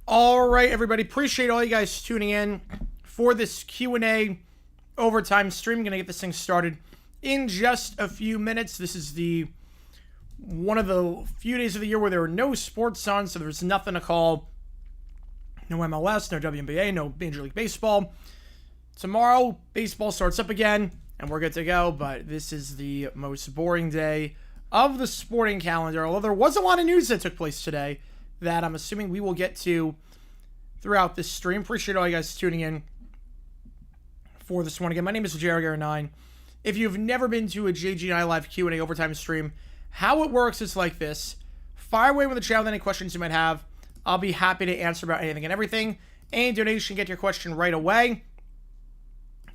All right, everybody. Appreciate all you guys tuning in for this Q&A overtime stream. I'm going to get this thing started in just a few minutes. This is one of the few days of the year where there are no sports on, so there's nothing to call. No MLS, no WNBA, no Major League Baseball. Tomorrow, baseball starts up again, and we're good to go, but this is the most boring day of the sporting calendar, although there was a lot of news that took place today that I'm assuming we will get to throughout this stream. Appreciate all you guys tuning in for this one. Again, my name is JG9. If you've never been to a JG9 live Q&A overtime stream, how it works is like this. Fire away with the chat with any questions you might have. I'll be happy to answer about anything and everything. Any donation, get your question right away.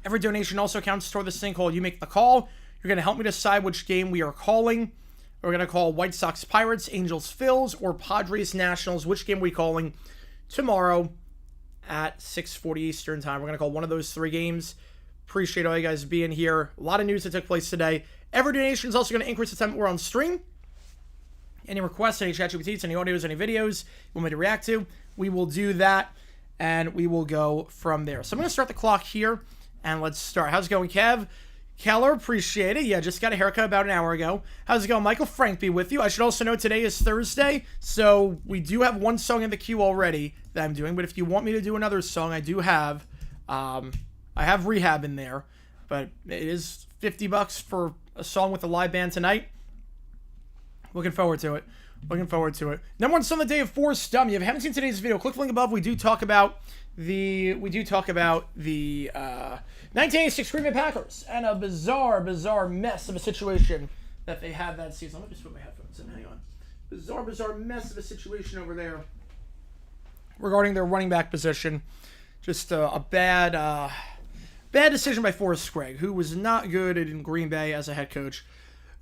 Every donation also counts toward this thing called You Make the Call. You're going to help me decide which game we are calling. We're going to call White Sox Pirates, Angels Phils, or Padres Nationals. Which game are we calling tomorrow at 6:40 Eastern Time? We're going to call one of those three games. Appreciate all you guys being here. A lot of news that took place today. Every donation is also going to increase the time that we're on stream. Any requests, any chat GPTs, any audios, any videos you want me to react to, we will do that, and we will go from there. So I'm going to start the clock here, and let's start. How's it going, Kev? Keller, appreciate it. Yeah, just got a haircut about an hour ago. How's it going? Michael Frank be with you. I should also note today is Thursday, so we do have one song in the queue already that I'm doing, but if you want me to do another song, I do have, I have Rehab in there, but it is $50 for a song with a live band tonight. Looking forward to it. Looking forward to it. Number one song of the day of Forrest Dumb. If you haven't seen today's video, click the link above. We do talk about the 1986 Green Bay Packers and a bizarre mess of a situation that they had that season. Let me just put my headphones in. Hang on. Bizarre mess of a situation over there regarding their running back position. Just a bad decision by Forrest Gregg, who was not good in Green Bay as a head coach.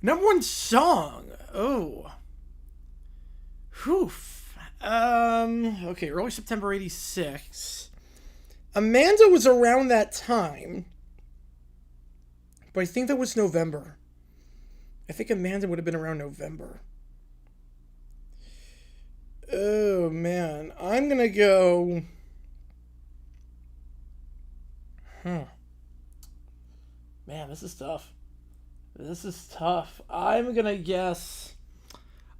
Number one song. Oh. Whew. Okay, early September 86. Amanda was around that time, but I think that was November. I think Amanda would have been around November. Oh, man. I'm going to go... Man, this is tough. I'm going to guess...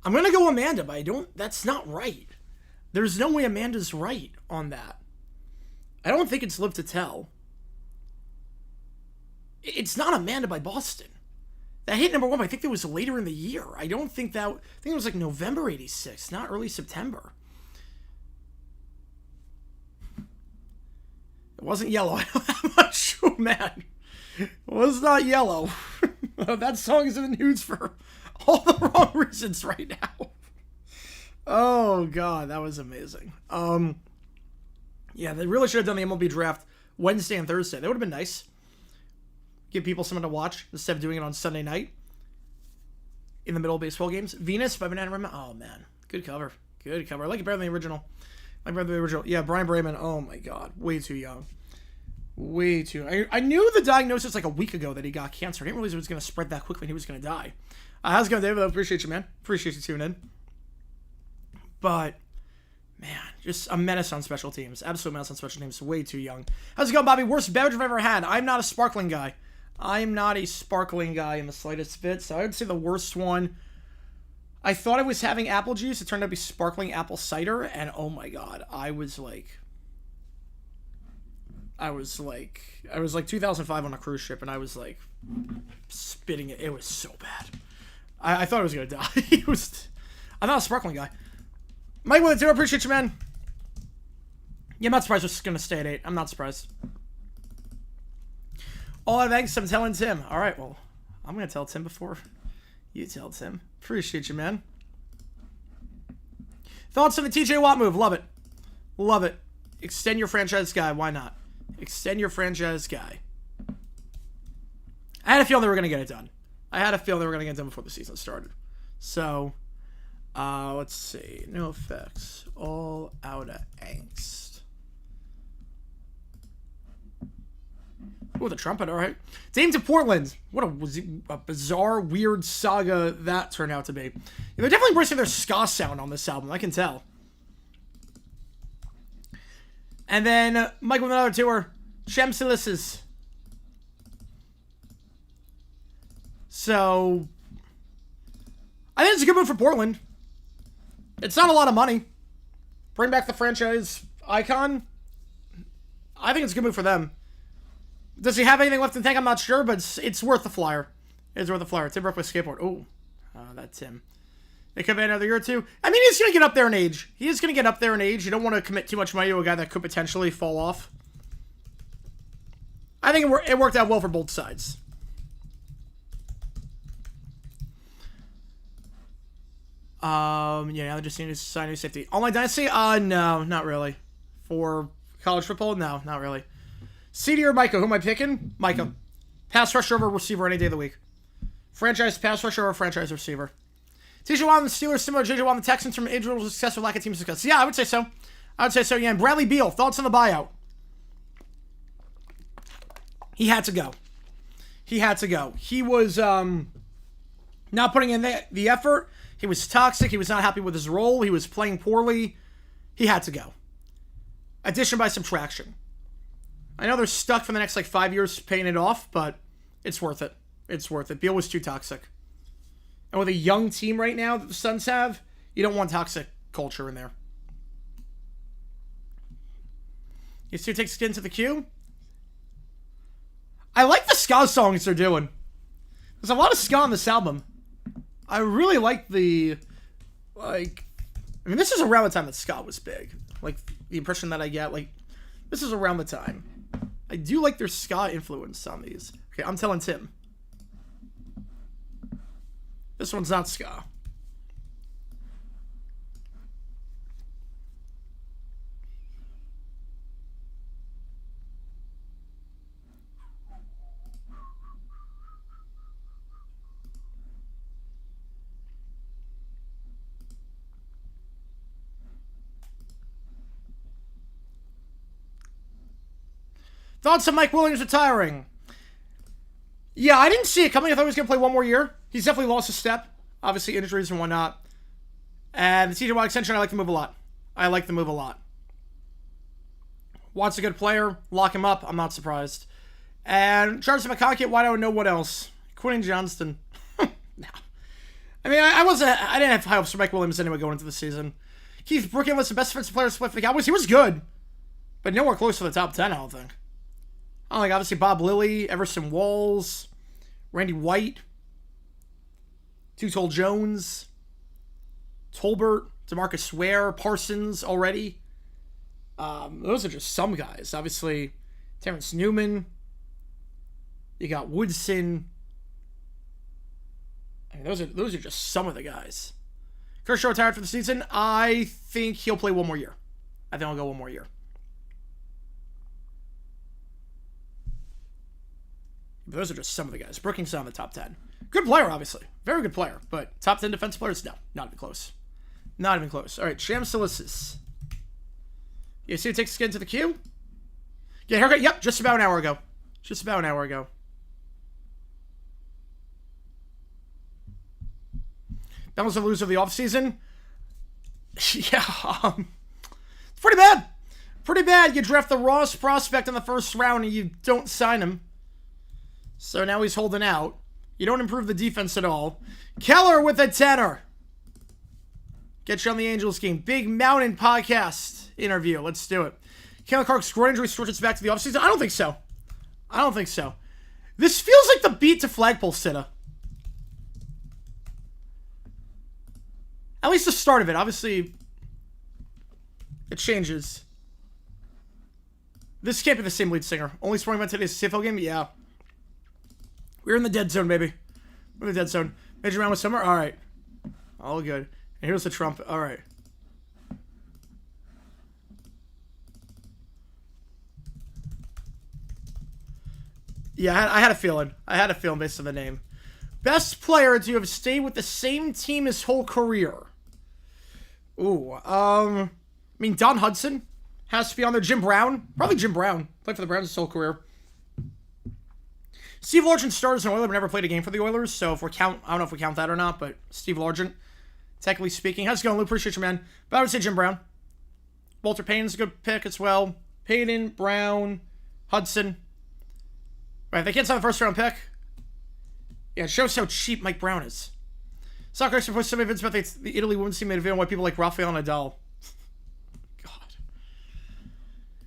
I'm going to go Amanda, but that's not right. There's no way Amanda's right on that. I don't think it's Live to Tell. It's not Amanda by Boston. That hit number one, but I think it was later in the year. I think it was like November 86, not early September. It wasn't Yellow. I'm not sure, man. It was not Yellow. That song is in the news for all the wrong reasons right now. Oh, God, that was amazing. Yeah, they really should have done the MLB draft Wednesday and Thursday. That would have been nice. Give people something to watch instead of doing it on Sunday night in the middle of baseball games. Venus by Banana Rema. Oh, man. Good cover. I like it better than the original. Yeah, Brian Brayman. Oh, my God. Way too young. I knew the diagnosis like a week ago that he got cancer. I didn't realize it was going to spread that quickly and he was going to die. How's it going, David? I appreciate you, man. Appreciate you tuning in. But, man, just a menace on special teams. Absolute menace on special teams. Way too young. How's it going, Bobby? Worst beverage I've ever had. I'm not a sparkling guy. I'm not a sparkling guy in the slightest bit. So I would say the worst one. I thought I was having apple juice. It turned out to be sparkling apple cider. And, oh, my God. I was like 2005 on a cruise ship. And I was like spitting it. It was so bad. I thought I was going to die. I'm not a sparkling guy. Mike with it, too. Appreciate you, man. Yeah, I'm not surprised it's going to stay at 8. I'm not surprised. All thanks. I'm telling Tim. All right, well, I'm going to tell Tim before you tell Tim. Appreciate you, man. Thoughts on the TJ Watt move? Love it. Extend your franchise guy. Why not? Extend your franchise guy. I had a feeling they were going to get it done. Before the season started. So, let's see. No effects. All out of angst. Oh, the trumpet, all right. Dame to Portland. What a bizarre, weird saga that turned out to be. Yeah, they're definitely embracing their ska sound on this album, I can tell. And then Mike with another tour. Shamsilis's. So, I think it's a good move for Portland. It's not a lot of money. Bring back the franchise icon. I think it's a good move for them. Does he have anything left in the tank? I'm not sure, but it's worth the flyer. It's worth the flyer. Tim Brook with skateboard. Oh, that's him. It could be another year or two. I mean, he's going to get up there in age. He is going to get up there in age. You don't want to commit too much money to a guy that could potentially fall off. I think it worked out well for both sides. Yeah, now they just need to sign new safety. Online Dynasty? No, not really. For college football? No, not really. CD or Micah? Who am I picking? Micah. Pass rusher over receiver any day of the week. Franchise pass rusher or franchise receiver. TJ Watt and the Steelers, similar to JJ Watt and the Texans from individual success or lack of team success. Yeah, I would say so. Yeah. And Bradley Beal, thoughts on the buyout? He had to go. He was not putting in the effort. He was toxic. He was not happy with his role. He was playing poorly. He had to go. Addition by subtraction. I know they're stuck for the next 5 years paying it off, but it's worth it. Beal was too toxic. And with a young team right now that the Suns have, you don't want toxic culture in there. You see who takes skin to the queue? I like the ska songs they're doing. There's a lot of ska on this album. I really like the, I mean, this is around the time that ska was big. The impression that I get, this is around the time. I do like their ska influence on these. Okay, I'm telling Tim. This one's not ska. Thoughts on Mike Williams retiring? Yeah, I didn't see it coming. I thought he was going to play one more year. He's definitely lost a step. Obviously, injuries and whatnot. And the TJ Watt extension, I like the move a lot. Watt's a good player. Lock him up. I'm not surprised. And Charles McConkey, why don't I know what else? Quinn Johnston. No. I mean, I didn't have high hopes for Mike Williams anyway going into the season. Keith Brooklyn was the best defensive player to split for the Cowboys. He was good. But nowhere close to the top 10, I don't think. Obviously Bob Lilly, Everson Walls, Randy White, Tuttle Jones, Tolbert, DeMarcus Ware, Parsons already. Those are just some guys. Obviously, Terrence Newman. You got Woodson. I mean, those are just some of the guys. Kershaw retired for the season. I think he'll play one more year. I think I'll go one more year. But those are just some of the guys. Brookings on the top 10. Good player, obviously. Very good player. But top 10 defense players? No. Not even close. Not even close. All right. Sham Solicits. You see who takes skin to the queue? Yeah, haircut. Yep. Just about an hour ago. Balance of loser of the offseason? Yeah. It's pretty bad. Pretty bad. You draft the Ross prospect in the first round and you don't sign him. So now he's holding out. You don't improve the defense at all. Keller with a tenner. Get you on the Angels game. Big Mountain podcast interview. Let's do it. Kalen Clark's groin injury stretches back to the offseason. I don't think so. This feels like the beat to Flagpole Sitta. At least the start of it. Obviously, it changes. This can't be the same lead singer. Only scoring about today's CFL game? Yeah. We're in the dead zone, baby. We're in the dead zone. Major round with summer? All right. All good. And here's the trumpet. All right. Yeah, I had a feeling. Based on the name. Best player to have stayed with the same team his whole career. Ooh. I mean, Don Hudson has to be on there. Jim Brown. Probably Jim Brown. Played for the Browns his whole career. Steve Largent started as an Oiler, but never played a game for the Oilers. So I don't know if we count that or not, but Steve Largent, technically speaking. How's it going, Lou? Appreciate you, man. But I would say Jim Brown. Walter Payne's a good pick as well. Payton, Brown, Hudson. Right, they can't sign the first round pick. Yeah, it shows how cheap Mike Brown is. Soccer expert posted some events about the Italy women's team made a video on why people like Rafael Nadal. God.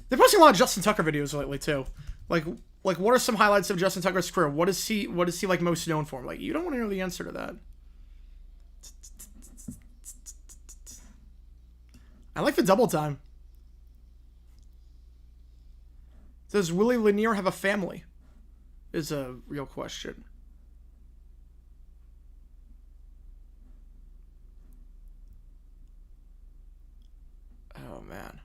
They're posting a lot of Justin Tucker videos lately too. Like what are some highlights of Justin Tucker's career? What is he like most known for? Like, you don't want to know the answer to that. I like the double time. Does Willie Lanier have a family? Is a real question. Oh, man.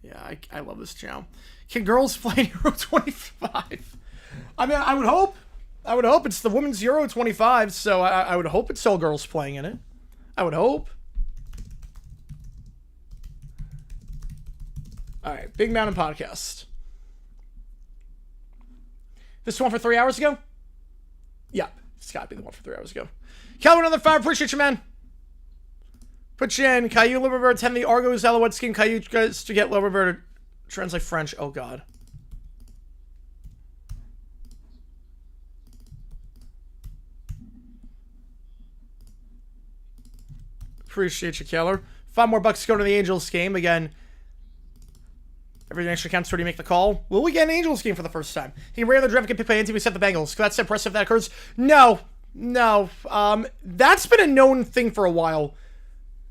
Yeah, I love this channel. Can girls play Euro 25? I mean, I would hope. I would hope. It's the women's Euro 25, so I would hope it's all girls playing in it. I would hope. All right, Big Mountain Podcast. This one for 3 hours ago? Yeah, it's got to be the one for 3 hours ago. Calvin, another 5. Appreciate you, man. Put you in. Caillou Liverberg, 10 the Argos, Alouette skin. Caillou guys to get Liverberg to translate French. Oh, God. Appreciate you, Keller. $5 more to go to the Angels game. Again, everything extra counts when you make the call. Will we get an Angels game for the first time? He ran the draft get picked by Anthony. We set the Bengals. That's impressive if that occurs. No. That's been a known thing for a while.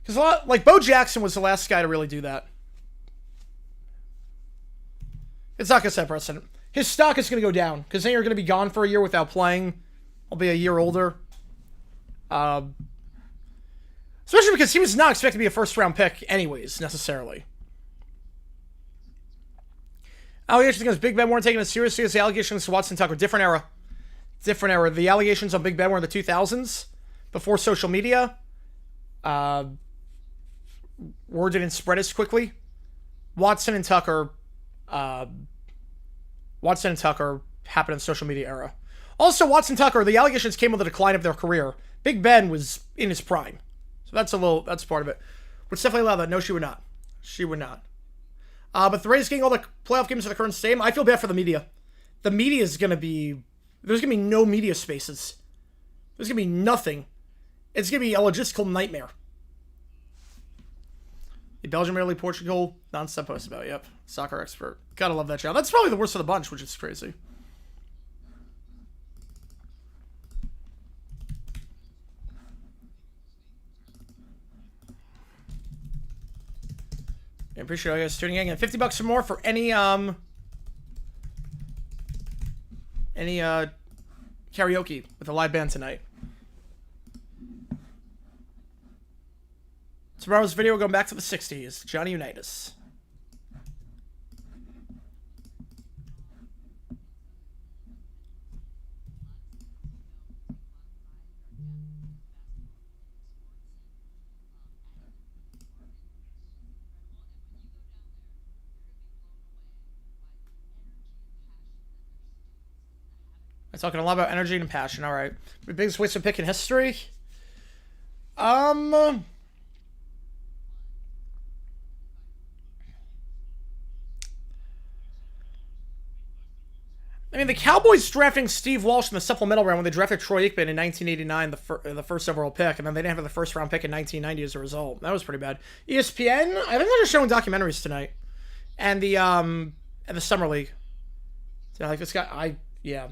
Because a lot, like, Bo Jackson was the last guy to really do that. It's not going to set precedent. His stock is going to go down. Because then you're going to be gone for a year without playing. I'll be a year older. Especially because he was not expected to be a first-round pick anyways, necessarily. Allegations against Big Ben weren't taken as seriously as the allegations to Watson Tucker. Different era. Different era. The allegations on Big Ben were in the 2000s, before social media. Word didn't spread as quickly. Watson and Tucker happened in the social media era. Also, Watson Tucker, the allegations came with the decline of their career. Big Ben was in his prime. So that's part of it. Would Stephanie allow that? No, she would not. She would not. But the Rays getting all the playoff games at the current stadium, I feel bad for the media. The media is going to be... There's going to be no media spaces. There's going to be nothing. It's going to be a logistical nightmare. The Belgium, Italy, Portugal, non-stop post about, yep. Soccer expert. Gotta love that channel. That's probably the worst of the bunch, which is crazy. I appreciate all you guys tuning in. And $50 or more for any karaoke with a live band tonight. Tomorrow's video going back to the 60s. Johnny Unitas. I'm talking a lot about energy and passion. All right. The biggest waste of pick in history? I mean, the Cowboys drafting Steve Walsh in the supplemental round when they drafted Troy Aikman in 1989, the first overall pick, and then they didn't have the first round pick in 1990 as a result. That was pretty bad. ESPN, I think they're just showing documentaries tonight, and the summer league. So like this guy, yeah.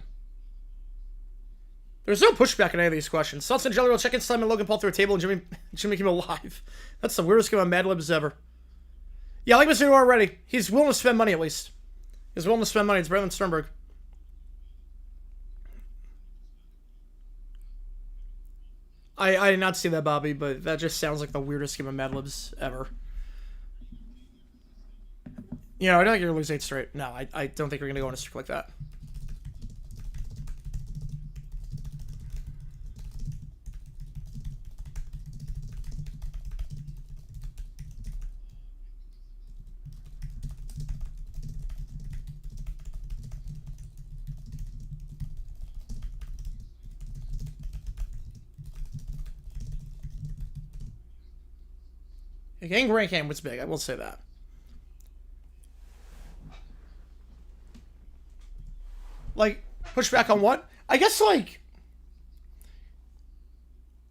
There's no pushback on any of these questions. Sauce and Jelly will check in Slim and Logan Paul through a table and Jimmy Kimmel live. That's the weirdest game on Mad Libs ever. Yeah, I like Mr. New already. He's willing to spend money at least. He's willing to spend money. It's better than Sternberg. I did not see that, Bobby, but that just sounds like the weirdest game of Mad Libs ever. You know, I don't think you're going to lose 8 straight. No, I don't think you're going to go on a streak like that. Getting Grand Cam was big, I will say that. Like, pushback on what? I guess, like,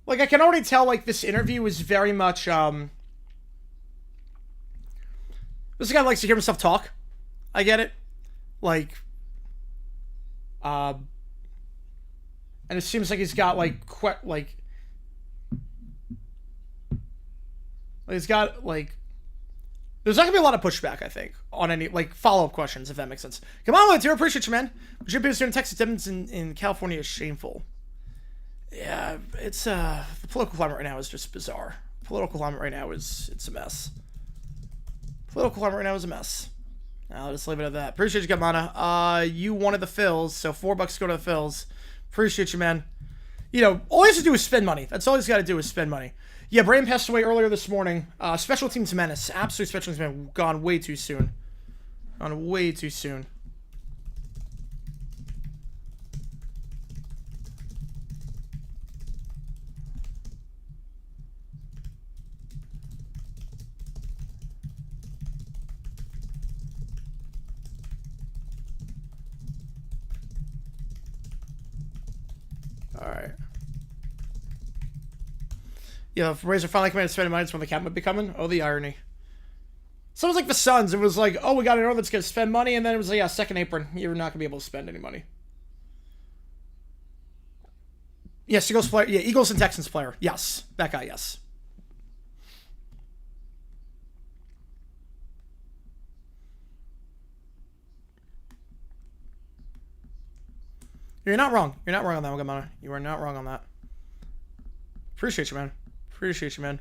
I can already tell, like, this interview is very much, this guy likes to hear himself talk. I get it. Like, and it seems like he's got, like, he's got, like, there's not gonna be a lot of pushback, I think, on any, like, follow-up questions, if that makes sense. Come on, Lance, I appreciate you, man. Should be doing Texas attendance in California is shameful. Yeah, it's, the political climate right now is just bizarre. Political climate right now it's a mess. Political climate right now is a mess. I'll just leave it at that. Appreciate you, Gamana. You wanted the fills, so $4 go to the fills. Appreciate you, man. You know, all he has to do is spend money. That's all he's got to do is spend money. Yeah, Brain passed away earlier this morning. Special Teams Menace. Absolute Special Teams Menace. Gone way too soon. Gone way too soon. Alright. Yeah, if Razor finally committed to spending money, it's when the cap might be coming. Oh, the irony. So it was like the Suns. It was like, oh, we got an order that's going to spend money, and then it was like, yeah, second apron. You're not going to be able to spend any money. Yes, Eagles player. Yeah, Eagles and Texans player. Yes. That guy, yes. You're not wrong. You're not wrong on that one, Gamana. You are not wrong on that. Appreciate you, man. Appreciate you, man.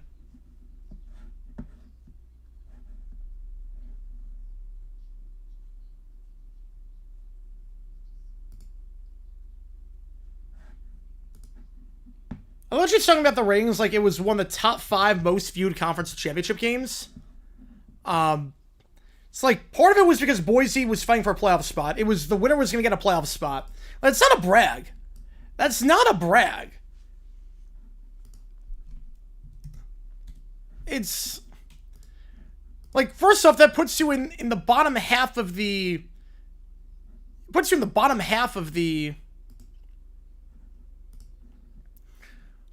I was just talking about the ratings like it was one of the top 5 most viewed conference championship games. It's like part of it was because Boise was fighting for a playoff spot. It was the winner was going to get a playoff spot. But it's not a brag. That's not a brag. It's like, first off, that puts you in the bottom half of the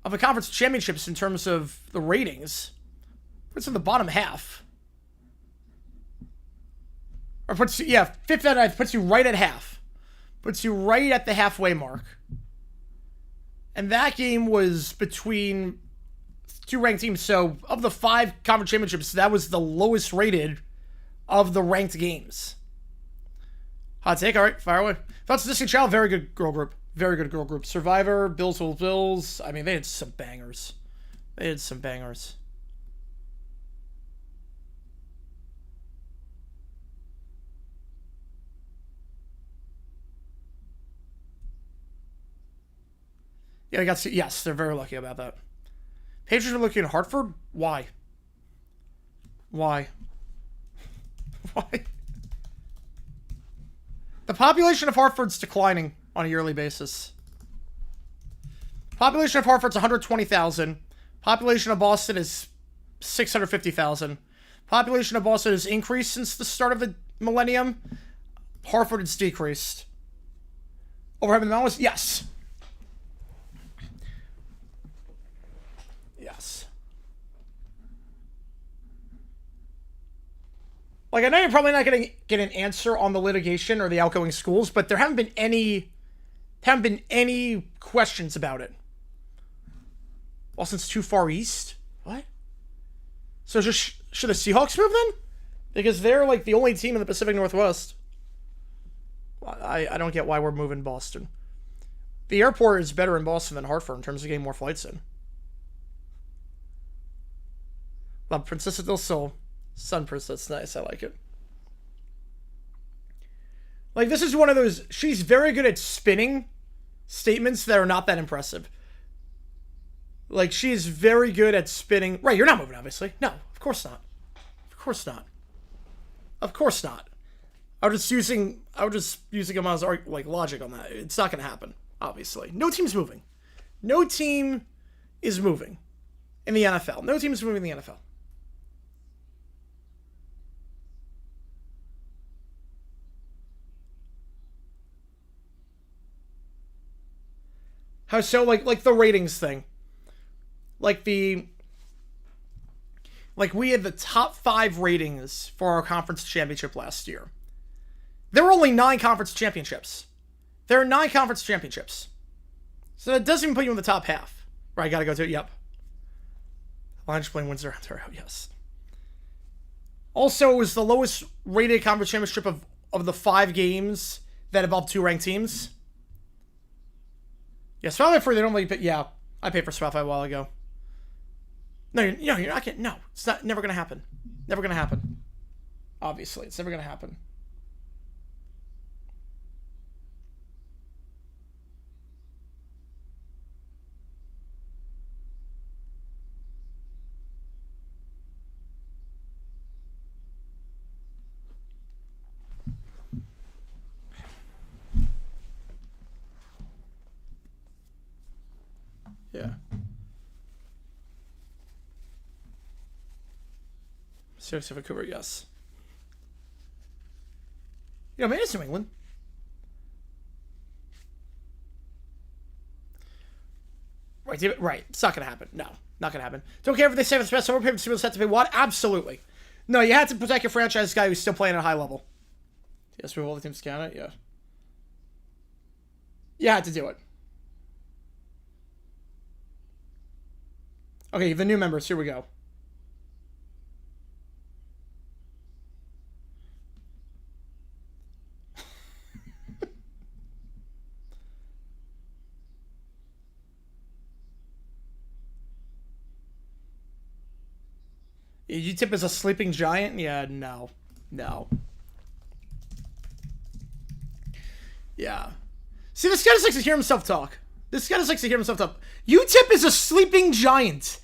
conference championships in terms of the ratings. Puts you in the bottom half. Or puts you, yeah, 5th out of 9th, puts you right at half. Puts you right at the halfway mark. And that game was between 2 ranked teams. So, of the 5 conference championships, that was the lowest rated of the ranked games. Hot take, alright, fire away. Thoughts of Disney Child, very good girl group. Very good girl group. Survivor, Bills will Bills. I mean, they had some bangers. They had some bangers. Yeah, I got to, yes, they're very lucky about that. Patriots are looking at Hartford? Why? Why? Why? The population of Hartford's declining on a yearly basis. Population of Hartford's 120,000. Population of Boston is 650,000. Population of Boston has increased since the start of the millennium. Hartford has decreased. Overhead mountains? Yes. Yes. Like, I know you're probably not going to get an answer on the litigation or the outgoing schools, but there haven't been any questions about it. Boston's too far east? What? So just should the Seahawks move then? Because they're like the only team in the Pacific Northwest. I don't get why we're moving Boston. The airport is better in Boston than Hartford in terms of getting more flights in. La Princesa del Sol. Sun Princess. Nice. I like it. Like, this is one of those... She's very good at spinning statements that are not that impressive. Like, she's very good at spinning... Right, you're not moving, obviously. No, of course not. Of course not. Of course not. I was just using him as, like, logic on that. It's not going to happen, obviously. No team's moving. No team is moving in the NFL. No team is moving in the NFL. How so? Like the ratings thing. Like we had the top 5 ratings for our conference championship last year. There were only 9 conference championships. There are 9 conference championships. So that doesn't even put you in the top half. Right, gotta go to it. Yep. Lions playing wins their Ontario, yes. Also, it was the lowest rated conference championship of the 5 games that involved 2 ranked teams. Yeah, Spotify free, they don't really pay. Yeah, I paid for Spotify a while ago. No, you're not getting. No, it's never gonna happen. Never gonna happen. Obviously, it's never gonna happen. Yeah. Seriously, Vancouver, yes. You know, maybe it's New England. Right, right. It's not gonna happen. No, not gonna happen. Don't care if they save the best overpayment people set to pay what? Absolutely. No, you had to protect your franchise guy who's still playing at a high level. Yes, we all the teams count it. Yeah. You had to do it. Okay, the new members. Here we go. UTEP is a sleeping giant? Yeah, no. No. Yeah. See, this guy just likes to hear himself talk. UTEP is a sleeping giant.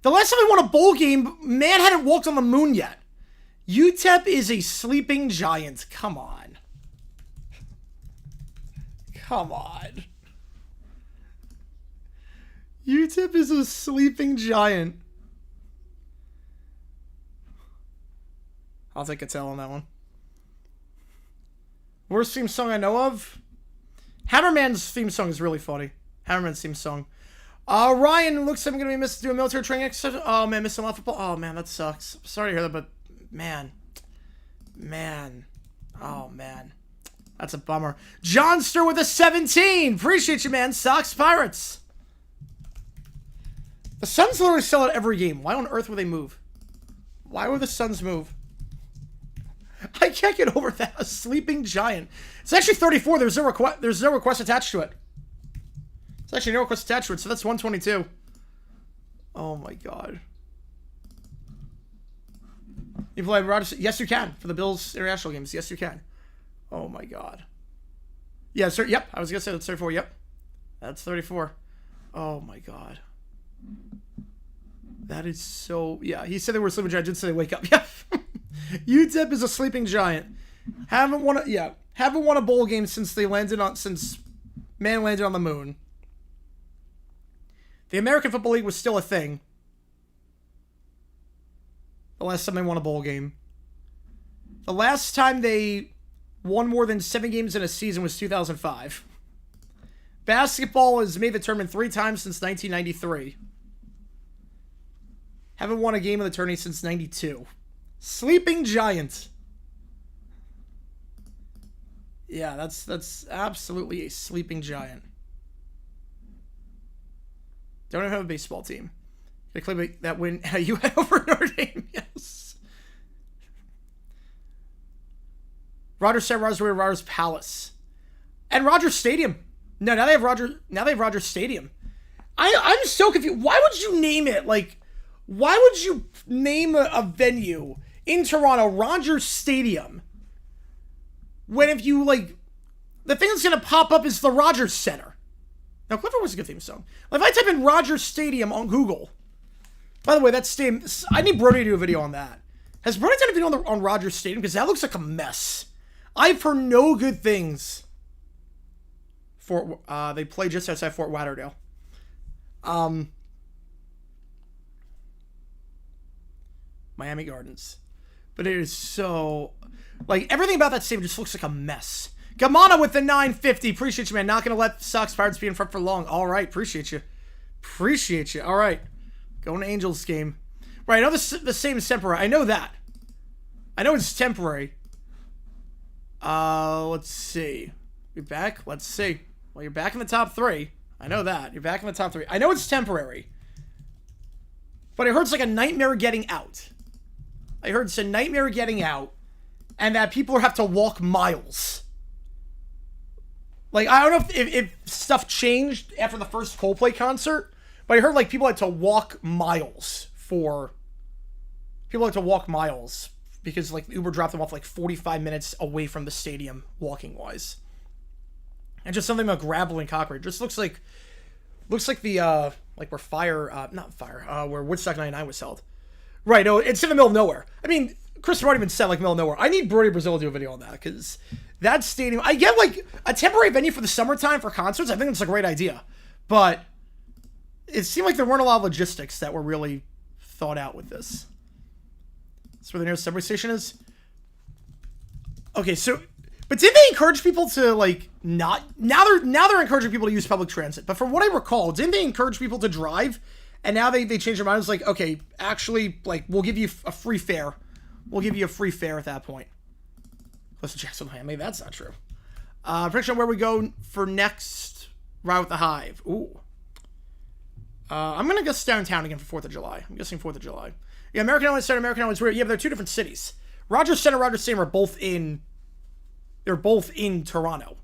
The last time I won a bowl game, man hadn't walked on the moon yet. UTEP is a sleeping giant. Come on. Come on. UTEP is a sleeping giant. I'll take a tell on that one. Worst theme song I know of? Hammerman's theme song is really funny. Hammerman's theme song. Ryan, looks like I'm going to be missed doing military training exercise. Oh, man, missing a lot of football. Oh, man, that sucks. Sorry to hear that, but man. Man. Oh, man. That's a bummer. Johnster with a 17. Appreciate you, man. Sox Pirates. The Suns literally sell out every game. Why on earth would they move? Why would the Suns move? I can't get over that. A sleeping giant. It's actually 34. There's no request attached to it. It's actually no request attached to it, so that's 122. Oh my god. You play Rogers? Yes, you can. For the Bills international games. Yes, you can. Oh my god. Yeah, sir. Yep. I was gonna say that's 34. Yep. That's 34. Oh my god. That is so. Yeah, he said they were sleeping giant. I didn't say they wake up. Yeah. UTEP is a sleeping giant. Haven't won a bowl game since man landed on the moon. The American Football League was still a thing. The last time they won a bowl game. The last time they won more than 7 games in a season was 2005. Basketball has made the tournament 3 times since 1993. Haven't won a game of the tourney since 92. Sleeping giant. Yeah, that's absolutely a sleeping giant. Don't even have a baseball team. They claim that win you had over Notre Dame. Yes. Rogers said Rogers Palace. And Rogers Stadium. No, now they have Rogers Stadium. I'm so confused. Why would you name it why would you name a venue in Toronto Rogers Stadium when if you the thing that's gonna pop up is the Rogers Center? Now Clifford was a good theme song. If I type in Rogers Stadium on Google, by the way, that stadium, I need Brody to do a video on that. Has Brody done a video on Rogers Stadium? Because that looks like a mess. I've heard no good things. They play just outside Fort Lauderdale. Miami Gardens. But it is so... everything about that stadium just looks like a mess. Gamana with the 950. Appreciate you, man. Not going to let Sox Pirates be in front for long. All right. Appreciate you. Appreciate you. All right. Going to Angels game. Right. I know the same is temporary. I know that. I know it's temporary. Let's see. You're back? Let's see. Well, you're back in the top 3. I know that. You're back in the top 3. I know it's temporary. But I heard it's like a nightmare getting out. I heard it's a nightmare getting out. And that people have to walk miles. Like, I don't know if stuff changed after the first Coldplay concert. But I heard, like, people had to walk miles for... People had to walk miles. Because, like, Uber dropped them off, like, 45 minutes away from the stadium, walking-wise. And just something about gravel and concrete. Just looks like the, like, where Woodstock 99 was held. Right, no, it's in the middle of nowhere. I mean, Chris Brody even said, like, middle of nowhere. I need Brody Brazil to do a video on that, because that stadium... I get, like, a temporary venue for the summertime for concerts. I think it's a great idea. But it seemed like there weren't a lot of logistics that were really thought out with this. That's where the nearest subway station is. Okay, so... But did they encourage people to, like, not... Now they're encouraging people to use public transit. But from what I recall, didn't they encourage people to drive? And now they changed their mind. It's like, okay, actually, like, we'll give you a free fare. We'll give you a free fare at that point. Close to Jacksonville. Maybe that's not true. Prediction on where we go for next Ride with the Hive. Ooh. I'm going to guess downtown again for 4th of July. I'm guessing 4th of July. Yeah, American Airlines Center, American Airlines Weird. Yeah, but they're two different cities. Rogers Center, Rogers Stadium are both in... They're both in Toronto.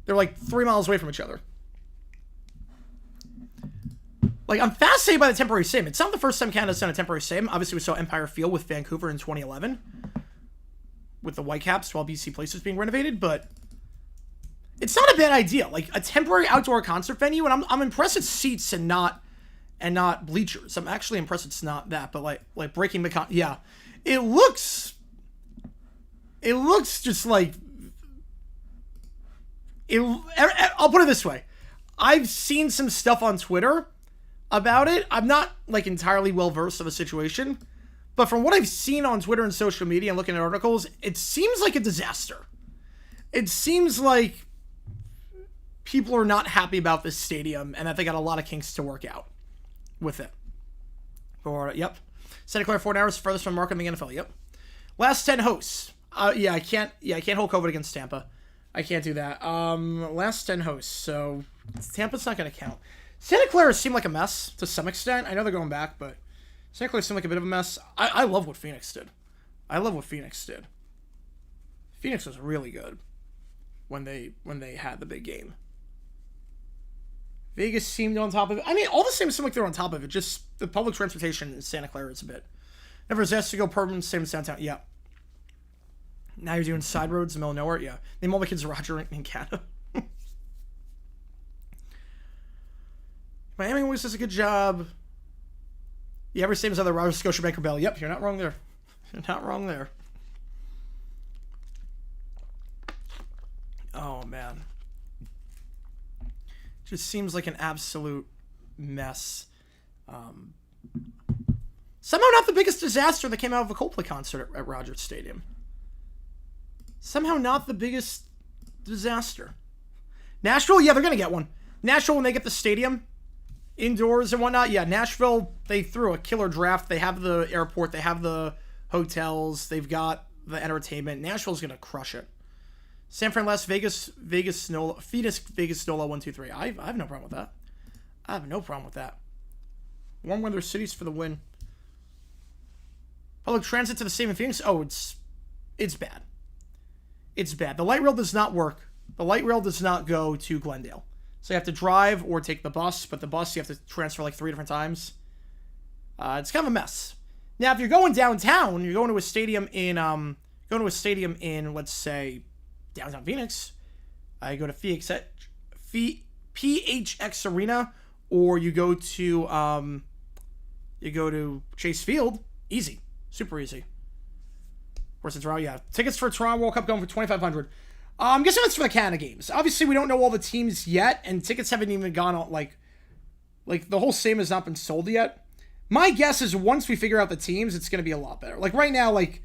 They're like 3 miles away from each other. Like, I'm fascinated by the temporary stadium. It's not the first time Canada's done a temporary stadium. Obviously, we saw Empire Field with Vancouver in 2011. With the Whitecaps while BC Place was being renovated, but... It's not a bad idea. Like, a temporary outdoor concert venue, and I'm impressed it's seats and not bleachers. I'm actually impressed it's not that, but like breaking the yeah. It looks just like... I'll put it this way. I've seen some stuff on Twitter about it. I'm not, like, entirely well-versed of a situation. But from what I've seen on Twitter and social media and looking at articles, it seems like a disaster. It seems like people are not happy about this stadium and that they got a lot of kinks to work out with it. Yep. Santa Clara 4 hours, furthest from market in the NFL. Yep. Last 10 hosts. Yeah, I can't hold COVID against Tampa. I can't do that. Last 10 hosts. So Tampa's not going to count. Santa Clara seemed like a mess to some extent. I know they're going back, but Santa Clara seemed like a bit of a mess. I love what Phoenix did. Phoenix was really good when they had the big game. Vegas seemed on top of it. I mean, all the same seemed like they're on top of it. Just the public transportation in Santa Clara is a bit. Never has to go permanent, same as downtown. Yeah. Now you're doing side roads in the middle of nowhere? Yeah. Name all the kids Roger in Canada. Miami always does a good job. Yeah, every same as other Roger, Scotiabank, or Bell. Yep, you're not wrong there. You're not wrong there. Oh, man. Just seems like an absolute mess. Somehow not the biggest disaster that came out of a Coldplay concert at Rogers Stadium. Somehow not the biggest disaster. Nashville, yeah, they're going to get one. Nashville, when they get the stadium, indoors and whatnot, yeah, Nashville, they threw a killer draft. They have the airport, they have the hotels, they've got the entertainment. Nashville's going to crush it. San Fran, Las Vegas, Phoenix, Vegas, NOLA, 1, 2, 3. I have no problem with that. Warm weather cities for the win. Public transit to the stadium in Phoenix. Oh, it's bad. It's bad. The light rail does not work. The light rail does not go to Glendale. So you have to drive or take the bus, but the bus you have to transfer like 3 different times. It's kind of a mess. Now, if you're going downtown, you're going to a stadium in let's say downtown Phoenix. I go to PHX Arena, or you go to Chase Field. Easy, super easy. Where's Toronto? Yeah, tickets for Toronto World Cup going for $2,500. I'm guessing that's for the Canada games. Obviously, we don't know all the teams yet, and tickets haven't even gone on, like the whole same has not been sold yet. My guess is once we figure out the teams, it's going to be a lot better. Like right now, like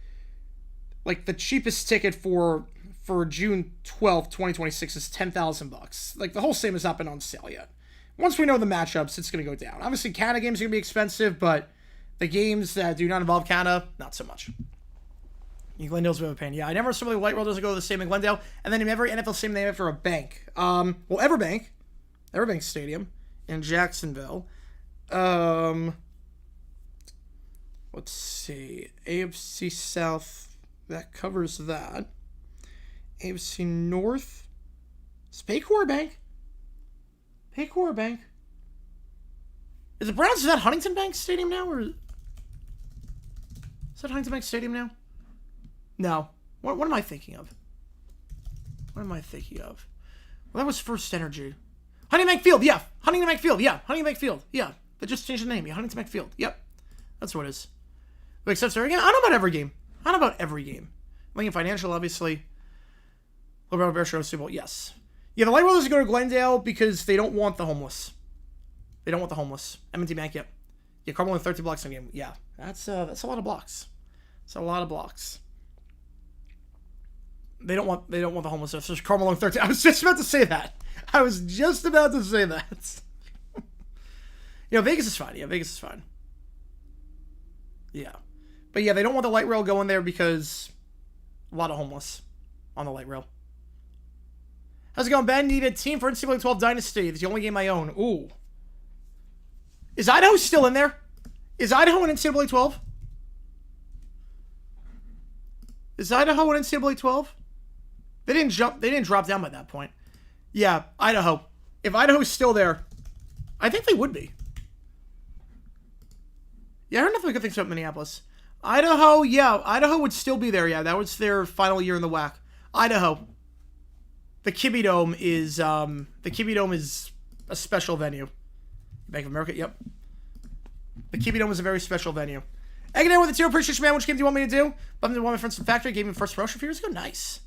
the cheapest ticket for for June 12th, 2026 is $10,000. Like, the whole same has not been on sale yet. Once we know the matchups, it's going to go down. Obviously, Canada games are going to be expensive, but the games that do not involve Canada, not so much. Glendale's a bit of a pain. Yeah, I never saw the Light World doesn't go the same in Glendale. And then in every NFL same name for a bank. Well, Everbank Stadium in Jacksonville. Let's see. AFC South, that covers that. AFC North. Is Paycor Bank? Paycor Bank. Is it Browns? Is that Huntington Bank Stadium now? Or is that Huntington Bank Stadium now? No. What am I thinking of? What am I thinking of? Well, that was First Energy. Huntington Bank Field, yeah. Huntington Bank Field, yeah. Huntington Bank Field, yeah. They just changed the name. Yeah, Huntington Bank Field. Yep. That's what it is. Makes sense there again. I don't know about every game. I don't know about every game. Lincoln Financial, obviously. Liberal Bear Show Super Bowl, yes. Yeah, the Light World doesn't go to Glendale because they don't want the homeless. They don't want the homeless. M&T Bank, yep. Yeah, Carmel only 30 blocks in a game. Yeah, that's a lot of blocks. It's a lot of blocks. They don't want the homeless. So Carmel only 13. I was just about to say that. Vegas is fine. Yeah, Vegas is fine. Yeah. But yeah, they don't want the light rail going there because a lot of homeless on the light rail. How's it going, Ben? Need a team for NCAA 12 Dynasty. It's the only game I own. Ooh. Is Idaho still in there? Is Idaho in NCAA 12? Is Idaho in NCAA 12? They didn't drop down by that point. Yeah, Idaho. If Idaho's still there, I think they would be. Yeah, I heard nothing good things about Minneapolis. Idaho, yeah, Idaho would still be there. Yeah, that was their final year in the WAC. Idaho. The Kibbe Dome is a special venue. Bank of America, yep. The Kibbe Dome is a very special venue. Egg with a tier, appreciation, man. Which game do you want me to do? Bumped into one of my friends from Factory, gave me first promotion a few years ago. Nice.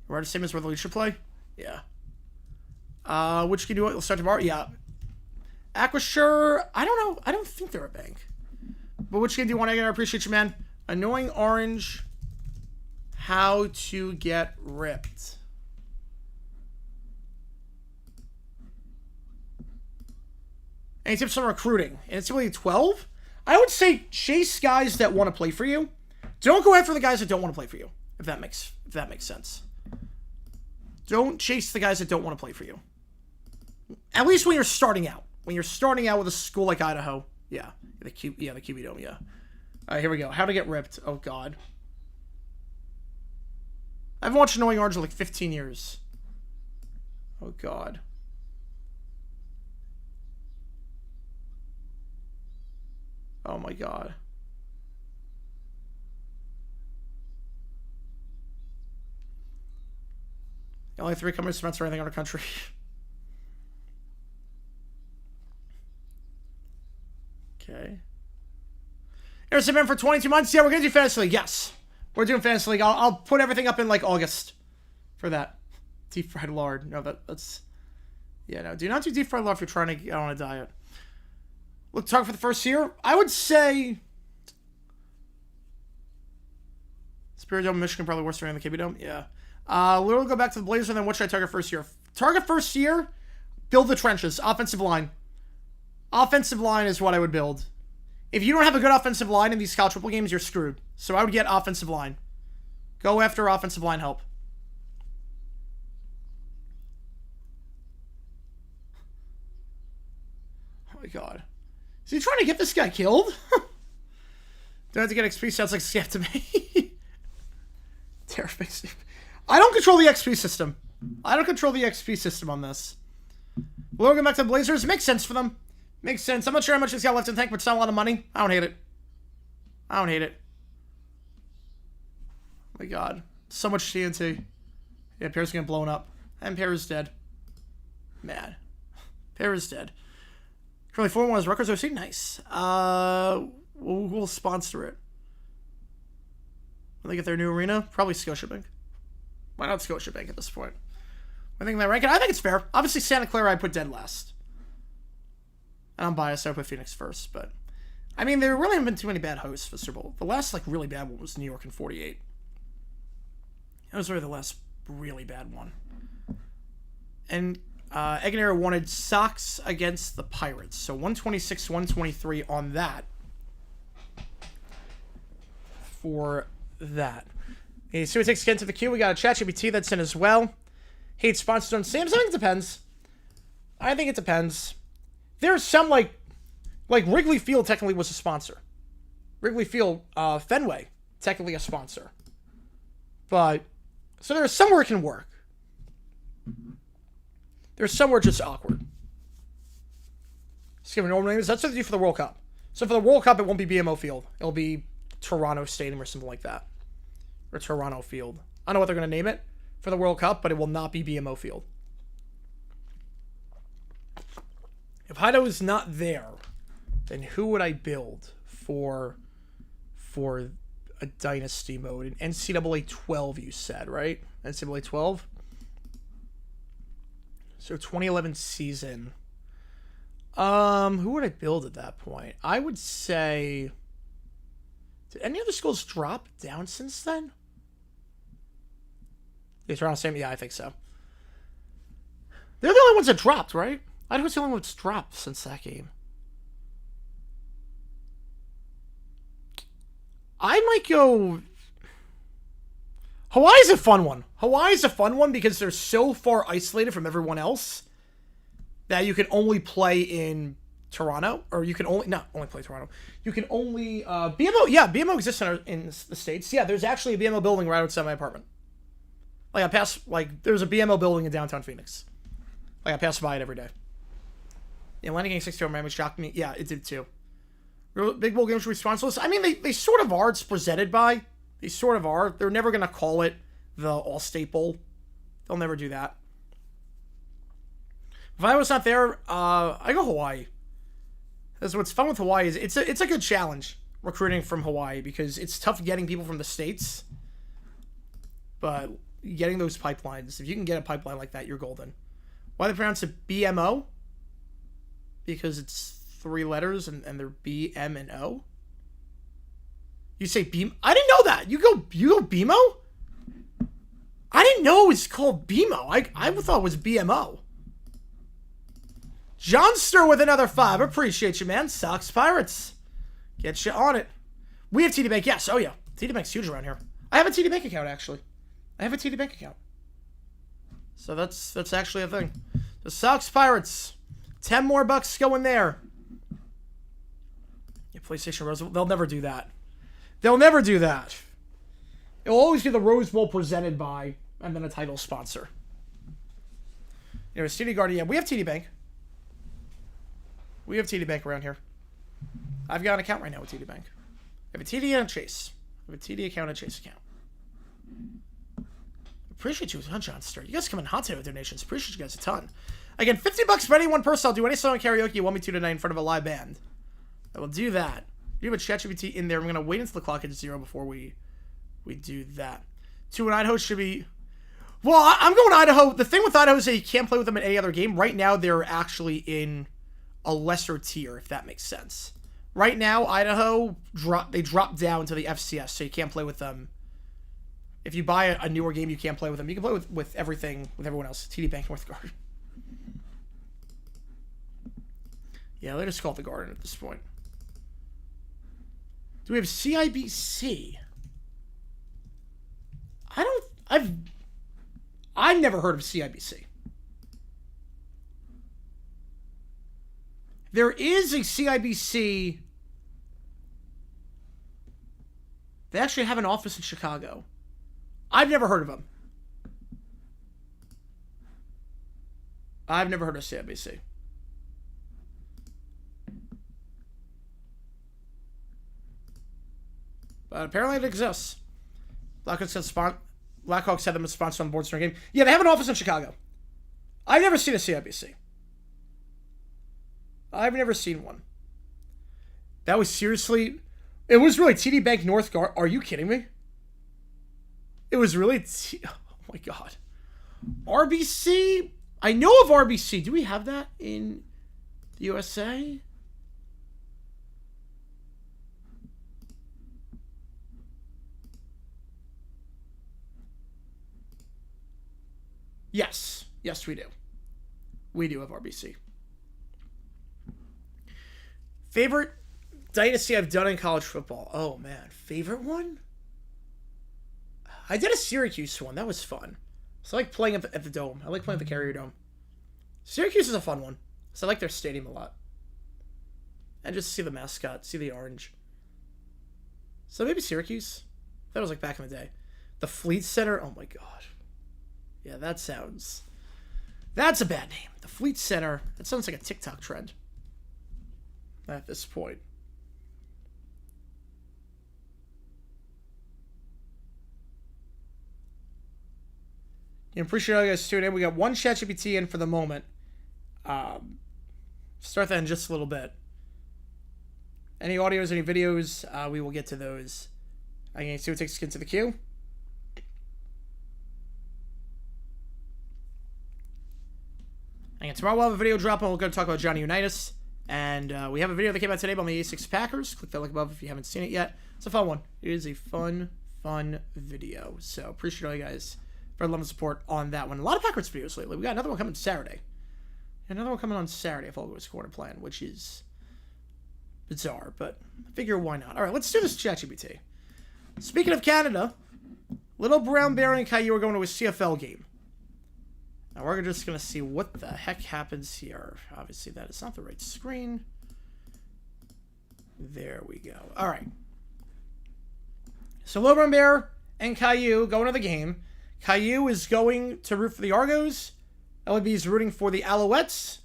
We're the same as where the lead should play. Yeah. Which game do you want? We'll start tomorrow. Yeah. Aquasure, I don't know. I don't think they're a bank. But which game do you want? I appreciate you, man. Annoying Orange. How to get ripped. Any tips on recruiting? And it's really 12? I would say chase guys that want to play for you. Don't go after the guys that don't want to play for you. If that makes sense. Don't chase the guys that don't want to play for you. At least when you're starting out. When you're starting out with a school like Idaho. Yeah. The QB Dome, yeah. Alright, here we go. How to get ripped. Oh, God. I've watched Annoying Orange for like 15 years. Oh, God. Oh, my God. Only 3 companies sponsor anything in our country. Okay. Here's been for 22 months. Yeah, we're going to do Fantasy League. Yes. We're doing Fantasy League. I'll put everything up in, like, August for that. Deep fried lard. No, that's... Yeah, no. Do not do deep fried lard if you're trying to get on a diet. Look, talk for the first year. I would say... Spirit Dome, Michigan, probably worse than the KB Dome. Yeah. We'll go back to the Blazers, and then what should I target first year? Target first year, build the trenches. Offensive line. Offensive line is what I would build. If you don't have a good offensive line in these college football games, you're screwed. So I would get offensive line. Go after offensive line help. Oh my God. Is he trying to get this guy killed? Don't have to get XP, sounds like scam to me. Terrifying. I don't control the XP system. I don't control the XP system on this. We'll go back to the Blazers. Makes sense for them. Makes sense. I'm not sure how much he's got left in the tank, but it's not a lot of money. I don't hate it. I don't hate it. Oh my God. So much TNT. Yeah, Pear's getting blown up. And Pear's dead. Mad. Pear's dead. Currently 4-1 is Rutgers OC. Nice. We'll sponsor it. When they get their new arena, probably Scotiabank. Why not Scotiabank at this point? I think that ranking. I think it's fair. Obviously, Santa Clara I put dead last. And I'm biased. I put Phoenix first, but I mean, there really haven't been too many bad hosts for Super Bowl. The last like really bad one was New York in '48. That was really the last really bad one. And Eganera wanted Sox against the Pirates. So 126, 123 on that. For that. Okay, so it takes again to the queue. We got a ChatGPT that's in as well. Hate sponsored on Samsung. I think it depends. I think it depends. There's some like Wrigley Field technically was a sponsor. Wrigley Field, Fenway, technically a sponsor. But so there's somewhere it can work. There's somewhere just awkward. Just giving normal names. That's what they do for the World Cup. So for the World Cup, it won't be BMO Field. It'll be Toronto Stadium or something like that. Or Toronto Field. I don't know what they're going to name it for the World Cup, but it will not be BMO Field. If Idaho is not there, then who would I build for a dynasty mode? In NCAA 12, you said, right? NCAA 12? So 2011 season. Who would I build at that point? I would say... Did any other schools drop down since then? It's around the same. Yeah, I think so. They're the only ones that dropped, right? Idaho's the only ones that dropped since that game. I might go... Hawaii's a fun one. Hawaii's a fun one because they're so far isolated from everyone else that you can only play in Toronto, or you can only... Not only play Toronto. You can only... BMO, yeah, BMO exists in the States. Yeah, there's actually a BMO building right outside my apartment. Like, I pass... Like, there's a BMO building in downtown Phoenix. Like, I pass by it every day. Yeah, Atlanta getting 6-2 Miami shocked me. Yeah, it did too. Big bowl games should be sponsorless. I mean, they sort of are. It's presented by. They sort of are. They're never going to call it the All-State Bowl. They'll never do that. If I was not there, I go Hawaii. Because what's fun with Hawaii is it's a good challenge recruiting from Hawaii because it's tough getting people from the States. But getting those pipelines, if you can get a pipeline like that, you're golden. Why they pronounce it BMO? Because it's 3 letters and they're B, M, and O. You say Beam? I didn't know that. You go BMO? I didn't know it was called BMO. I thought it was BMO. Johnster with another 5. Appreciate you, man. Sox Pirates. Get you on it. We have TD Bank. Yes. Oh, yeah. TD Bank's huge around here. I have a TD Bank account, actually. I have a TD Bank account. So that's actually a thing. The Sox Pirates. 10 more bucks going there. Yeah, PlayStation Rose Bowl. They'll never do that. They'll never do that. It'll always be the Rose Bowl presented by, and then a title sponsor. There's TD Guardian. Yeah, we have TD Bank. We have TD Bank around here. I've got an account right now with TD Bank. I have a TD and a Chase. I have a TD account and a Chase account. Appreciate you, John Sturt. You guys come in hot today with donations. Appreciate you guys a ton. Again, 50 bucks for any one person. I'll do any song in karaoke you want me to tonight in front of a live band. I will do that. You have a ChatGPT in there. I'm going to wait until the clock hits 0 before we do that. 2 in Idaho should be... Well, I'm going Idaho. The thing with Idaho is that you can't play with them in any other game. Right now, they're actually in a lesser tier, if that makes sense. Right now, Idaho, they dropped down to the FCS, so you can't play with them. If you buy a newer game, you can't play with them. You can play with everything, with everyone else. TD Bank, Northgard. Yeah, they just call it the Garden at this point. Do we have CIBC? I've never heard of CIBC. There is a CIBC. They actually have an office in Chicago. I've never heard of them. I've never heard of CIBC. But apparently it exists. Blackhawks had them as a sponsor on the board during game. Yeah, they have an office in Chicago. I've never seen a CIBC. I've never seen one. That was seriously... It was really TD Bank Northgard. Are you kidding me? It was really... Oh my god. RBC? I know of RBC. Do we have that in the USA? Yes. Yes, we do. We do have RBC. Favorite dynasty I've done in college football? Oh, man. Favorite one? I did a Syracuse one. That was fun. So I like playing at the Dome. I like playing at the Carrier Dome. Syracuse is a fun one. So I like their stadium a lot. And just see the mascot. See the orange. So maybe Syracuse? That was like back in the day. The Fleet Center? Oh my god. Yeah, that sounds... That's a bad name. The Fleet Center. That sounds like a TikTok trend. At this point. I appreciate all you guys tuning in. We got one ChatGPT in for the moment. Start that in just a little bit. Any audios, any videos, we will get to those. I can see what takes us into the queue. And tomorrow we'll have a video drop and we're going to talk about Johnny Unitas. And we have a video that came out today about the A6 Packers. Click that link above if you haven't seen it yet. It's a fun one. It is a fun video. So appreciate all you guys for the love and support on that one. A lot of Packers videos lately. We got another one coming Saturday. Another one coming on Saturday if all goes according to plan, which is bizarre, but I figure why not. All right, let's do this ChatGPT. Speaking of Canada, Little Brown Bear and Caillou are going to a CFL game. Now we're just going to see what the heck happens here. Obviously, that is not the right screen. There we go. All right. So Little Brown Bear and Caillou going to the game. Caillou is going to root for the Argos. LB is rooting for the Alouettes.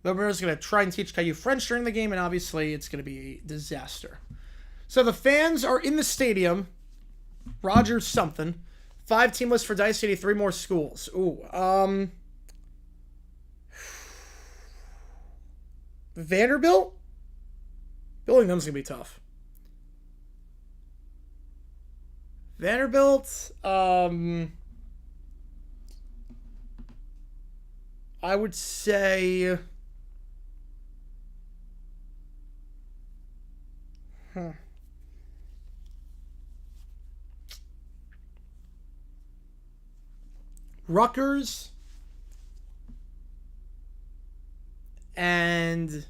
Little Bear is going to try and teach Caillou French during the game, and obviously it's going to be a disaster. So the fans are in the stadium. Rogers something. 5-team list for Dice City, 3 more schools. Ooh, Vanderbilt? Building them's going to be tough. Vanderbilt, I would say... Rutgers and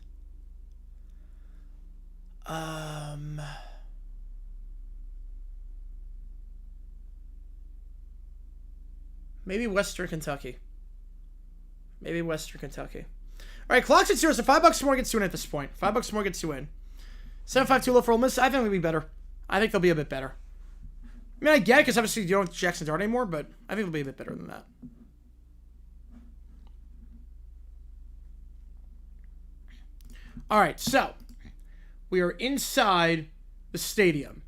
maybe Western Kentucky. Maybe Western Kentucky. All right, clock's at 0, so $5 more gets you in at this point. $5 more gets you in. 7.52 low for Ole Miss. I think they'll be better. I think they'll be a bit better. I mean, I get it because obviously you don't have Jackson Dart anymore, but I think they'll be a bit better than that. All right, so we are inside the stadium.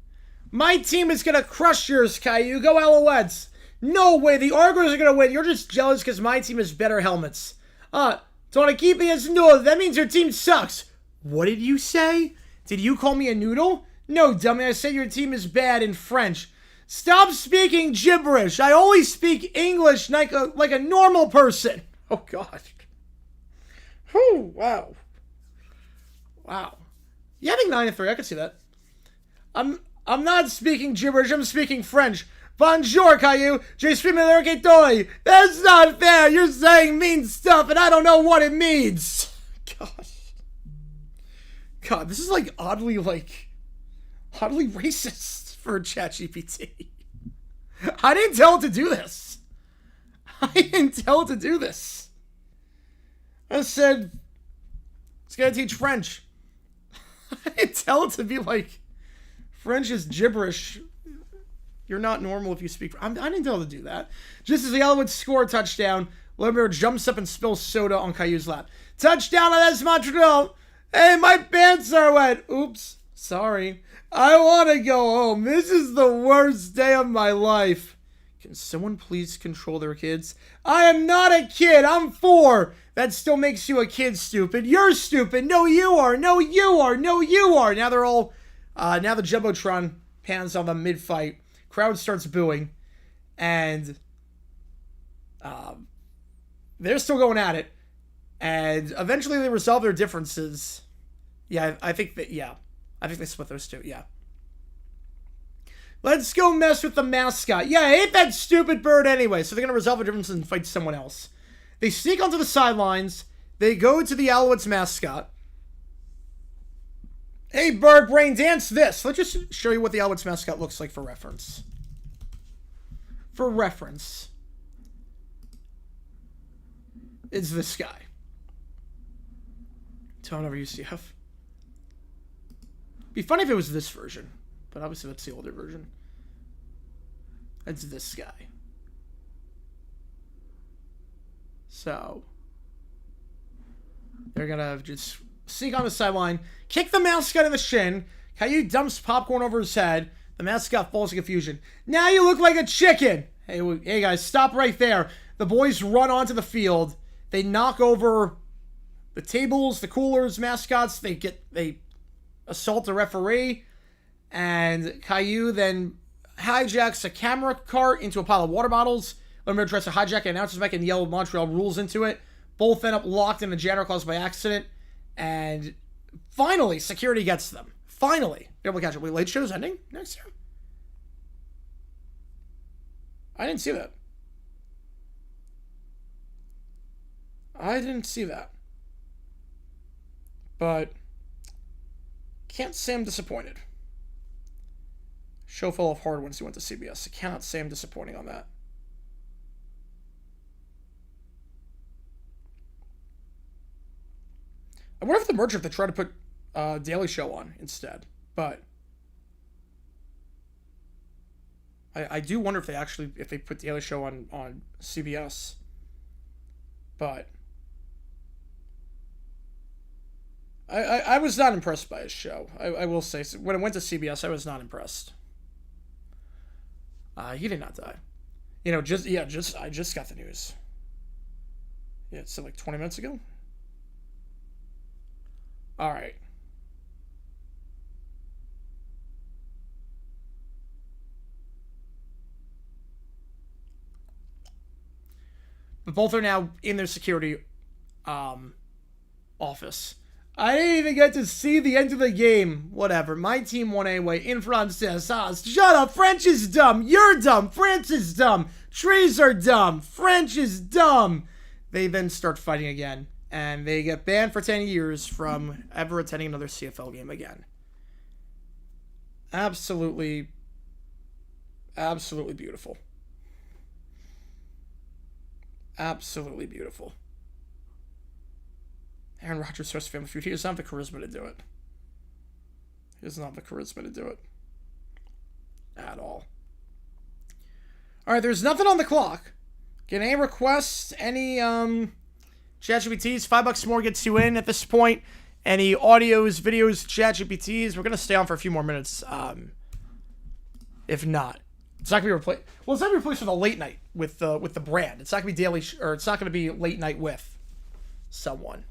My team is going to crush yours, Caillou. Go Alouettes. No way. The Argos are going to win. You're just jealous because my team has better helmets. Don't want to keep me as no. That means your team sucks. What did you say? Did you call me a noodle? No, dummy. I said your team is bad in French. Stop speaking gibberish. I only speak English like a normal person. Oh, God. Whew, wow. Wow. Yeah, I think 9-3. I could see that. I'm not speaking gibberish. I'm speaking French. Bonjour, Caillou. Je suis meilleur que toi. That's not fair. You're saying mean stuff, and I don't know what it means. God, this is oddly racist for ChatGPT. I didn't tell it to do this. I said it's gonna teach French. I didn't tell it to be like French is gibberish. You're not normal if you speak. I didn't tell it to do that. Just as the Alouettes score a touchdown, Lemire jumps up and spills soda on Caillou's lap. Touchdown on S. Montreal. Hey, my pants are wet. Oops. Sorry. I want to go home. This is the worst day of my life. Can someone please control their kids? I am not a kid. I'm 4. That still makes you a kid, stupid. You're stupid. No, you are. No, you are. No, you are. Now they're all... now the Jumbotron pans on them mid-fight. Crowd starts booing. And... they're still going at it. And eventually they resolve their differences. Yeah, I think that... Yeah. I think they split those two, yeah. Let's go mess with the mascot. Yeah, I hate that stupid bird anyway. So they're going to resolve the difference and fight someone else. They sneak onto the sidelines. They go to the Alouettes mascot. Hey, bird brain, dance this. Let's just show you what the Alouettes mascot looks like for reference. For reference. It's this guy. Tone over UCF. Be funny if it was this version. But obviously that's the older version. That's this guy. So they're gonna just sneak on the sideline, kick the mascot in the shin. Caillou dumps popcorn over his head. The mascot falls in confusion. Now you look like a chicken. Hey guys, stop right there. The boys run onto the field. They knock over the tables, the coolers, mascots. They assault the referee. And Caillou then hijacks a camera cart into a pile of water bottles. Lemire tries to hijack an announcer's mic and yell Montreal rules into it. Both end up locked in a janitor closet by accident. And finally, security gets them. Finally. They're able to catch it. Wait, late show's ending next year? I didn't see that. I didn't see that. But can't say I'm disappointed. Show full of hard once he went to CBS. I cannot say I'm disappointing on that. I wonder if the merger, if they try to put Daily Show on instead. But I do wonder if they put Daily Show on CBS. But I was not impressed by his show. I will say, when it went to CBS, I was not impressed. He did not die. I just got the news. Yeah, it's like 20 minutes ago. All right. But both are now in their security office. I didn't even get to see the end of the game. Whatever. My team won anyway. In Frances. Shut up. French is dumb. You're dumb. France is dumb. Trees are dumb. French is dumb. They then start fighting again. And they get banned for 10 years from ever attending another CFL game again. Absolutely beautiful. Absolutely beautiful. Aaron Rodgers starts Family Feud. He doesn't have the charisma to do it. He doesn't have the charisma to do it. At all. Alright, there's nothing on the clock. Get any requests, any ChatGPTs, $5 more gets you in at this point. Any audios, videos, ChatGPTs. We're gonna stay on for a few more minutes. If not. It's not gonna be replaced. Well, it's not gonna be replaced with a late night with the brand. It's not gonna be daily, or it's not gonna be late night with someone.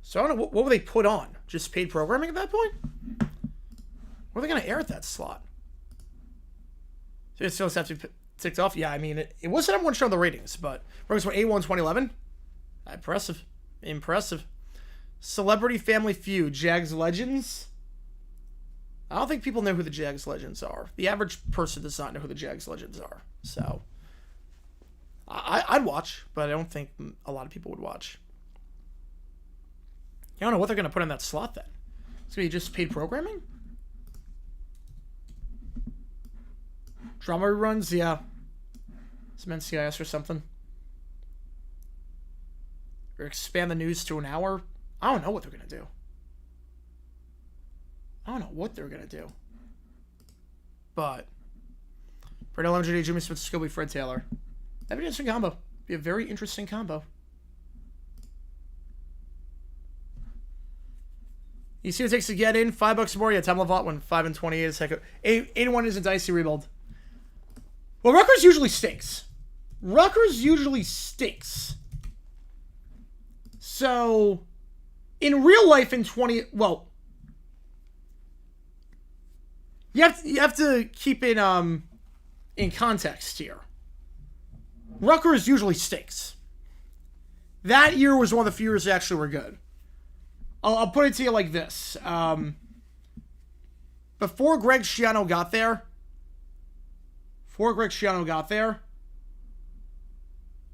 So I don't know, what will they put on? Just paid programming at that point? What are they going to air at that slot? So it still has to be ticked off? Yeah, I mean, it wasn't everyone showing the ratings, but ratings went A1 2011. Impressive. Impressive. Celebrity Family Feud, Jags Legends. I don't think people know who the Jags Legends are. The average person does not know who the Jags Legends are. So I'd watch, but I don't think a lot of people would watch. I don't know what they're going to put in that slot then. It's going to be just paid programming? Drama reruns? Yeah. Some NCIS or something. Or expand the news to an hour? I don't know what they're going to do. I don't know what they're going to do. But Brandon Lemon, Jimmy Smith, Scobie, Fred Taylor. That'd be an interesting combo. Be a very interesting combo. You see what it takes to get in? $5 more. Yeah, Tom Lovat went 5-28. It's like 81 is a dicey rebuild. Well, Rutgers usually stinks. So, in real life in 20... Well, you have to keep it in context here. Rutgers usually stinks. That year was one of the few years that actually were good. I'll put it to you like this. before Greg Schiano got there,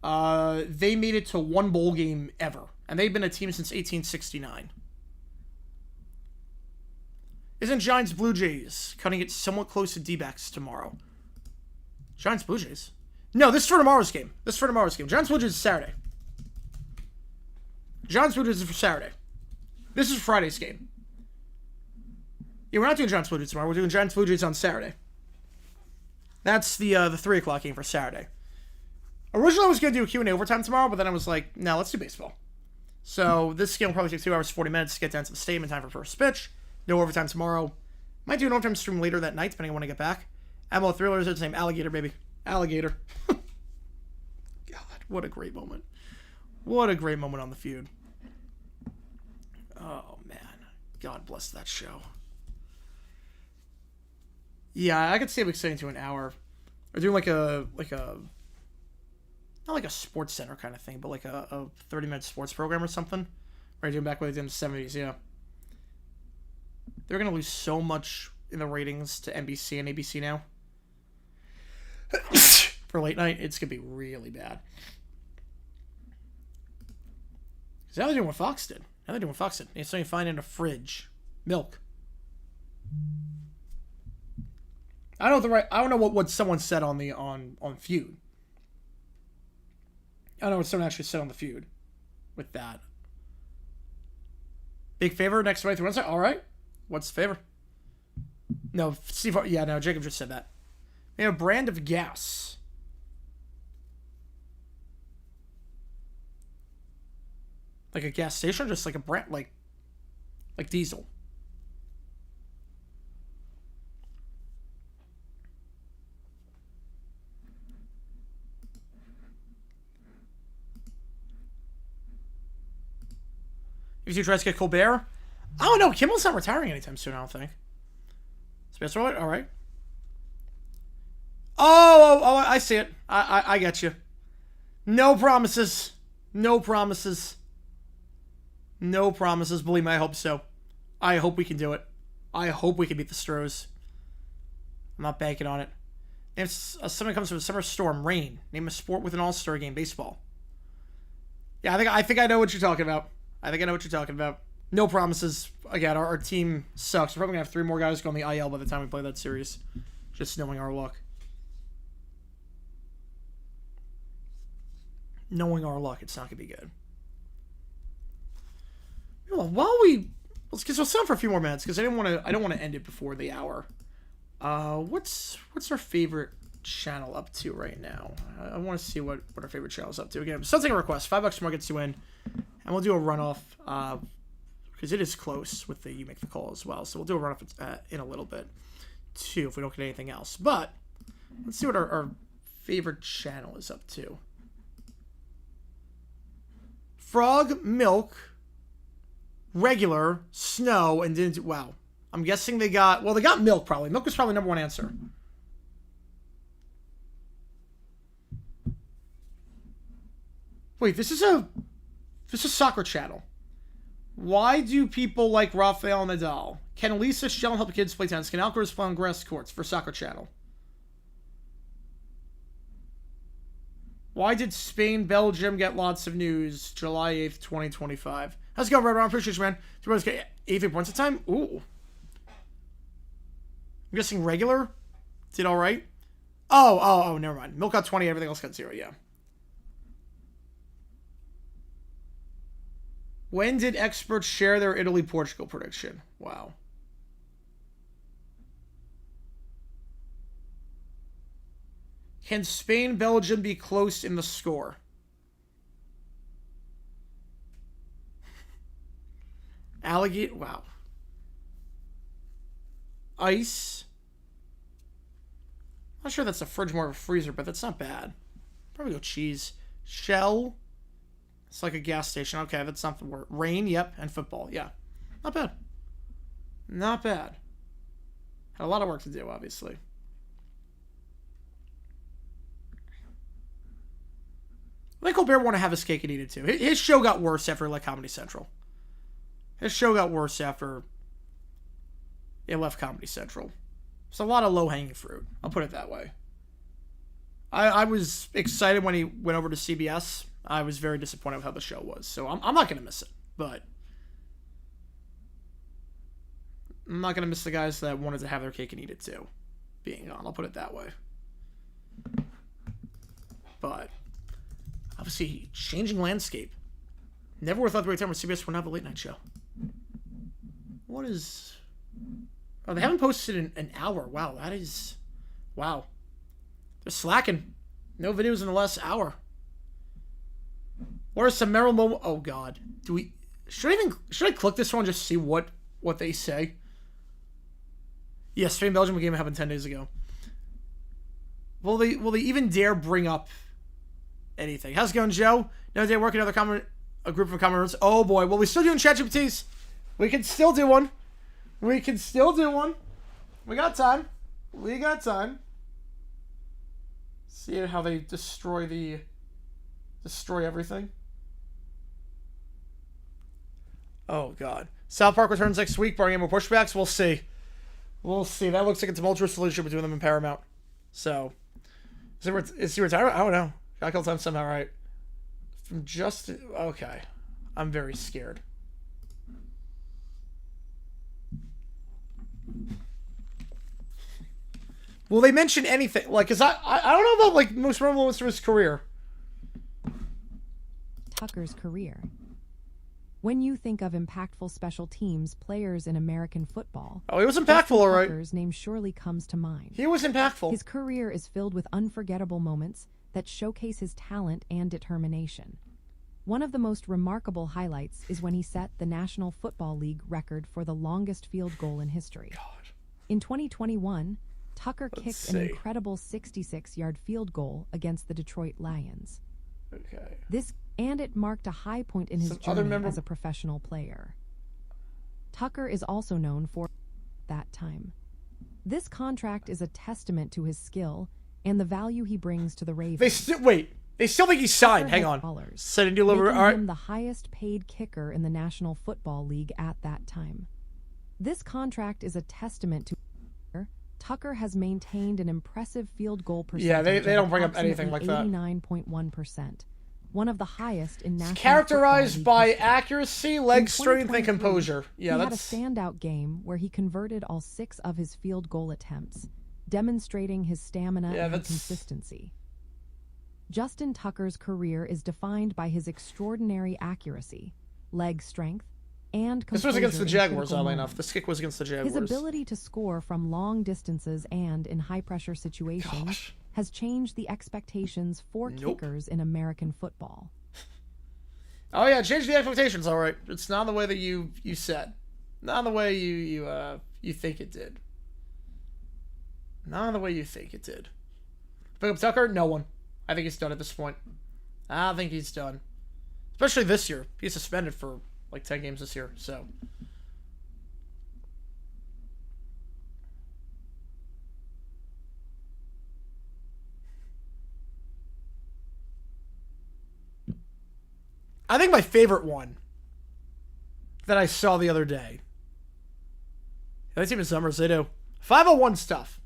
they made it to one bowl game ever. And they've been a team since 1869. Isn't Giants Blue Jays cutting it somewhat close to D-backs tomorrow? Giants Blue Jays? No, this is for tomorrow's game. Giants Blue Jays is Saturday. Giants Blue Jays is for Saturday. This is Friday's game. Yeah, we're not doing Giants Blue Jays tomorrow. We're doing Giants Blue Jays on Saturday. That's the 3 o'clock game for Saturday. Originally, I was going to do a Q&A overtime tomorrow, but then I was like, no, let's do baseball. So this game will probably take 2 hours, 40 minutes to get down to the stadium in time for first pitch. No overtime tomorrow. Might do an overtime stream later that night, depending on when I get back. MO Thrillers are the same. Alligator, baby. Alligator. God, what a great moment. What a great moment on the feud. Oh, man. God bless that show. Yeah, I could see it extending to an hour. Or doing like a not like a sports center kind of thing, but like a 30-minute sports program or something. Right, doing back when they did in the 70s, yeah. They're going to lose so much in the ratings to NBC and ABC now. For late night, it's going to be really bad. Because now they're doing what Fox did. It's something you find in a fridge. Milk. I don't know what someone said on Feud. I don't know what someone actually said on the Feud with that. Big favor next Wednesday. All right. What's the favor? No, Steve. Yeah, no. Jacob just said that. They have a brand of gas. Like a gas station, or just like a brand, like diesel. If you try to get Colbert, I don't know. Kimmel's not retiring anytime soon, I don't think. Spencer White? All right. Oh, I see it. I get you. No promises. Believe me, I hope so. I hope we can do it. I hope we can beat the Stros. I'm not banking on it. If something comes from a summer storm, rain. Name a sport with an all-star game, baseball. Yeah, I think I know what you're talking about. No promises. Again, our team sucks. We're probably going to have 3 more guys go on the IL by the time we play that series. Just knowing our luck. It's not going to be good. Well, let's sit down for a few more minutes because I don't want to end it before the hour. What's our favorite channel up to right now? I want to see what our favorite channel is up to. Again, still taking a request. $5 more gets you in. And we'll do a runoff, because it is close with the You Make the Call as well. So we'll do a runoff in a little bit, too, if we don't get anything else. But let's see what our favorite channel is up to. Frog, Milk, Regular, Snow, and didn't do... Wow. I'm guessing they got Milk, probably. Milk was probably number 1 answer. Wait, this is a soccer channel. Why do people like Rafael Nadal? Can Lisa Shell help kids play tennis? Can Alcaraz play on grass courts for soccer channel? Why did Spain, Belgium get lots of news? July 8th, 2025. How's it going, Red Ron? Appreciate you, man. 88 points at time? Ooh. I'm guessing Regular did all right. Oh, never mind. Milk got 20, everything else got 0, yeah. When did experts share their Italy-Portugal prediction? Wow. Can Spain, Belgium be close in the score? Alligator. Wow. Ice. Not sure that's a fridge, more of a freezer, but that's not bad. Probably go cheese. Shell. It's like a gas station. Okay, that's not the word. Rain, yep, and football. Yeah. Not bad. Not bad. Had a lot of work to do, obviously. I think Colbert want to have his cake and eat it too. His show got worse after like Comedy Central. His show got worse after it left Comedy Central. It's a lot of low-hanging fruit. I'll put it that way. I was excited when he went over to CBS. I was very disappointed with how the show was. So I'm not going to miss it. But I'm not going to miss the guys that wanted to have their cake and eat it too being on. I'll put it that way. But obviously, changing landscape. Never would have thought the right time when CBS would have a late night show. What is... Oh, they haven't posted in an hour. Wow, that is... Wow. They're slacking. No videos in the last hour. What are some memorable moments? Oh, God. Should I click this one and just see what they say? Yes, Spain Belgium game happened 10 days ago. Will they even dare bring up anything? How's it going, Joe? Another day working a group of common roots. Oh boy, well, we still doing ChatGPTs. We can still do one. We got time. See how they destroy everything. Oh God. South Park returns next week, barring any more pushbacks. We'll see. That looks like a tumultuous relationship between them and Paramount. So, is he retired? I don't know. Gotta kill time somehow, right? Okay. I'm very scared. Will they mention anything? Like, cause I don't know about like most memorable moments from his career. Tucker's career. When you think of impactful special teams players in American football, oh, he was impactful, all right. Tucker's name surely comes to mind. He was impactful. His career is filled with unforgettable moments that showcase his talent and determination. One of the most remarkable highlights is when he set the National Football League record for the longest field goal in history. God. In 2021, Tucker kicked an incredible 66-yard field goal against the Detroit Lions. Okay. It marked a high point in his journey as a professional player. Tucker is also known for that time. This contract is a testament to his skill and the value he brings to the Ravens. They still think he's signed. Hang on. Said and deliver. Making him the highest paid kicker in the National Football League at that time. This contract is a testament to Tucker has maintained an impressive field goal percentage. Yeah, they don't bring up anything like that. 89.1%. One of the highest in national. It's characterized by accuracy, leg strength, and composure. Yeah, he had a standout game where he converted all 6 of his field goal attempts, demonstrating his stamina and consistency. Justin Tucker's career is defined by his extraordinary accuracy, leg strength, and composure. This was against the Jaguars, oddly enough. This kick was against the Jaguars. His ability to score from long distances and in high-pressure situations has changed the expectations for kickers in American football. Oh yeah, changed the expectations. All right, it's not the way that you said, not the way you think it did. Not the way you think it did. Pick up Tucker? No one. I think he's done at this point. I think he's done, especially this year. He's suspended for like 10 games this year, so. I think my favorite one that I saw the other day. That team in Summers, they do 501 stuff.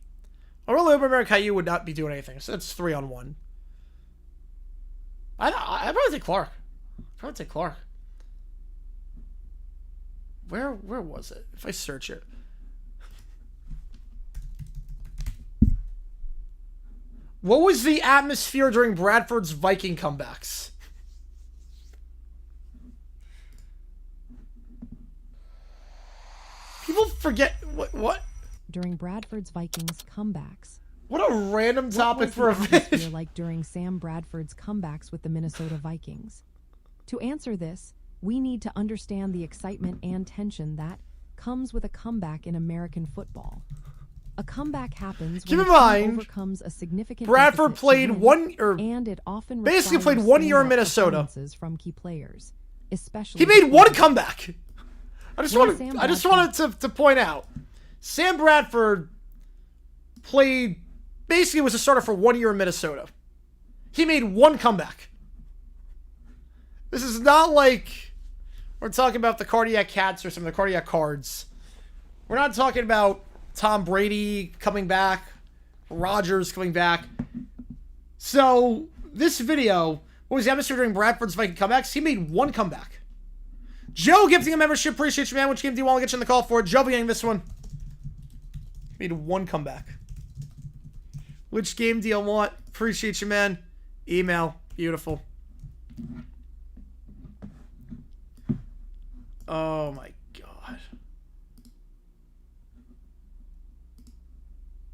Really, Caillou would not be doing anything, so it's 3-on-1. I'd probably take Clark. Where was it? If I search it. What was the atmosphere during Bradford's Viking comebacks? People forget what? During Bradford's Vikings comebacks. What a random topic for a video. Like during Sam Bradford's comebacks with the Minnesota Vikings. To answer this, we need to understand the excitement and tension that comes with a comeback in American football. A comeback happens when it overcomes a significant Bradford played and it often basically played 1 year in Minnesota from key players, especially. He made one comeback. I just wanted to point out, Sam Bradford played, basically was a starter for 1 year in Minnesota. He made one comeback. This is not like we're talking about the Cardiac Cats or some of the Cardiac Cards, We're not talking about Tom Brady coming back, Rodgers coming back. So, this video, what was demonstrating Bradford's Viking comebacks? He made one comeback. Joe gifting a membership. Appreciate you, man. Which game do you want to get you in the call for? Joe beginning this one. Made one comeback. Which game do you want? Appreciate you, man. Email. Beautiful. Oh, my God.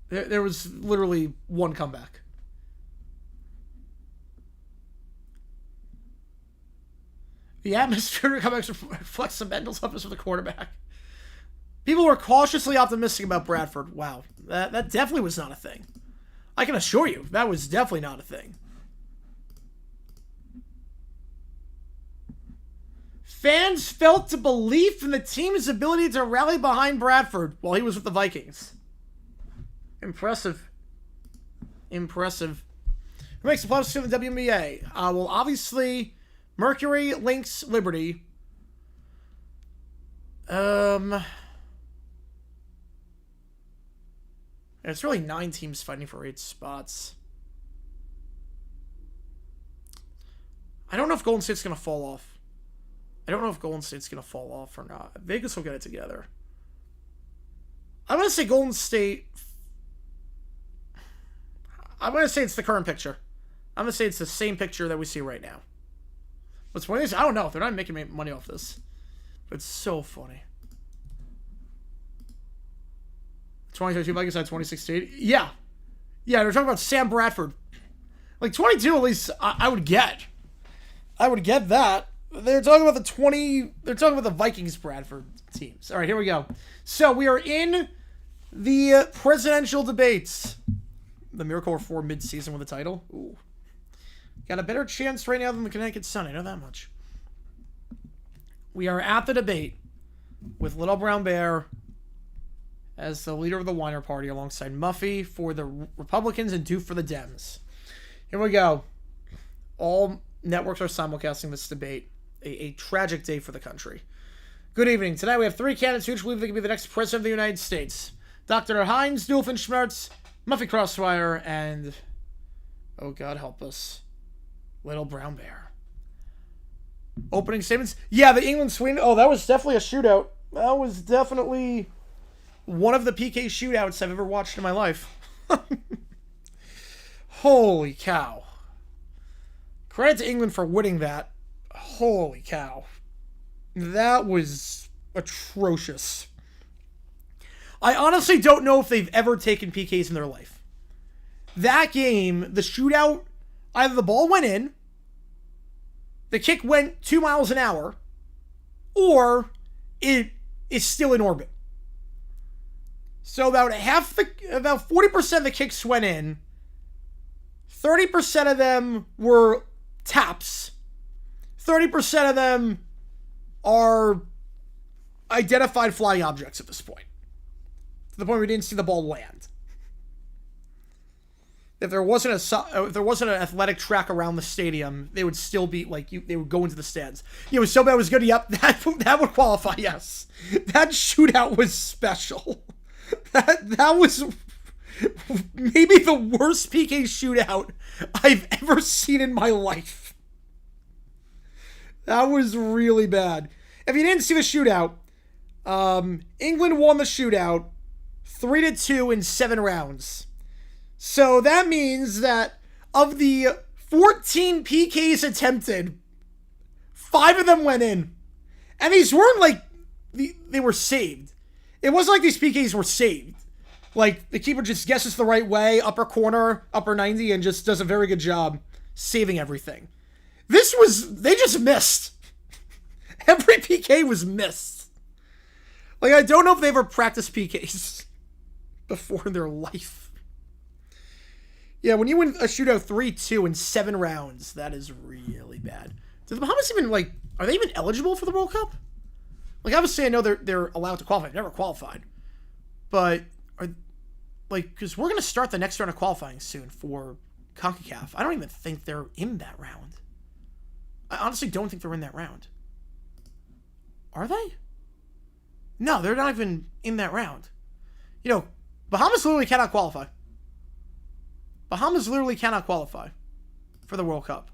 There was literally one comeback. The atmosphere comebacks reflects some mental toughness for the quarterback. People were cautiously optimistic about Bradford. Wow. That definitely was not a thing. I can assure you, that was definitely not a thing. Fans felt a belief in the team's ability to rally behind Bradford while he was with the Vikings. Impressive. Impressive. Who makes the playoffs in the WNBA? Well, obviously, Mercury, Lynx, Liberty. It's really 9 teams fighting for 8 spots. I don't know if Golden State's going to fall off. I don't know if Golden State's going to fall off or not. Vegas will get it together. I'm going to say Golden State. I'm going to say it's the current picture. I'm going to say it's the same picture that we see right now. What's funny is, I don't know if they're not making money off this. But it's so funny. 2022 Vikings had 2016. Yeah. Yeah, they're talking about Sam Bradford. Like 22 at least I would get. I would get that. They're talking about they're talking about the Vikings Bradford teams. All right, here we go. So we are in the presidential debates. The Miracle are 4 mid-season with a title. Ooh. Got a better chance right now than the Connecticut Sun. I know that much. We are at the debate with Little Brown Bear as the leader of the Weiner Party alongside Muffy for the Republicans and Duke for the Dems. Here we go. All networks are simulcasting this debate. A tragic day for the country. Good evening. Tonight we have 3 candidates who each believe they can be the next president of the United States. Dr. Heinz Doofenshmirtz, Muffy Crossfire, and, oh God help us, Little Brown Bear. Opening statements. Yeah, the England-Sweden. Oh, that was definitely a shootout. That was definitely one of the PK shootouts I've ever watched in my life. Holy cow. Credit to England for winning that. Holy cow. That was atrocious. I honestly don't know if they've ever taken PKs in their life. That game, the shootout, either the ball went in, the kick went 2 miles an hour, or it is still in orbit. So about 40% of the kicks went in. 30% of them were taps. 30% of them are identified flying objects at this point. To the point where we didn't see the ball land. If there wasn't an athletic track around the stadium, they would still be they would go into the stands. It was so bad it was good. Yep, that would qualify. Yes, that shootout was special. That was maybe the worst PK shootout I've ever seen in my life. That was really bad. If you didn't see the shootout, England won the shootout 3-2 in 7 rounds. So that means that of the 14 PKs attempted, 5 of them went in. And these weren't they were saved. It wasn't like these PKs were saved. Like, the keeper just guesses the right way, upper corner, upper 90, and just does a very good job saving everything. They just missed. Every PK was missed. Like, I don't know if they ever practiced PKs before in their life. Yeah, when you win a shootout 3-2 in 7 rounds, that is really bad. Do the Bahamas even, are they even eligible for the World Cup? Obviously I know they're allowed to qualify. They've never qualified. But, because we're going to start the next round of qualifying soon for CONCACAF. I don't even think they're in that round. I honestly don't think they're in that round. Are they? No, they're not even in that round. You know, Bahamas literally cannot qualify. Bahamas literally cannot qualify for the World Cup.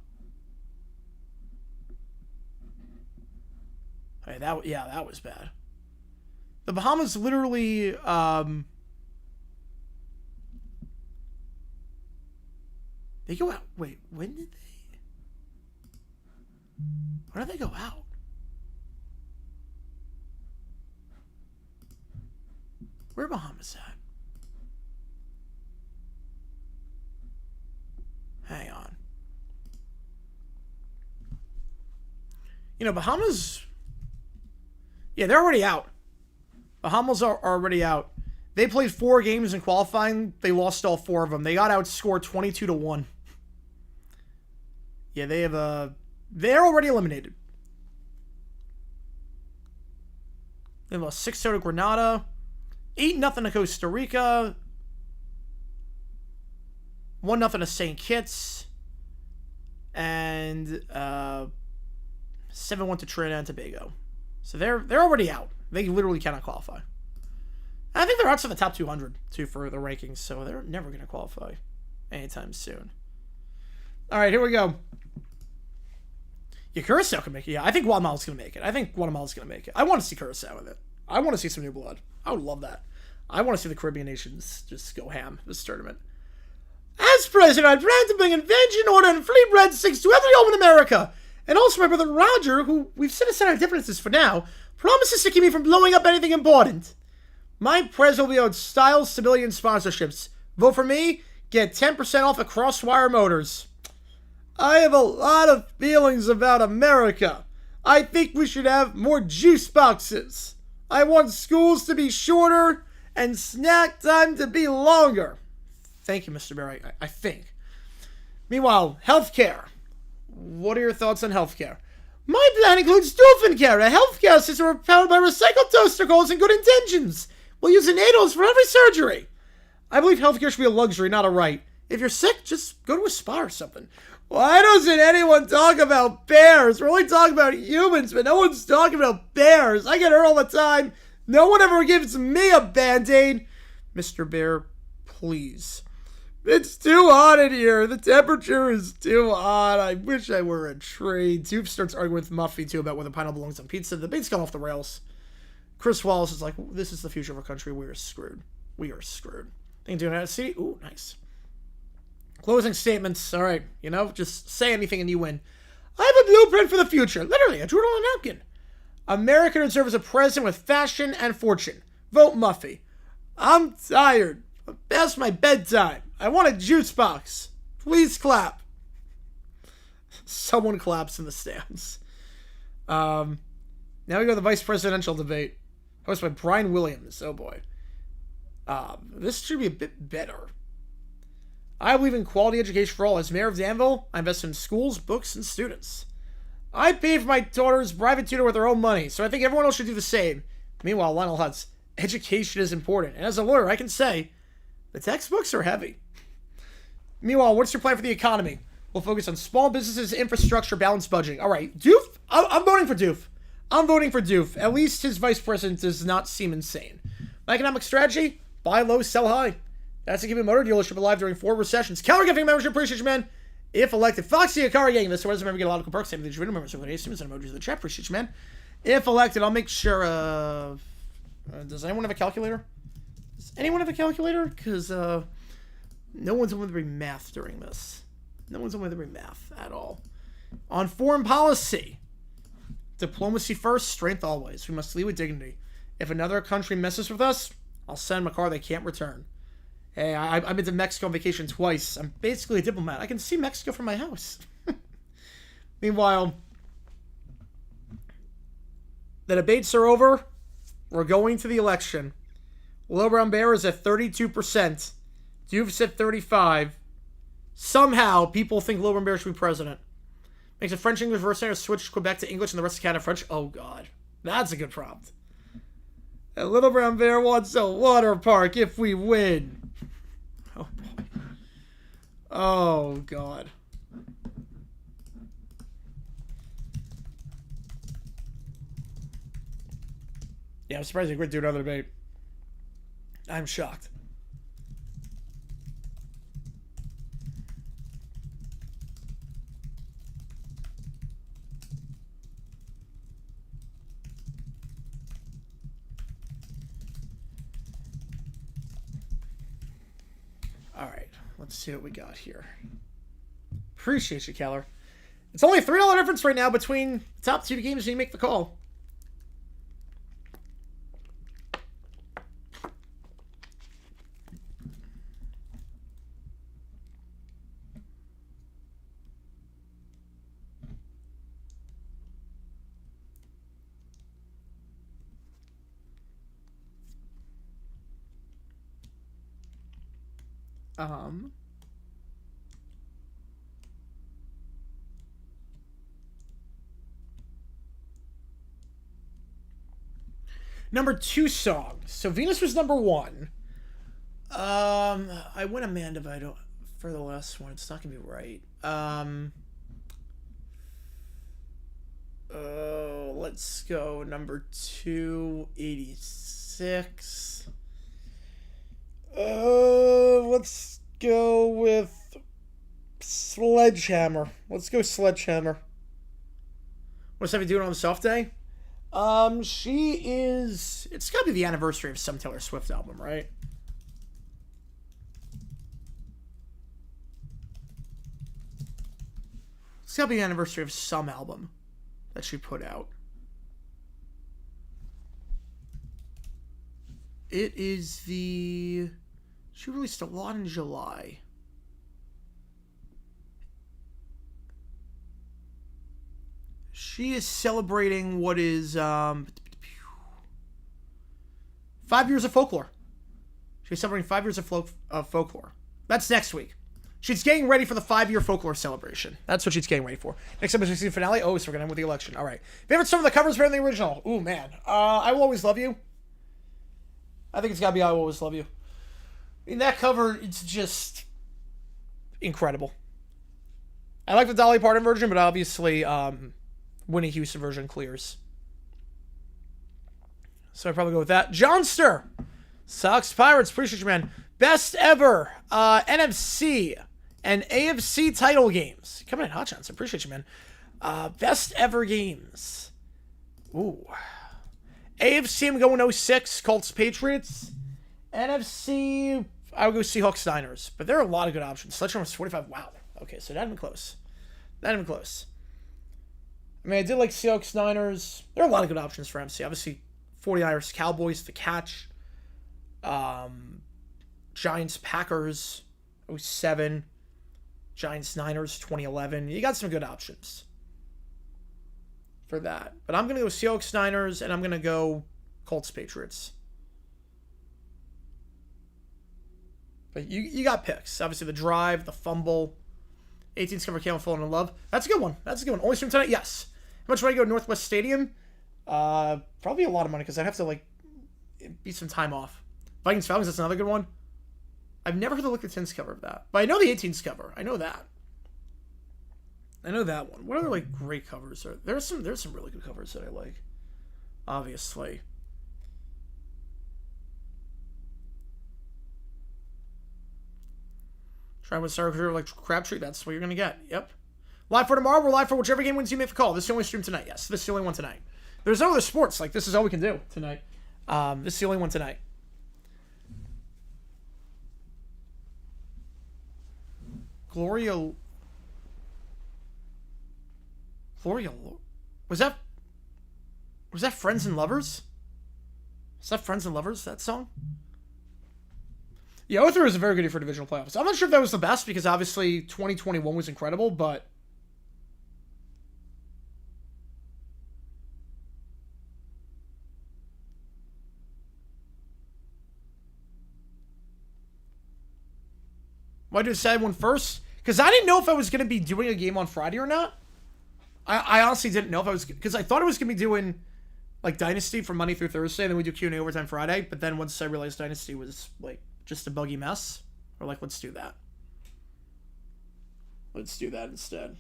Hey, that was bad. The Bahamas literally, they go out. Wait, when did they? Where did they go out? Where are Bahamas at? Hang on. You know, Bahamas... Yeah, they're already out. Bahamas are already out. They played 4 games in qualifying. They lost all 4 of them. They got outscored 22-1. Yeah, they have they're already eliminated. They lost 6-0 to Grenada, 8-0 to Costa Rica, 1-0 to St. Kitts, and 7-1 to Trinidad and Tobago. So they're already out. They literally cannot qualify. I think they're outside the top 200 too for the rankings, so they're never going to qualify anytime soon. All right, here we go. Yeah, Curacao can make it. Yeah, I think Guatemala's going to make it. I want to see Curacao with it. I want to see some new blood. I would love that. I want to see the Caribbean nations just go ham this tournament. As president, I plan to bring invention, order, and free bread sticks to every home in America. And also my brother Roger, who we've set aside our differences for now, promises to keep me from blowing up anything important. My prez will be on style, stability, and sponsorships. Vote for me, get 10% off at Crosswire Motors. I have a lot of feelings about America. I think we should have more juice boxes. I want schools to be shorter and snack time to be longer. Thank you, Mr. Bear, I think. Meanwhile, healthcare. What are your thoughts on healthcare? My plan includes dolphin care, a healthcare system powered by recycled toaster goals and good intentions. We'll use needles for every surgery. I believe healthcare should be a luxury, not a right. If you're sick, just go to a spa or something. Why doesn't anyone talk about bears? We're only talking about humans, but no one's talking about bears. I get hurt all the time. No one ever gives me a Band-Aid. Mr. Bear, please. It's too hot in here. The temperature is too hot. I wish I were a tree. Doof starts arguing with Muffy, too, about whether pineapple belongs on pizza. The debate's gone off the rails. Chris Wallace is like, this is the future of our country. We are screwed. We are screwed. Think doing that. See? Ooh, nice. Closing statements. All right. You know, just say anything and you win. I have a blueprint for the future. Literally, a doodle and a napkin. America deserves a president with fashion and fortune. Vote Muffy. I'm tired. Past my bedtime. I want a juice box. Please clap. Someone claps in the stands. Now we go to the vice presidential debate. Hosted by Brian Williams. Oh boy. This should be a bit better. I believe in quality education for all. As mayor of Danville, I invest in schools, books, and students. I pay for my daughter's private tutor with their own money, so I think everyone else should do the same. Meanwhile, Lionel Hutz, education is important. And as a lawyer, I can say, the textbooks are heavy. Meanwhile, what's your plan for the economy? We'll focus on small businesses, infrastructure, balanced budgeting. All right, Doof? I'm voting for Doof. I'm voting for Doof. At least his vice president does not seem insane. My economic strategy? Buy low, sell high. That's a given motor dealership alive during 4 recessions. Calorie giving membership, appreciate you, man. If elected, Foxy Akari gang. This doesn't remember get a lot of cool perks. Same with the video members over the students and emojis in the chat. Appreciate you, man. If elected, I'll make sure. Does anyone have a calculator? Does anyone have a calculator? Because no one's going to bring math during this. No one's going to bring math at all. On foreign policy, diplomacy first, strength always. We must lead with dignity. If another country messes with us, I'll send them a car they can't return. Hey, I've been to Mexico on vacation twice. I'm basically a diplomat. I can see Mexico from my house. Meanwhile, the debates are over. We're going to the election. Low Brown Bear is at 32%. Doof's at 35%. Somehow, people think Low Brown Bear should be president. Makes a French-English verse switch Quebec to English and the rest of Canada French. Oh, God. That's a good prompt. And Little Brown Bear wants a water park if we win. Oh, boy. Oh, God. Yeah, I'm surprised he agreed to do another debate. I'm shocked. All right, let's see what we got here. Appreciate you, Keller. It's only a $3 difference right now between the top 2 games when you make the call. Number 2 song. So Venus was number 1. I went Amanda, but I don't for the last one. It's not gonna be right. Let's go number 286. Let's go with Sledgehammer. Let's go Sledgehammer. What's Heavy doing on the soft day? She is... It's gotta be the anniversary of some Taylor Swift album, right? It's gotta be the anniversary of some album that she put out. It is the... She released a lot in July. She is celebrating what is 5 years of folklore. She's celebrating 5 years of folklore. That's next week. She's getting ready for the 5-year folklore celebration. That's what she's getting ready for. Next up is the finale. Oh, so we're gonna end with the election. All right. Favorite song of the covers better than the original. Ooh, man. I Will Always Love You. I think it's gotta be I Will Always Love You. I mean, that cover, it's just incredible. I like the Dolly Parton version, but obviously, Whitney Houston version clears. So I'd probably go with that. Johnster. Sox Pirates. Appreciate you, man. Best ever NFC and AFC title games. Coming in hot, Johnson. Appreciate you, man. Best ever games. Ooh. AFC, I'm going 06. Colts Patriots. NFC, I would go Seahawks Niners. But there are a lot of good options. Sledgehammer was 45. Wow. Okay, so that'd been close. That'd been close. I mean, I did like Seahawks Niners. There are a lot of good options for MC. Obviously, 49ers Cowboys, the catch. Giants Packers 07. Giants Niners 2011. You got some good options for that. But I'm going to go Seahawks Niners, and I'm going to go Colts Patriots. But you got picks. Obviously, the drive, the fumble. 18's cover Cam falling in love. That's a good one. That's a good one. Only stream tonight? Yes. How much money to go to Northwest Stadium? Probably a lot of money because I'd have to, like, beat some time off. Vikings Falcons, that's another good one. I've never heard the Lick the Tins cover of that. But I know the 18's cover. I know that. I know that one. What other, like, great covers are there's some really good covers that I like. Obviously. Try with Star Career like Crabtree. That's what you're gonna get. Yep. Live for tomorrow. We're live for whichever game wins you make the call. This is the only stream tonight. Yes, this is the only one tonight. There's no other sports. Like, this is all we can do tonight. This is the only one tonight. Gloria. Was that Friends and Lovers? Is that Friends and Lovers, that song? Yeah, 03 was a very good year for divisional playoffs. I'm not sure if that was the best because obviously 2021 was incredible, but why do a sad one first? Because I didn't know if I was going to be doing a game on Friday or not. I honestly didn't know if I was, because I thought I was going to be doing like Dynasty from Monday through Thursday, and then we do Q&A overtime Friday. But then once I realized Dynasty was like just a buggy mess, we're like, let's do that. Let's do that instead.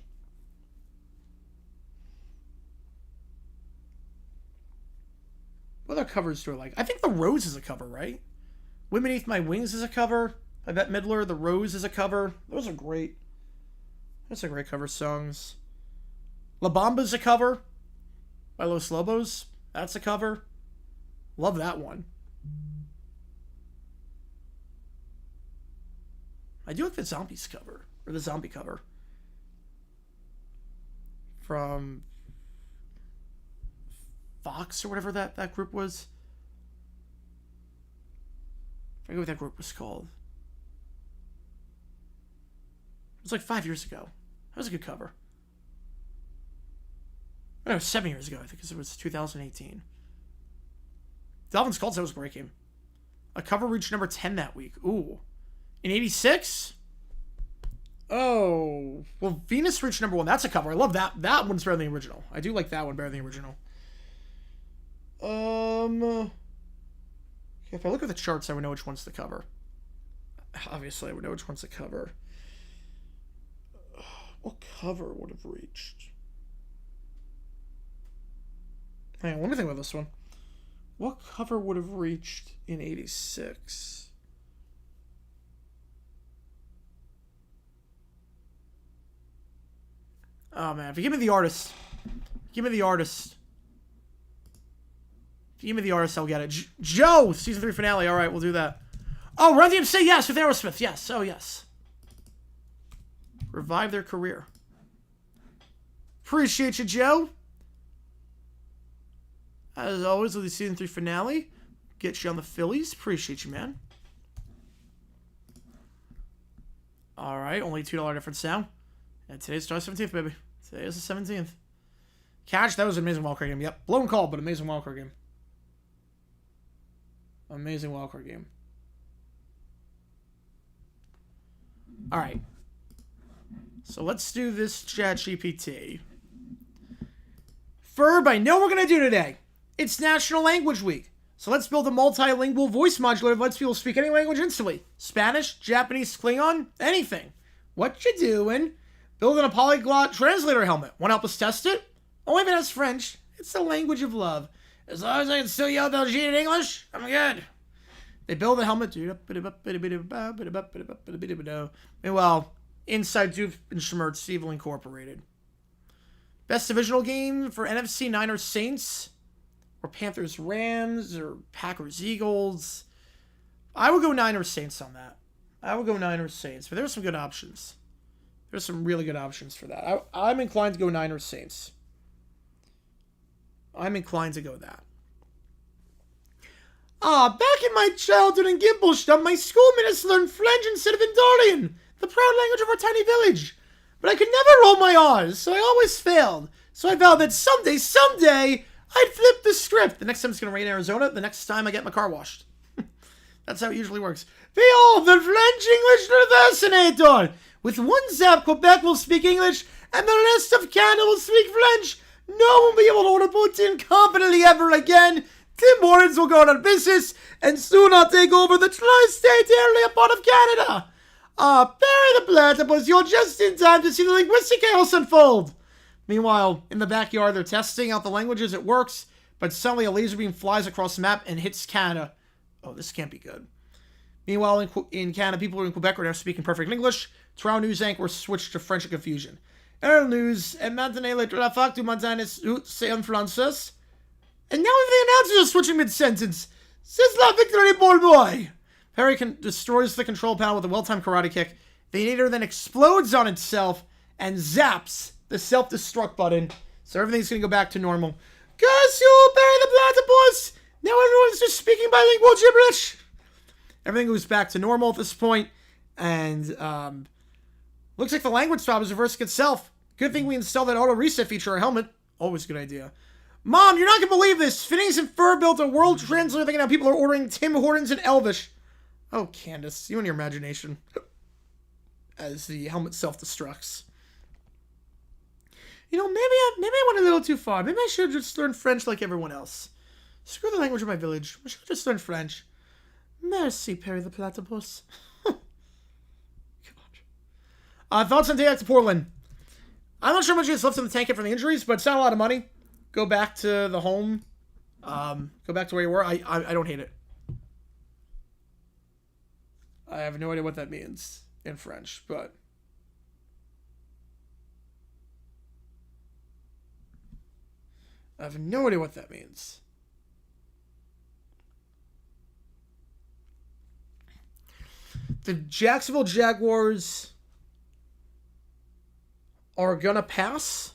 What other covers do I like? I think The Rose is a cover, right? Wind Beneath My Wings is a cover. I bet Midler. The Rose is a cover. Those are great. Those are great cover songs. La Bamba's a cover by Los Lobos. That's a cover. Love that one. I do like the Zombies cover. Or the Zombie cover. From Fox or whatever that group was. I forget what that group was called. It was like 5 years ago. That was a good cover. No, 7 years ago, I think, because it was 2018. Dalvin's Cults, that was a great game. A cover reached number 10 that week. Ooh. In 86? Oh. Well, Venus reached number 1. That's a cover. I love that. That one's better than the original. I do like that one better than the original. Okay, if I look at the charts, I would know which one's the cover. Obviously, I would know which one's the cover. What cover would have reached? Hang on, let me think about this one. What cover would have reached in 86? Oh, man. If you give me the artist. Give me the artist. If you give me the artist, I'll get it. Joe! Season 3 finale. All right, we'll do that. Oh, Run DMC, yes, with Aerosmith. Yes. Oh, yes. Revive their career. Appreciate you, Joe. As always, with the Season 3 finale. Get you on the Phillies. Appreciate you, man. Alright, only $2 difference now. And today's July 17th, baby. Today is the 17th. Catch, that was an amazing wildcard game. Yep, blown call, but amazing wildcard game. Amazing wildcard game. Alright. So let's do this ChatGPT. Ferb, I know what we're going to do today. It's National Language Week. So let's build a multilingual voice modulator that lets people speak any language instantly. Spanish, Japanese, Klingon, anything. What you doing? Building a polyglot translator helmet. Want to help us test it? Only if it has French. It's the language of love. As long as I can still yell Belgian in English, I'm good. They build a helmet. Meanwhile, inside Doofenshmirtz Evil Incorporated. Best divisional game for NFC Niners Saints, or Panthers Rams, or Packers Eagles. I would go Niners Saints on that. I would go Niners Saints, but there's some good options. There's some really good options for that. I'm inclined to go Niners Saints. I'm inclined to go that. Back in my childhood in Gimbelstadt, my school made us learn French instead of Indorian, the proud language of our tiny village. But I could never roll my R's, so I always failed. So I vowed that someday, I'd flip the script. The next time it's going to rain in Arizona, the next time I get my car washed. That's how it usually works. Behold, the French English Reversinator! With one zap, Quebec will speak English, and the rest of Canada will speak French. No one will be able to order Putin competently ever again. Tim Hortons will go out of business, and soon I'll take over the tri-state area part of Canada. Barry the Platypus, you're just in time to see the linguistic chaos unfold. Meanwhile, in the backyard, they're testing out the languages. It works, but suddenly a laser beam flies across the map and hits Canada. Oh, this can't be good. Meanwhile, in Canada, people in Quebec are now speaking perfect English. Toronto news anchor switched to French in confusion. Air news, et maintenant la fac du matin c'est en français. And now the announcers are switching mid-sentence. C'est la victory, ball boy. Perry destroys the control panel with a well-timed karate kick. The Vader then explodes on itself and zaps the self-destruct button. So everything's going to go back to normal. Curse you, Perry the Platypus! Now everyone's just speaking bilingual gibberish. Everything goes back to normal at this point. And looks like the language swap is reversing itself. Good thing we installed that auto reset feature on our helmet. Always a good idea. Mom, you're not going to believe this. Phineas and Ferb built a world translator thinking how people are ordering Tim Hortons in Elvish. Oh, Candace, you and your imagination. As the helmet self-destructs. You know, maybe I went a little too far. Maybe I should have just learned French like everyone else. Screw the language of my village. I should have just learned French. Merci, Perry the Platypus. God. Thoughts on day back to Portland. I'm not sure how much is left in the tank from the injuries, but it's not a lot of money. Go back to the home Go back to where you were. I don't hate it. I have no idea what that means in French, but... I have no idea what that means. The Jacksonville Jaguars are gonna pass?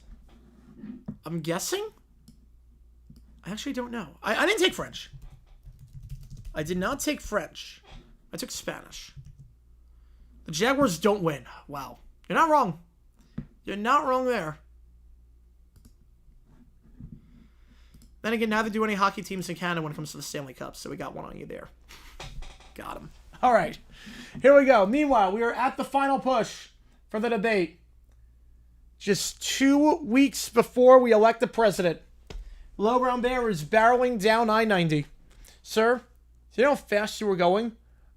I'm guessing? I actually don't know. I didn't take French. I did not take French. I took Spanish. The Jaguars don't win. Wow. You're not wrong. You're not wrong there. Then again, neither do any hockey teams in Canada when it comes to the Stanley Cup, so we got one on you there. Got him. All right. Here we go. Meanwhile, we are at the final push for the debate. Just 2 weeks before we elect the president. Low Brown Bear is barreling down I-90. Sir, do you know how fast you were going?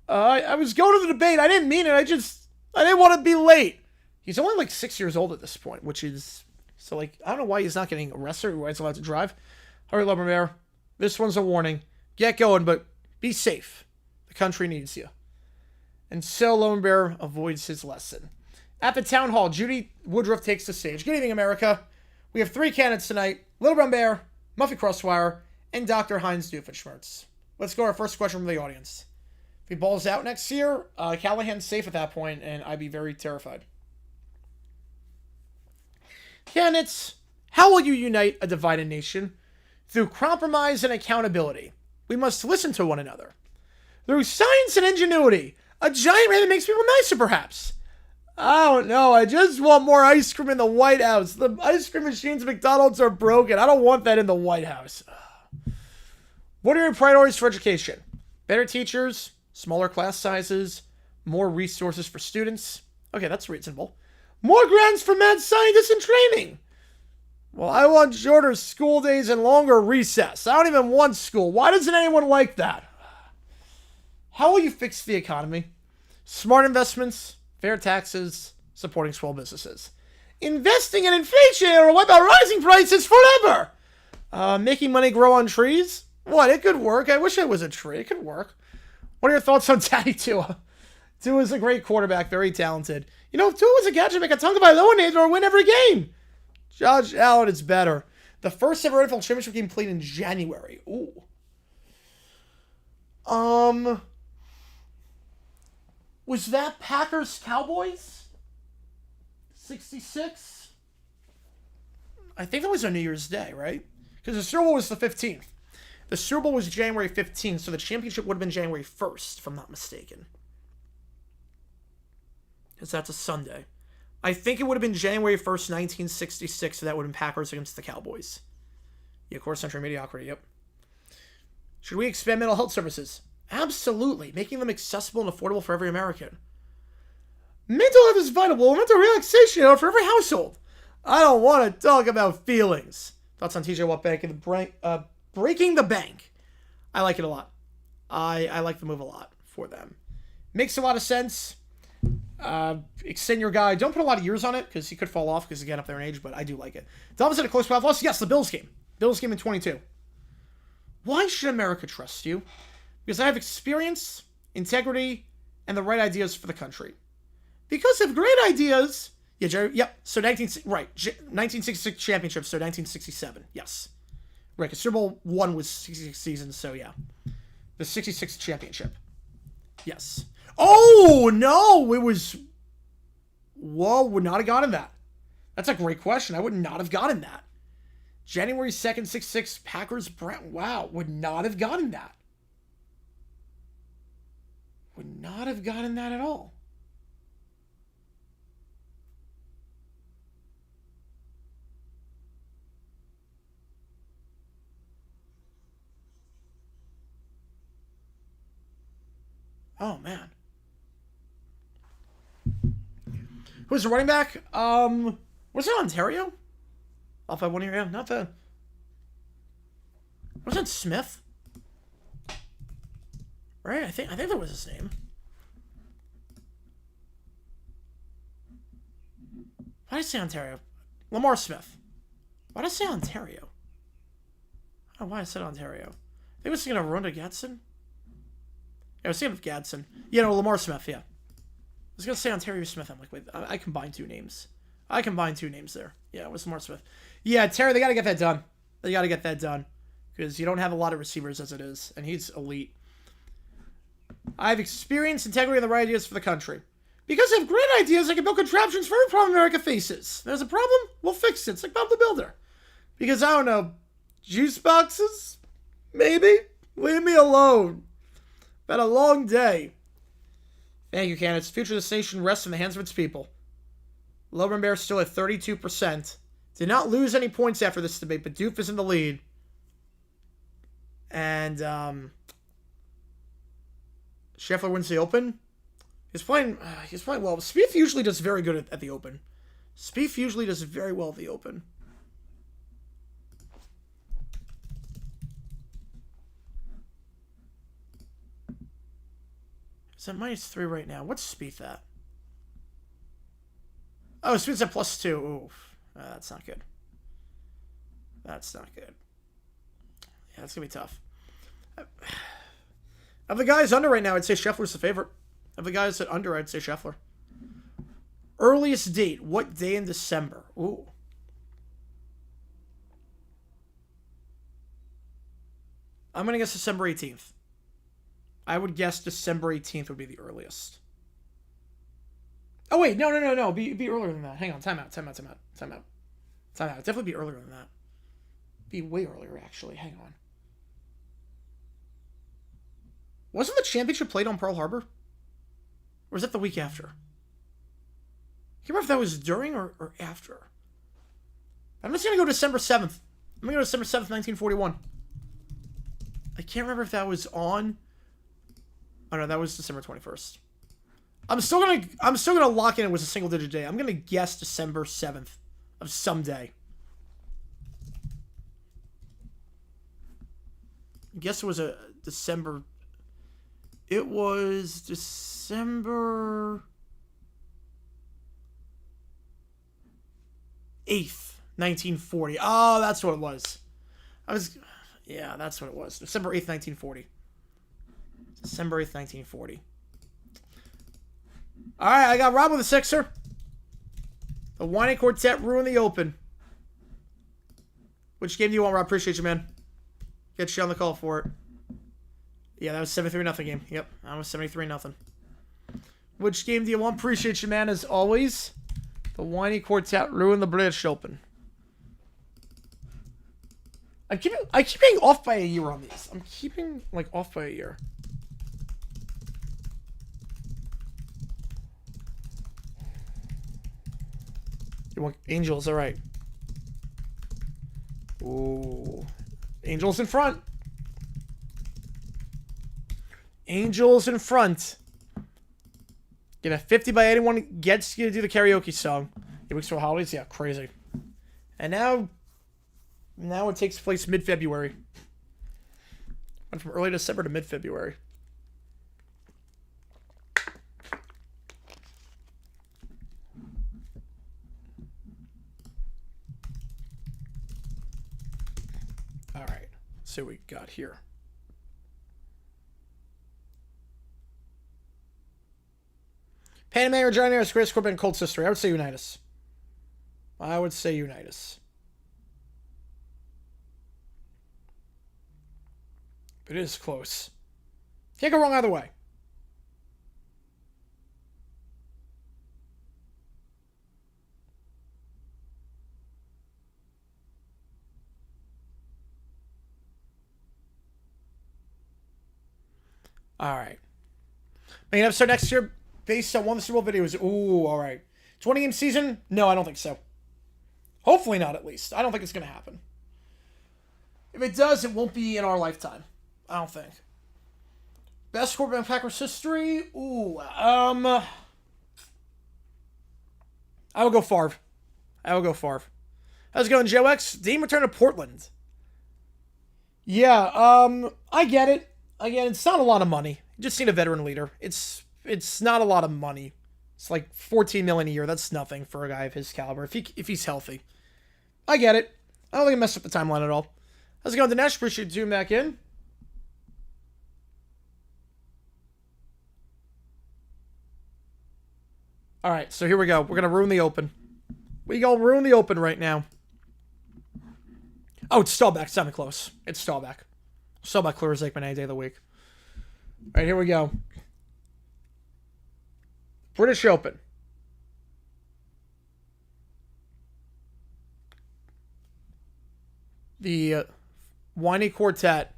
I was going to the debate. I didn't mean it. I didn't want to be late. He's only like 6 years old at this point, which is... So, like, I don't know why he's not getting arrested or why he's allowed to drive. All right, Low Brown Bear. This one's a warning. Get going, but be safe. The country needs you. And so Lone Bear avoids his lesson. At the town hall, Judy Woodruff takes the stage. Good evening, America. We have 3 candidates tonight. Little Brown Bear, Muffy Crosswire, and Dr. Heinz Doofenshmirtz. Let's go to our first question from the audience. If he balls out next year, Callahan's safe at that point, and I'd be very terrified. Candidates, how will you unite a divided nation? Through compromise and accountability. We must listen to one another. Through science and ingenuity. A giant ray that makes people nicer, perhaps. I don't know. I just want more ice cream in the White House. The ice cream machines at McDonald's are broken. I don't want that in the White House. What are your priorities for education? Better teachers, smaller class sizes, more resources for students. Okay, that's reasonable. More grants for mad scientists in training. Well, I want shorter school days and longer recess. I don't even want school. Why doesn't anyone like that? How will you fix the economy? Smart investments, fair taxes, supporting small businesses. Investing in inflation or wipe out rising prices forever. Making money grow on trees? What? It could work. I wish I was a tree. It could work. What are your thoughts on Daddy Tua? Tua is a great quarterback, very talented. You know, if Tua was a gadget, make a tongue of my low or win every game. Josh Allen is better. The first ever NFL championship game played in January. Ooh. Was that Packers Cowboys? 66? I think that was on New Year's Day, right? Because the Super Bowl was the 15th. The Super Bowl was January 15th, so the championship would have been January 1st, if I'm not mistaken. Because that's a Sunday. I think it would have been January 1st, 1966, so that would have been Packers against the Cowboys. Yeah, core century mediocrity, yep. Should we expand mental health services? Absolutely. Making them accessible and affordable for every American. Mental health is vital. Mental relaxation for every household. I don't want to talk about feelings. Thoughts on TJ Watt breaking the bank. I like it a lot. I like the move a lot for them. Makes a lot of sense. Extend your guy. Don't put a lot of years on it because he could fall off because he's getting up there in age, but I do like it. Dolphins had a close playoff loss. Yes, the Bills game. Bills game in 22. Why should America trust you? Because I have experience, integrity, and the right ideas for the country. Because of great ideas. Yeah, Jerry. Yep. So 1966 championship. So 1967. Yes. Right. Because Super Bowl 1 was 66 seasons. So yeah, the 66 championship. Yes. Oh no! It was. Whoa! Would not have gotten that. That's a great question. I would not have gotten that. January 2nd, 66 Packers Brent. Wow! Would not have gotten that. Would not have gotten that at all. Oh man. Who's the running back? Was it Ontario? Off by 1 year, yeah, not bad. Was it Smith? Right, I think that was his name. Why did I say Ontario? Lamar Smith. Why did I say Ontario? Oh, why I said Ontario? I think I was thinking of Ronda Gadsden. Yeah, I was thinking of Gadsden. Yeah, no, Lamar Smith, yeah. I was going to say Ontario Smith. I'm like, wait, I combined two names. I combined two names there. Yeah, it was Lamar Smith. Yeah, Terry, they got to get that done. They got to get that done. Because you don't have a lot of receivers as it is. And he's elite. I have experience, integrity, and the right ideas for the country. Because I have great ideas, I can build contraptions for every problem America faces. There's a problem, we'll fix it. It's like Bob the Builder. Because, I don't know, juice boxes? Maybe? Leave me alone. Been a long day. Thank you, candidates. The future of this nation rests in the hands of its people. Logan Bear still at 32%. Did not lose any points after this debate, but Doof is in the lead. And, Scheffler wins the Open. He's playing well. Spieth usually does very good at the Open. Spieth usually does very well at the Open. It's at -3 right now. What's Spieth at? Oh, Spieth's at +2. Oof. That's not good. That's not good. Yeah, that's going to be tough. Of the guys under right now, I'd say Scheffler's the favorite. Of the guys that under, I'd say Scheffler. Earliest date. What day in December? Ooh. I'm going to guess December 18th. I would guess December 18th would be the earliest. Oh, wait. No. Be earlier than that. Hang on. Time out. Definitely be earlier than that. Be way earlier, actually. Hang on. Wasn't the championship played on Pearl Harbor? Or was that the week after? I can't remember if that was during or after. I'm just going to go December 7th. I'm going to go December 7th, 1941. I can't remember if that was on... Oh, no, that was December 21st. I'm still gonna lock in it was a single-digit day. I'm going to guess December 7th of some day. I guess it was a December... It was December 8th, 1940. Oh, that's what it was. Yeah, that's what it was. December 8th, 1940. December 8th, 1940. All right, I got Rob with a sixer. The Whining Quartet ruined the Open. Which game do you want, Rob? Appreciate you, man. Get you on the call for it. Yeah, that was 73-0 game. Yep, that was 73-0. Which game do you want? Appreciate you, man, as always. The Whiny Quartet ruined the British Open. I keep getting off by a year on these. I'm keeping, like, off by a year. You want Angels, all right. Ooh. Angels in front. Angels in front. Get a 50 by 81 gets you to do the karaoke song. 8 weeks for holidays? Yeah, crazy. And now it takes place mid-February. Went from early December to mid-February. All right. Let's see what we got here. Pan Am or Giant Air, greatest corporate in Colts history. I would say Unitas. It is close. Can't go wrong either way. All right. Main episode next year based on one of the Super Bowl videos. Ooh, all right. 20-game season? No, I don't think so. Hopefully not, at least. I don't think it's going to happen. If it does, it won't be in our lifetime. I don't think. Best quarterback in Packers history? Ooh, I will go Favre. How's it going, Joe X? Dean returned to Portland. Yeah, I get it. Again, it's not a lot of money. You just need a veteran leader. It's not a lot of money. It's like $14 million a year. That's nothing for a guy of his caliber if he's healthy. I get it. I don't think it messed up the timeline at all. How's it going, Dinesh? Appreciate you tuning back in. All right, so here we go. We're going to ruin the open. We gonna ruin the open right now. Oh, it's Stallback. It's not even close. It's Stallback. Stallback clear as Aikman any day of the week. All right, here we go. British Open. The Whiny Quartet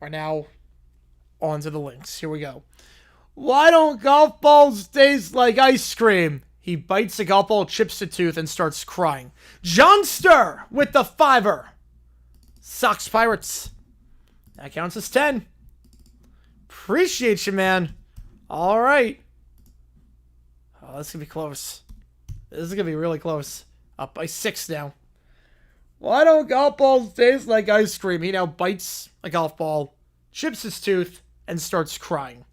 are now onto the links. Here we go. Why don't golf balls taste like ice cream? He bites a golf ball, chips a tooth, and starts crying. Johnster with the 5-er. Sox Pirates. That counts as 10. Appreciate you, man. All right. Oh, this is going to be close. This is going to be really close. Up by 6 now. Why don't golf balls taste like ice cream? He now bites a golf ball, chips his tooth, and starts crying.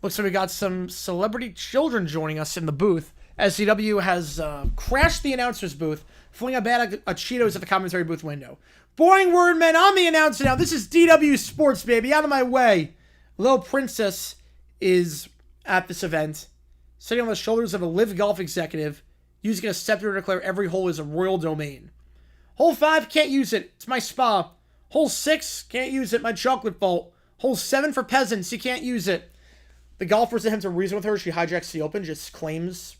Looks like we got some celebrity children joining us in the booth. SCW has crashed the announcer's booth, flinging a bag of Cheetos at the commentary booth window. Boring word, man. I'm the announcer now. This is DW Sports, baby. Out of my way. Little Princess is at this event, sitting on the shoulders of a live golf executive, using a scepter to declare every hole is a royal domain. Hole 5, can't use it. It's my spa. Hole 6, can't use it. My chocolate vault. Hole 7 for peasants. You can't use it. The golfers attempt to reason with her. She hijacks the open, just claims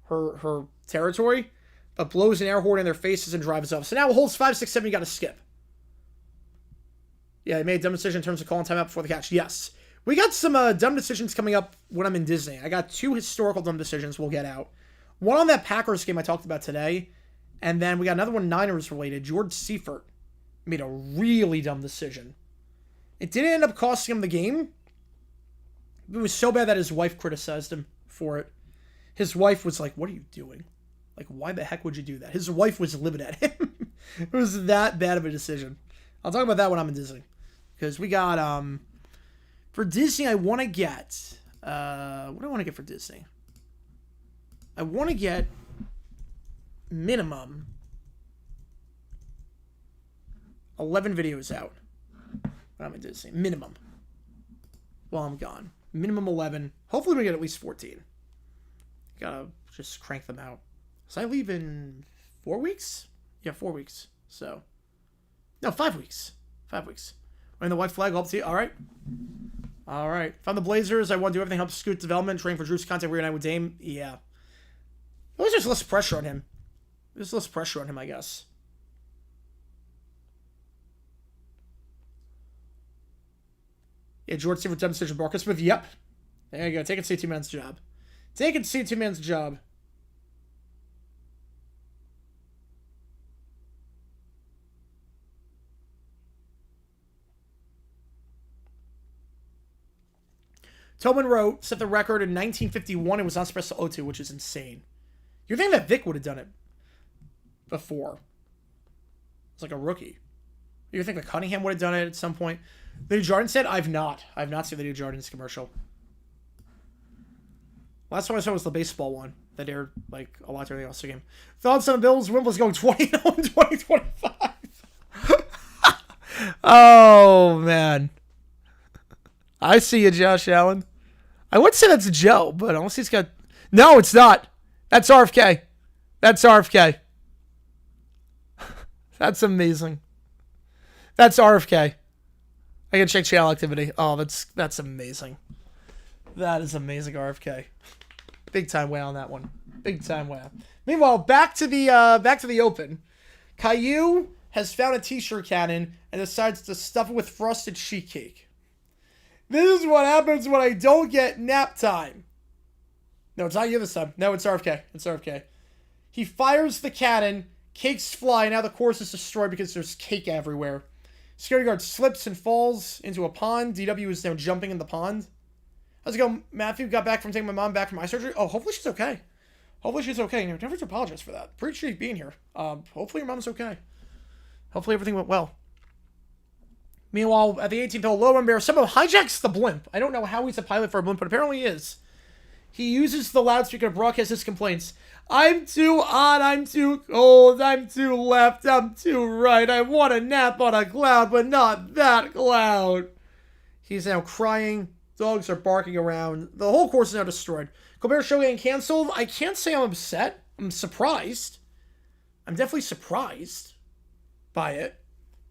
her territory, but blows an air horn in their faces and drives off. So now holes 5, 6, 7, you got to skip. Yeah, I made a dumb decision in terms of calling timeout before the catch. Yes. We got some dumb decisions coming up when I'm in Disney. I got 2 historical dumb decisions we'll get out. One on that Packers game I talked about today, and then we got another one Niners related. George Seifert made a really dumb decision. It didn't end up costing him the game. It was so bad that his wife criticized him for it. His wife was like, what are you doing? Like, why the heck would you do that? His wife was livid at him. It was that bad of a decision. I'll talk about that when I'm in Disney. Because we got, for Disney, I want to get, what do I want to get for Disney? I want to get minimum 11 videos out when I'm in Disney. Minimum. While I'm gone. Minimum 11. Hopefully we get at least 14. Gotta just crank them out. So I leave in 4 weeks? Yeah, 4 weeks. So, no, 5 weeks. 5 weeks. When the white flag, up to you. All right. All right. Found the Blazers. I want to do everything to help Scoot development. Train for Drew's content. Reunite with Dame. Yeah. There's just less pressure on him. There's less pressure on him, I guess. Yeah, George Seifert demonstration Marcus Smith. Yep. There you go. Take and see 2 man's job. Take and see 2 man's job. Tobin wrote, set the record in 1951 and was not suppressed to O2, which is insane. You'd think that Vic would have done it before. It's like a rookie. You think that Cunningham would have done it at some point? The new Jordan said, I've not seen the new Jordan's commercial. Last time I saw was the baseball one that aired like a lot during the All-Star game. Thoughts on the Bills? Wimbledon's going 20-0 in 2025. Oh, man. I see you, Josh Allen. I would say that's Joe, but unless he's got... No, it's not. That's RFK. That's RFK. That's amazing. That's RFK. I can check channel activity. Oh, that's amazing. That is amazing, RFK. Big time way on that one. Big time way. Meanwhile, back to the open. Caillou has found a t-shirt cannon and decides to stuff it with frosted sheet cake. This is what happens when I don't get nap time. No, it's not you this time. No, it's RFK. It's RFK. He fires the cannon. Cakes fly. Now the course is destroyed because there's cake everywhere. Security guard slips and falls into a pond. DW is now jumping in the pond. How's it going? Matthew got back from taking my mom back from eye surgery. Oh, hopefully she's okay. Hopefully she's okay. Never to apologize for that. Appreciate being here. Hopefully your mom's okay. Hopefully everything went well. Meanwhile, at the 18th hole, Low Bear somehow hijacks the blimp. I don't know how he's a pilot for a blimp, but apparently he is. He uses the loudspeaker to broadcast his complaints. I'm too hot, I'm too cold, I'm too left, I'm too right. I want to nap on a cloud, but not that cloud. He's now crying. Dogs are barking around. The whole course is now destroyed. Colbert's show getting canceled. I can't say I'm upset. I'm surprised. I'm definitely surprised by it.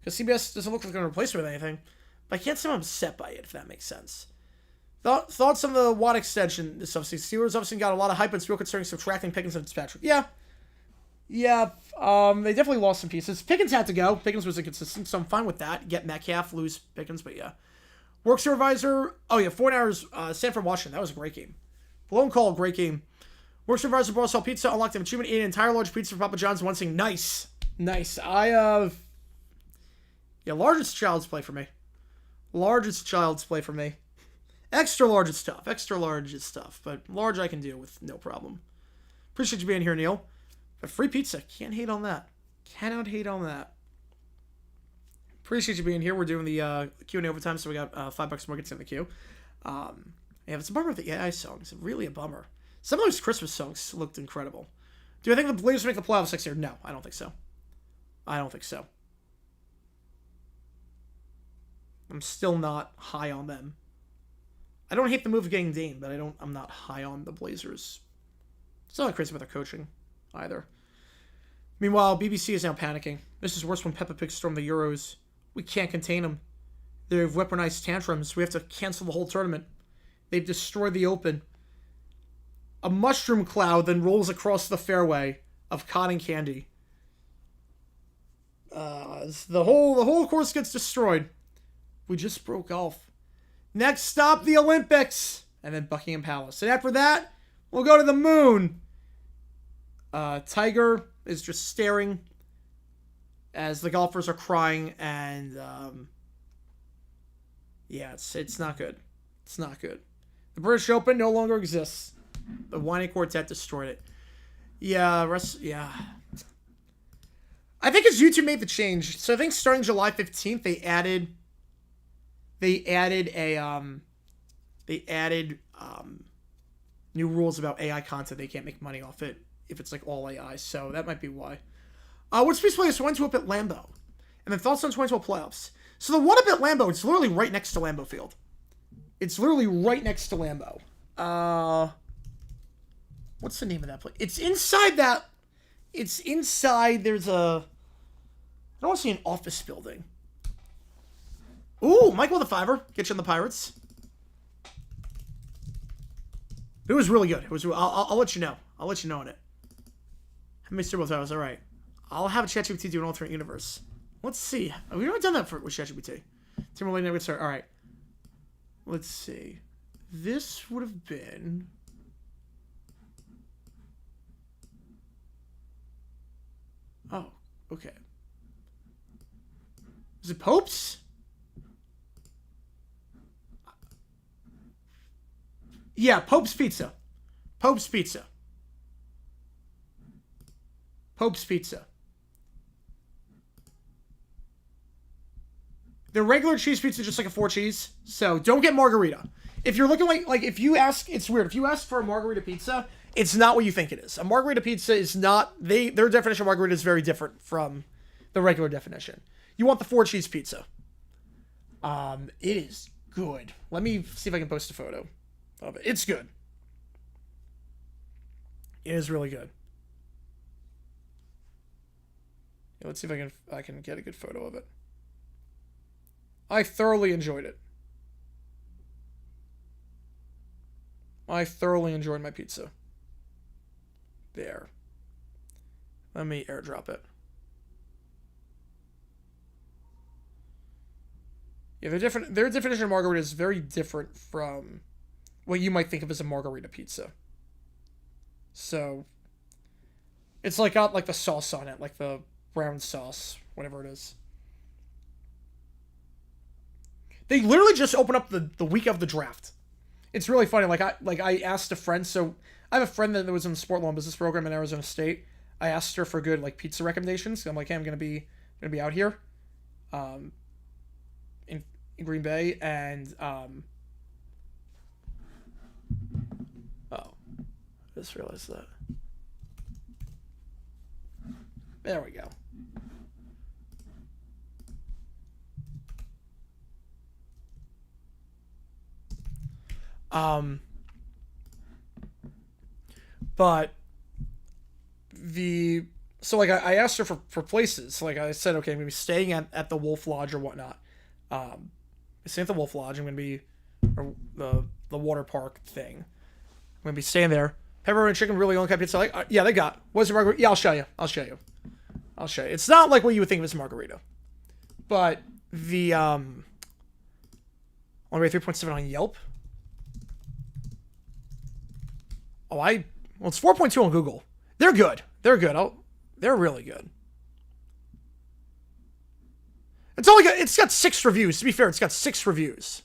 Because CBS doesn't look like they're going to replace it with anything. But I can't say I'm upset by it, if that makes sense. Thoughts on the Watt extension this offseason? Steelers obviously got a lot of hype, but it's real concerning subtracting Pickens and Fitzpatrick. Yeah. They definitely lost some pieces. Pickens had to go. Pickens was inconsistent, so I'm fine with that. Get Metcalf, lose Pickens, but yeah. Work supervisor. Oh, yeah, 4 hours. Stanford, Washington. That was a great game. Blown call, great game. Work supervisor brought us all pizza. Unlocked an achievement. Ate an entire large pizza for Papa John's. One saying, nice. Nice. Yeah, largest child's play for me. Largest child's play for me. Extra large is tough. Extra large is tough. But large I can deal with no problem. Appreciate you being here, Neil. But free pizza. Can't hate on that. Cannot hate on that. Appreciate you being here. We're doing the Q&A overtime, so we got $5 more gets in the queue. Yeah, it's a bummer with the AI songs. Really a bummer. Some of those Christmas songs looked incredible. Do I think the Blazers make the playoffs next year? No, I don't think so. I don't think so. I'm still not high on them. I don't hate the move of getting Dame, but I'm not high on the Blazers. It's not crazy about their coaching either. Meanwhile, BBC is now panicking. This is worse when Peppa Pig stormed the Euros. We can't contain them. They've weaponized tantrums. We have to cancel the whole tournament. They've destroyed the Open. A mushroom cloud then rolls across the fairway of cotton candy. The whole course gets destroyed. We just broke golf. Next stop, the Olympics. And then Buckingham Palace. And after that, we'll go to the moon. Tiger is just staring as the golfers are crying. And, yeah, it's not good. It's not good. The British Open no longer exists. The Whiny Quartet destroyed it. Yeah. I think it's YouTube made the change. So I think starting July 15th, they added new rules about AI content. They can't make money off it if it's like all AI. So that might be why. What's Space Players went to up at Lambeau, and then thoughts on 2012 playoffs. So the one up at Lambeau, it's literally right next to Lambeau Field. It's literally right next to Lambeau. What's the name of that place? It's inside that. It's inside. There's a. I don't want to see an office building. Ooh, Michael with a $5. Get you on the Pirates. It was really good. It was. I'll let you know. I'll let you know on it. How many Super Bowl titles? All right. I'll have ChatGPT do an alternate universe. Let's see. We've never done that with ChatGPT. Timberlake never start. All right. Let's see. This would have been. Oh, okay. Is it Pope's? Yeah, Pope's Pizza. Pope's Pizza. Pope's Pizza. The regular cheese pizza is just like a 4 cheese, so don't get margarita. If you're looking like if you ask, it's weird. If you ask for a margarita pizza, it's not what you think it is. A margarita pizza is not, their definition of margarita is very different from the regular definition. You want the 4 cheese pizza. It is good. Let me see if I can post a photo of it. It's good. It is really good. Yeah, let's see if I can get a good photo of it. I thoroughly enjoyed it. I thoroughly enjoyed my pizza. There. Let me airdrop it. Yeah, their definition of margarita is very different from what you might think of as a margarita pizza. So, it's like got like the sauce on it, like the brown sauce, whatever it is. They literally just opened up the week of the draft. It's really funny. I asked a friend. So I have a friend that was in the sport law and business program in Arizona State. I asked her for good pizza recommendations. I'm like, hey, I'm gonna be out here, in Green Bay, and oh, Just realized that. There we go. But so like I asked her for places. Like I said, okay, I'm gonna be staying at the Wolf Lodge or whatnot. Staying at the Wolf Lodge. I'm gonna be the water park thing. I'm gonna be staying there. Pepperoni chicken, really only kind of pizza. Like yeah, they got. What's the margarita? Yeah, I'll show you. It's not like what you would think of as margarita, but the only rate 3.7 on Yelp. Oh, it's 4.2 on Google. They're good. They're really good. It's got 6 reviews. To be fair, it's got 6 reviews.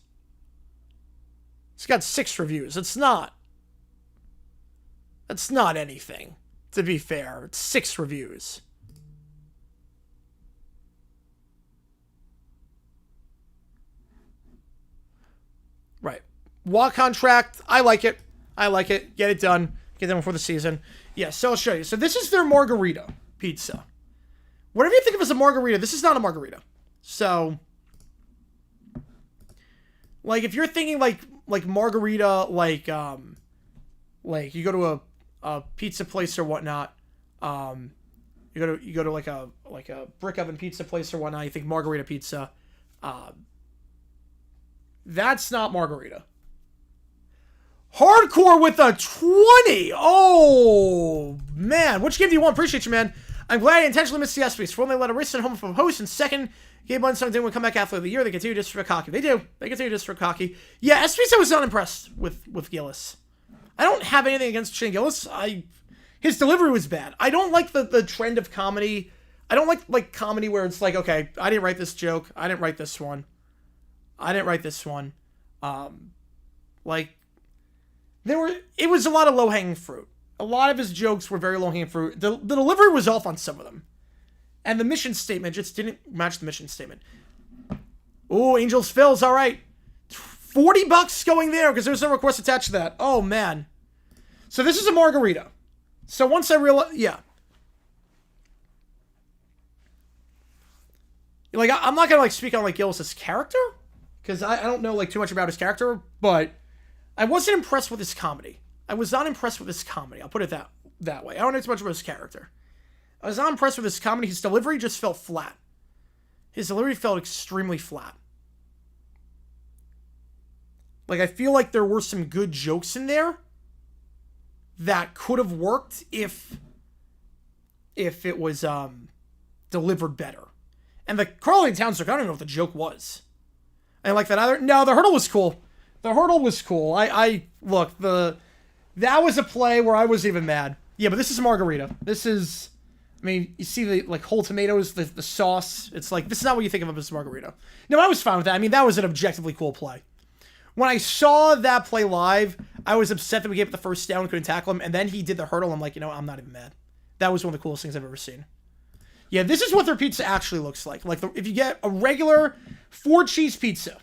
It's not anything. To be fair, it's 6 reviews. Right. Walk contract. I like it. Get it done. Get them before the season. Yeah, so I'll show you. So this is their margarita pizza. Whatever you think of as a margarita, this is not a margarita. So, like, if you're thinking like margarita, like you go to a pizza place or whatnot, you go to like a brick oven pizza place or whatnot, you think margarita pizza, that's not margarita. Hardcore with a 20. Oh, man. Which game do you want? Appreciate you, man. I'm glad I intentionally missed the S-Space. For one, they let a recent home from host, and second, Gabe Bunsen didn't come back after the year. They continue to disrespect hockey. They do. They continue to disrespect hockey. Yeah, S-Space, I was not impressed with Gillis. I don't have anything against Shane Gillis. His delivery was bad. I don't like the trend of comedy. I don't like comedy where it's like, okay, I didn't write this joke. I didn't write this one. It was a lot of low-hanging fruit. A lot of his jokes were very low-hanging fruit. The delivery was off on some of them. And the mission statement just didn't match the mission statement. Oh, Angels Phil's, all right. $40 going there because there's no request attached to that. Oh, man. So this is a margarita. So once I realized, yeah. Like, I'm not going to, like, speak on, like, Gillis' character. Because I don't know, like, too much about his character. But I wasn't impressed with his comedy. I was not impressed with his comedy. I'll put it that way. I don't know too much about his character. I was not impressed with his comedy. His delivery just felt flat. His delivery felt extremely flat. Like, I feel like there were some good jokes in there that could have worked if it was delivered better. And the Carly Towns, I don't even know what the joke was. I didn't like that either. No, the hurdle was cool. That was a play where I wasn't even mad. Yeah, but this is a margarita. This is, I mean, you see the, like, whole tomatoes, the sauce. It's like, this is not what you think of as a margarita. No, I was fine with that. I mean, that was an objectively cool play. When I saw that play live, I was upset that we gave it the first down, couldn't tackle him, and then he did the hurdle. I'm like, I'm not even mad. That was one of the coolest things I've ever seen. Yeah, this is what their pizza actually looks like. Like, if you get a regular 4-cheese pizza.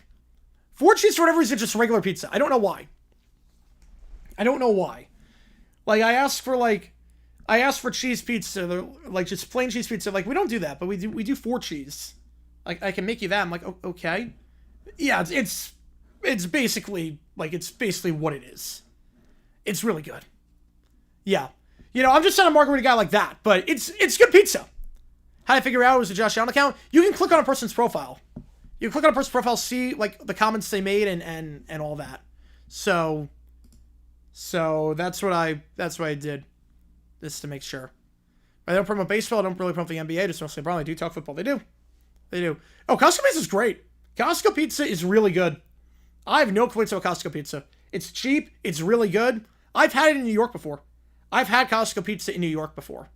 4 cheese, for whatever reason, just regular pizza. I don't know why. Like, I asked for cheese pizza, like, just plain cheese pizza. Like, we don't do that, but we do 4 cheese. Like, I can make you that. I'm like, okay. Yeah, it's basically what it is. It's really good. Yeah. I'm just not a margarita guy like that, but it's good pizza. How to figure out it was a Josh Allen account? You can click on a person's profile. You click on a person's profile, see, like, the comments they made and all that. So that's what I did, just to make sure. I don't promote baseball. I don't really promote the NBA. Just mostly LeBron. I do talk football. They do. Oh, Costco pizza is great. Costco pizza is really good. I have no complaints about Costco pizza. It's cheap. It's really good. I've had it in New York before. I've had Costco pizza in New York before.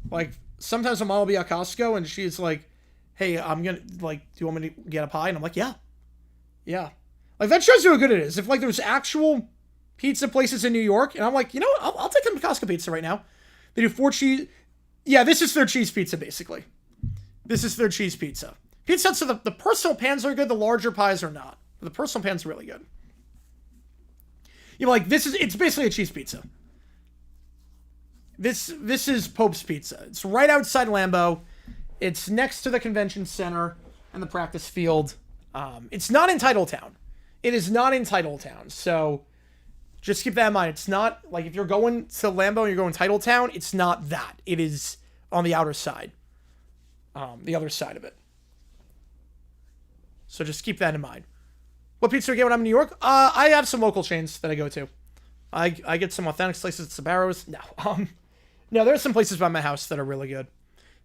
Like, sometimes my mom will be at Costco and she's like, hey, I'm gonna, like, do you want me to get a pie? And I'm like, yeah. Like, that shows you how good it is. If, like, there's actual pizza places in New York, and I'm like, I'll take them to Costco pizza right now. They do 4 cheese. Yeah, this is their cheese pizza, basically. This is their cheese pizza. Pizza, so the personal pans are good, the larger pies are not. The personal pan's really good. You're like, it's basically a cheese pizza. This is Pope's Pizza. It's right outside Lambeau. It's next to the convention center and the practice field. It's not in Titletown. It is not in Titletown. So just keep that in mind. It's not like if you're going to Lambeau and you're going Titletown, it's not that. It is on the outer side. The other side of it. So just keep that in mind. What pizza do I get when I'm in New York? I have some local chains that I go to. I get some authentic slices at Sbarro's. No, there's some places by my house that are really good.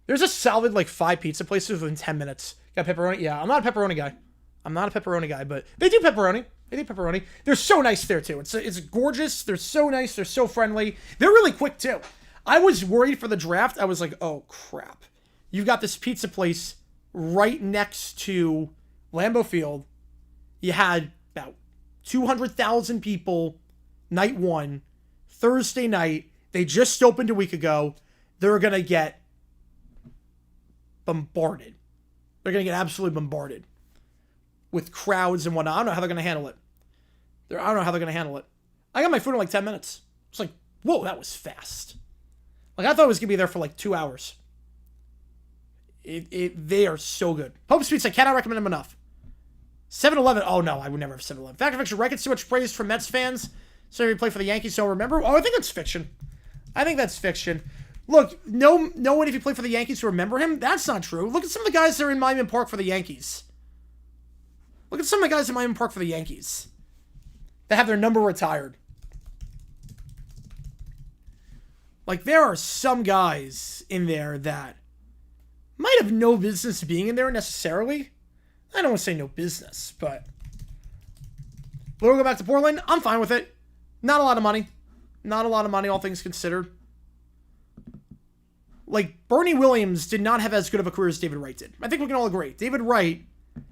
There's a solid, like, 5 pizza places within 10 minutes. Got pepperoni? Yeah, I'm not a pepperoni guy, but they do pepperoni. They're so nice there, too. It's gorgeous. They're so nice. They're so friendly. They're really quick, too. I was worried for the draft. I was like, oh, crap. You've got this pizza place right next to Lambeau Field. You had about 200,000 people night 1, Thursday night. They just opened a week ago. They're going to get bombarded. They're going to get absolutely bombarded with crowds and whatnot. I don't know how they're going to handle it. I got my food in like 10 minutes. It's like, whoa, that was fast. Like, I thought it was going to be there for like 2 hours. They are so good. Pope's Pizza, I cannot recommend them enough. 7-Eleven, oh no, I would never have 7-Eleven. Fact or fiction, Wright gets too much praise from Mets fans. So he played for the Yankees, don't remember? Oh, I think that's fiction. Look, no one if you play for the Yankees will remember him. That's not true. Look at some of the guys that are in Miami Park for the Yankees. That have their number retired. Like, there are some guys in there that might have no business being in there necessarily. I don't want to say no business, but we'll go back to Portland. I'm fine with it. Not a lot of money, all things considered. Like, Bernie Williams did not have as good of a career as David Wright did. I think we can all agree. David Wright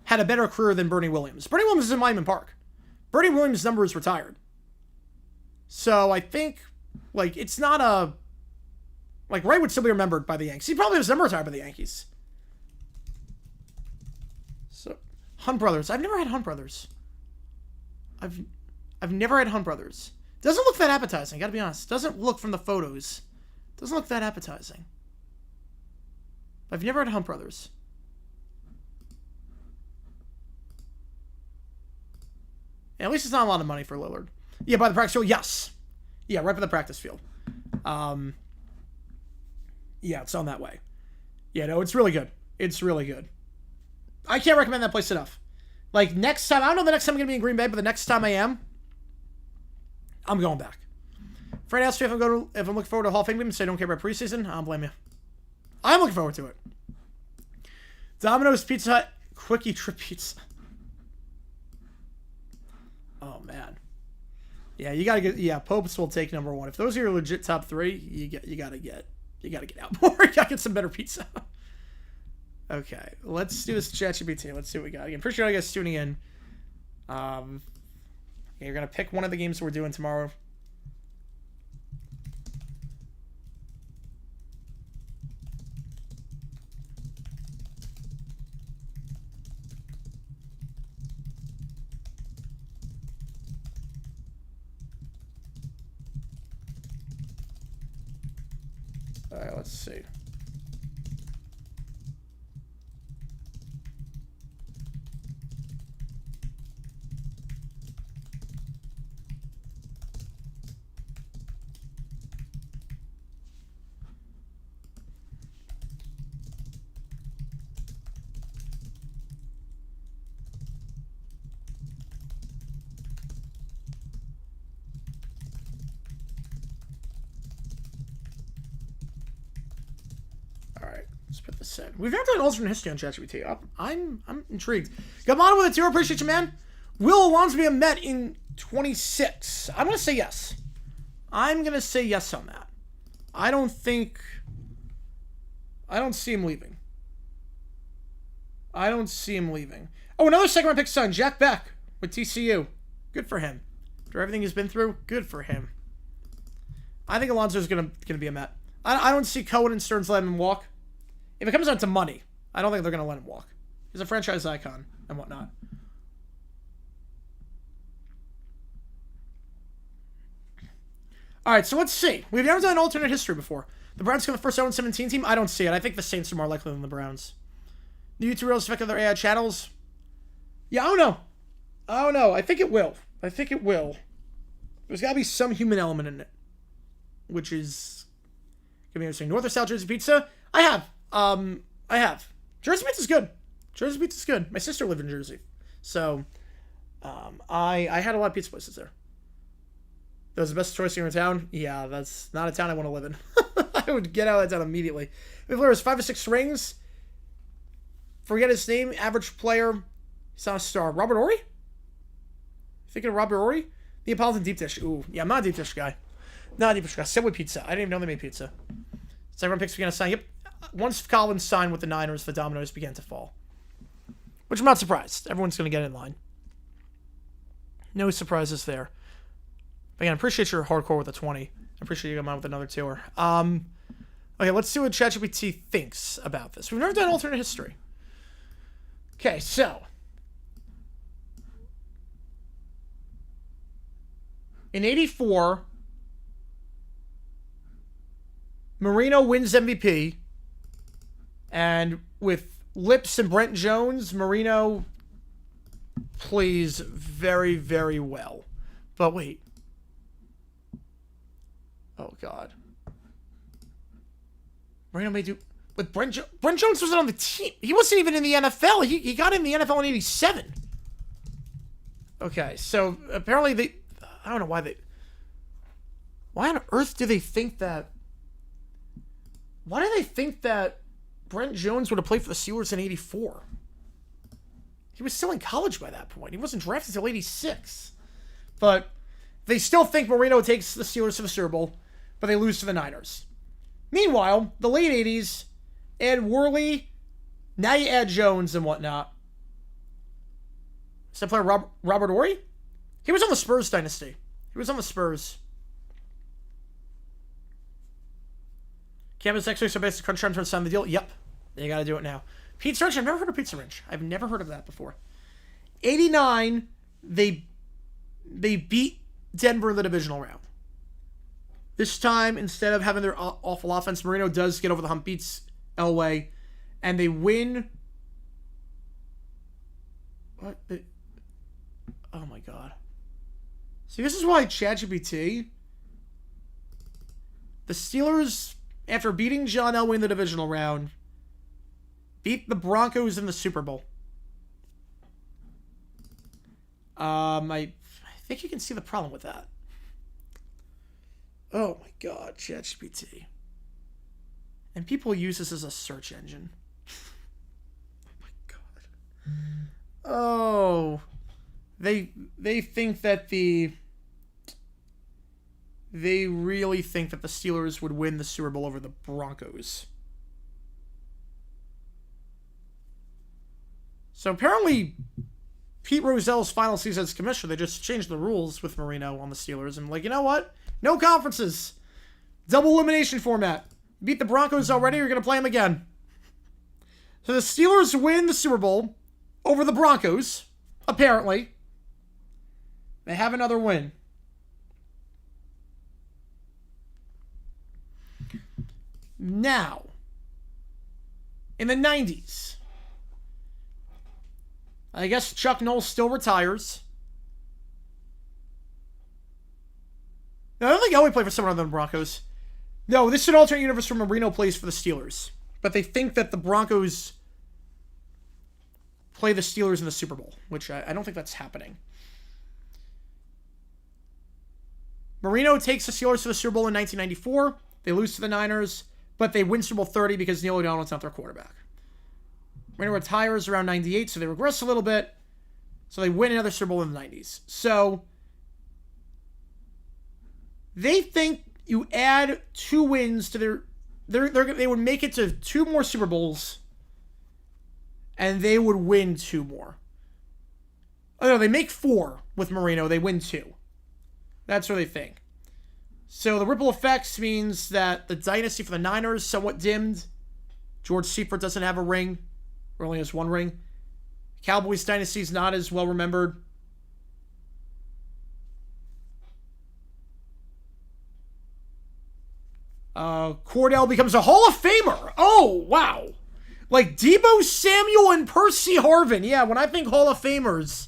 had a better career than Bernie Williams. Bernie Williams is in Miami Park. Bernie Williams' number is retired. So I think, like, it's not a... Like, Wright would still be remembered by the Yankees. He probably was number retired by the Yankees. So, Hunt Brothers. I've never had Hunt Brothers. I've never had Hunt Brothers. Doesn't look that appetizing, gotta be honest. Doesn't look from the photos. Doesn't look that appetizing. I've never had Hunt Brothers. Yeah, at least it's not a lot of money for Lillard. Yeah, by the practice field, yes. Yeah, right by the practice field. Yeah, it's on that way. Yeah, no, it's really good. I can't recommend that place enough. Like, next time, I don't know the next time I'm going to be in Green Bay, but the next time I am, I'm going back. Fred asked me if I'm looking forward to Hall of Fame game and say I don't care about preseason. I don't blame you. I'm looking forward to it. Domino's Pizza Hut Quickie Trip Pizza. Oh, man. Yeah, you got to get... Yeah, Popes will take number 1. If those are your legit top 3, you got to get out more. You got to get some better pizza. Okay, let's do this ChatGPT. Let's see what we got. Again, pretty sure I guys tuning in. You're going to pick one of the games we're doing tomorrow. All right, let's see. Let's put this in. We've never done alternate history on ChatGPT. I'm intrigued. Gamano with a 2. Appreciate you, man. Will Alonso be a Met in 26? I'm going to say yes. I'm going to say yes on that. I don't see him leaving. Oh, another second round pick son, Jack Beck with TCU. Good for him. After everything he's been through, good for him. I think Alonso's going to be a Met. I don't see Cohen and Stearns letting him walk. If it comes down to money, I don't think they're going to let him walk. He's a franchise icon and whatnot. All right, so let's see. We've never done alternate history before. The Browns become the first 0-17 team? I don't see it. I think the Saints are more likely than the Browns. Do YouTube Reels affect other AI channels? Yeah, I don't know. I don't know. I think it will. I think it will. There's got to be some human element in it. Which is going to be interesting. North or South Jersey pizza? I have. I have. Jersey pizza's good. Jersey pizza's good. My sister lived in Jersey. So, I had a lot of pizza places there. That was the best choice here in town? Yeah, that's not a town I want to live in. I would get out of that town immediately. If there was 5 or 6 rings, forget his name, average player, he's not a star. Robert Ory? Thinking of Robert Ory? Neapolitan deep dish. Ooh, yeah, I'm not a deep dish guy. Not a deep dish guy. Subway pizza. I didn't even know they made pizza. Second round picks began to sign. Yep. Once Collins signed with the Niners, the dominoes began to fall. Which I'm not surprised. Everyone's going to get in line. No surprises there. Again, I appreciate your hardcore with a 20. I appreciate you coming on with another tour. Okay, let's see what ChatGPT thinks about this. We've never done alternate history. Okay, so. In 84, Marino wins MVP. And with Lips and Brent Jones, Marino plays very, very well. But wait. Oh, God. Marino may do... But Brent Jones wasn't on the team. He wasn't even in the NFL. He got in the NFL in 87. Okay, so apparently they... I don't know why they... Why on earth do they think that... Why do they think that Brent Jones would have played for the Steelers in 84? He was still in college by that point. He wasn't drafted until 86. But they still think Marino takes the Steelers to the Super Bowl, but they lose to the Niners. Meanwhile, the late 80s, add Worley, now you add Jones and whatnot. Is that player Robert Ory? He was on the Spurs dynasty. He was on the Spurs. Campus X-Ray, so basically crunch time to sign the deal. Yep. You gotta do it now. Pizza Ranch, I've never heard of Pizza Ranch. I've never heard of that before. 89, they beat Denver in the divisional round. This time, instead of having their awful offense, Marino does get over the hump, beats Elway, and they win. What? Oh my God. See, this is why ChatGPT. The Steelers, after beating John Elway in the divisional round, beat the Broncos in the Super Bowl. I think you can see the problem with that. Oh my God, ChatGPT. And people use this as a search engine. Oh my God. Oh. They think that they really think that the Steelers would win the Super Bowl over the Broncos. So apparently, Pete Rozell's final season as commissioner, they just changed the rules with Marino on the Steelers. And like, you know what? No conferences. Double elimination format. Beat the Broncos already, you're going to play them again. So the Steelers win the Super Bowl over the Broncos, apparently. They have another win. Now, in the 90s, I guess Chuck Noll still retires. No, I don't think Elway played for someone other than the Broncos. No, this is an alternate universe where Marino plays for the Steelers. But they think that the Broncos play the Steelers in the Super Bowl, which I don't think that's happening. Marino takes the Steelers to the Super Bowl in 1994. They lose to the Niners, but they win Super Bowl 30 because Neil O'Donnell's not their quarterback. Marino retires around 98, so they regress a little bit. So they win another Super Bowl in the 90s. So they think you add 2 wins to they would make it to 2 more Super Bowls, and they would win 2 more. Oh no, they make 4 with Marino. They win 2. That's what they think. So the ripple effects means that the dynasty for the Niners somewhat dimmed. George Seifert doesn't have a ring, or only has 1 ring. Cowboys dynasty is not as well remembered. Cordell becomes a Hall of Famer. Oh, wow. Like Deebo Samuel and Percy Harvin. Yeah, when I think Hall of Famers,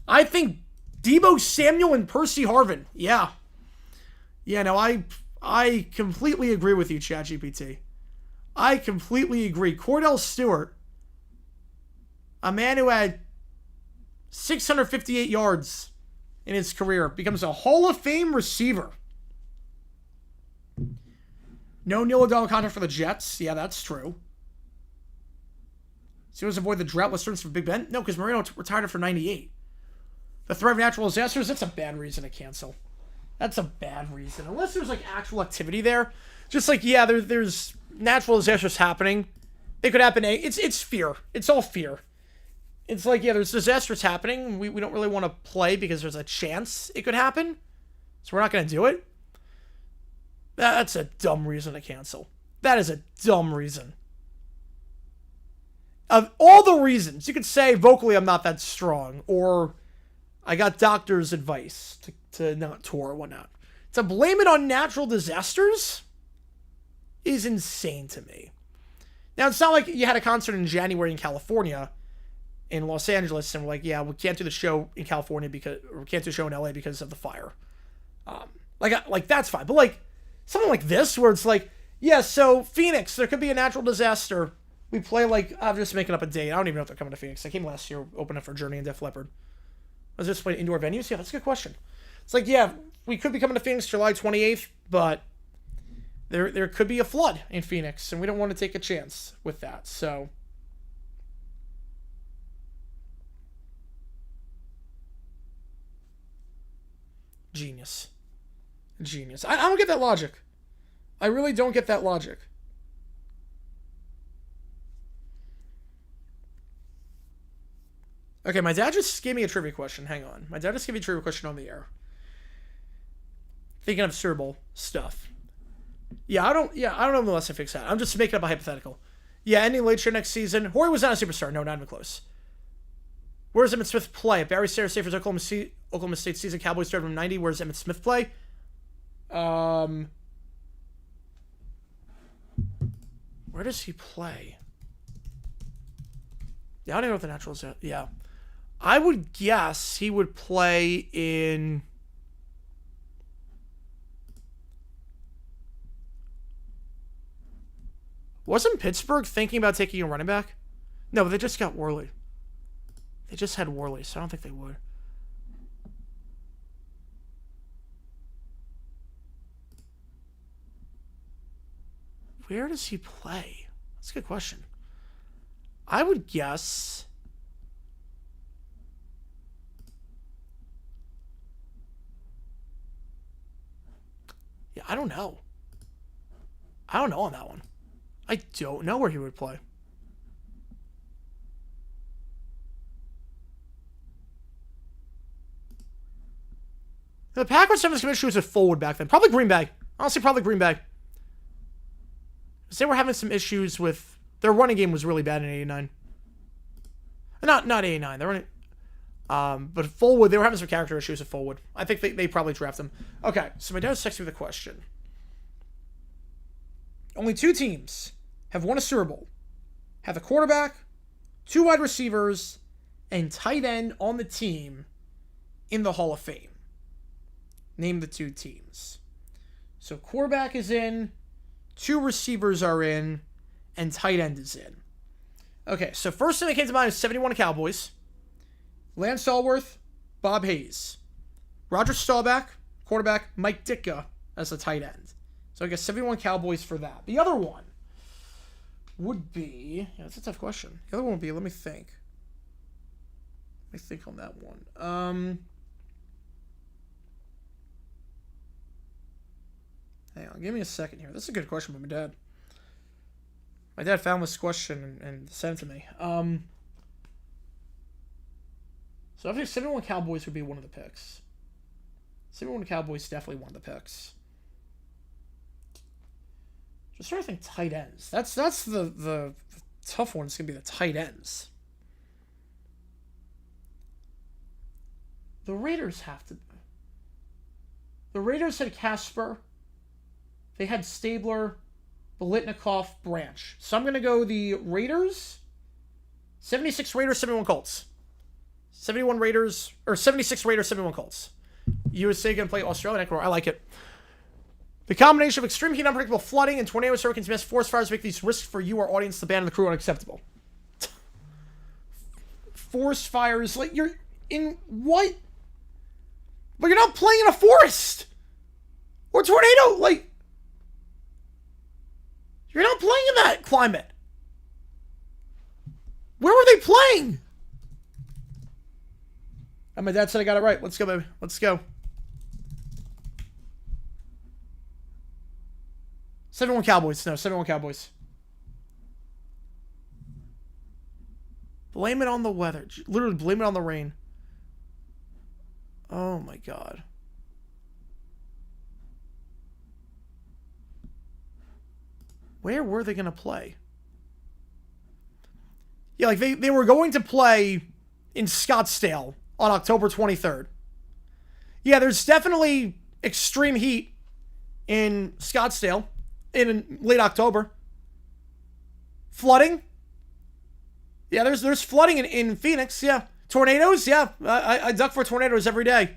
I think Deebo Samuel and Percy Harvin. Yeah. Yeah, no, I completely agree with you, ChatGPT. I completely agree. Cordell Stewart, a man who had 658 yards in his career, becomes a Hall of Fame receiver. No Neil O'Donnell contract for the Jets. Yeah, that's true. So he wants to avoid the drought returns for Big Ben? No, because Marino retired for 98. The threat of natural disasters, that's a bad reason to cancel. That's a bad reason. Unless there's, like, actual activity there. Just like, yeah, there's natural disasters happening. They could happen. It's fear. It's all fear. It's like, yeah, there's disasters happening. We don't really want to play because there's a chance it could happen. So we're not going to do it. That's a dumb reason to cancel. That is a dumb reason. Of all the reasons, you could say vocally I'm not that strong, or I got doctor's advice to not tour or whatnot. To blame it on natural disasters is insane to me. Now, it's not like you had a concert in January in California, in Los Angeles, and we're like, yeah, we can't do the show in California or we can't do the show in LA because of the fire. Like that's fine. But like something like this, where it's like, yeah, so Phoenix, there could be a natural disaster. We play like, I'm just making up a date. I don't even know if they're coming to Phoenix. I came last year, opened up for Journey and Def Leppard. Was this playing indoor venues? Yeah, that's a good question. It's like, yeah, we could be coming to Phoenix July 28th, but there could be a flood in Phoenix, and we don't want to take a chance with that. So genius. I don't get that logic. I really don't get that logic. Okay, my dad just gave me a trivia question. Hang on. My dad just gave me a trivia question on the air. Thinking of Super Bowl stuff. Yeah, I don't know unless I fix that. I'm just making up a hypothetical. Yeah, ending late year next season. Horry was not a superstar. No, not even close. Where does Emmitt Smith play? Barry Sanders Safers Oklahoma State season. Cowboys started from 90. Where does Emmitt Smith play? Where does he play? Yeah, I don't know what the natural is. Yeah. I would guess he would play in... Wasn't Pittsburgh thinking about taking a running back? No, but they just got Worley. They just had Worley, so I don't think they would. Where does he play? That's a good question. I would guess... Yeah, I don't know. I don't know on that one. I don't know where he would play. The Packers have some issues with forward back then. Probably Green Bay. Honestly, probably Green Bay. Because they were having some issues with... Their running game was really bad in 89. Not 89. They're running... but Fullwood, they were having some character issues with Fullwood. I think they probably draft them. Okay, so my dad texted me with a question. Only 2 teams have won a Super Bowl. Have a quarterback, 2 wide receivers, and tight end on the team in the Hall of Fame. Name the 2 teams. So quarterback is in, 2 receivers are in, and tight end is in. Okay, so first thing that came to mind is 71 Cowboys. Lance Allworth, Bob Hayes. Roger Staubach, quarterback. Mike Ditka as the tight end. So I guess 71 Cowboys for that. The other one would be... Yeah, that's a tough question. The other one would be... Let me think. Let me think on that one. Hang on. Give me a second here. That's a good question by my dad. My dad found this question and sent it to me. So I think 71 Cowboys would be one of the picks. 71 Cowboys definitely one of the picks. Just trying to think tight ends. That's the tough one. It's going to be the tight ends. The Raiders have to... The Raiders had Casper. They had Stabler, Bolitnikov, Branch. So I'm going to go the Raiders. 76 Raiders, 71 Colts. 71 Raiders, or 76 Raiders, 71 Colts. USA going to play Australia. I like it. The combination of extreme heat, unpredictable flooding, and tornadoes, hurricanes, mass forest fires make these risks for you, our audience, the band, and the crew unacceptable. Forest fires, like, you're in what? But you're not playing in a forest! Or tornado, like... You're not playing in that climate. Where were they playing? And my dad said I got it right. Let's go, baby. Let's go. 71 Cowboys. No, 71 Cowboys. Blame it on the weather. Literally, blame it on the rain. Oh, my God. Where were they going to play? Yeah, like, they were going to play in Scottsdale on October 23rd. Yeah, there's definitely extreme heat in Scottsdale in late October. Flooding. Yeah, there's flooding in Phoenix, yeah. Tornadoes, yeah. I duck for tornadoes every day.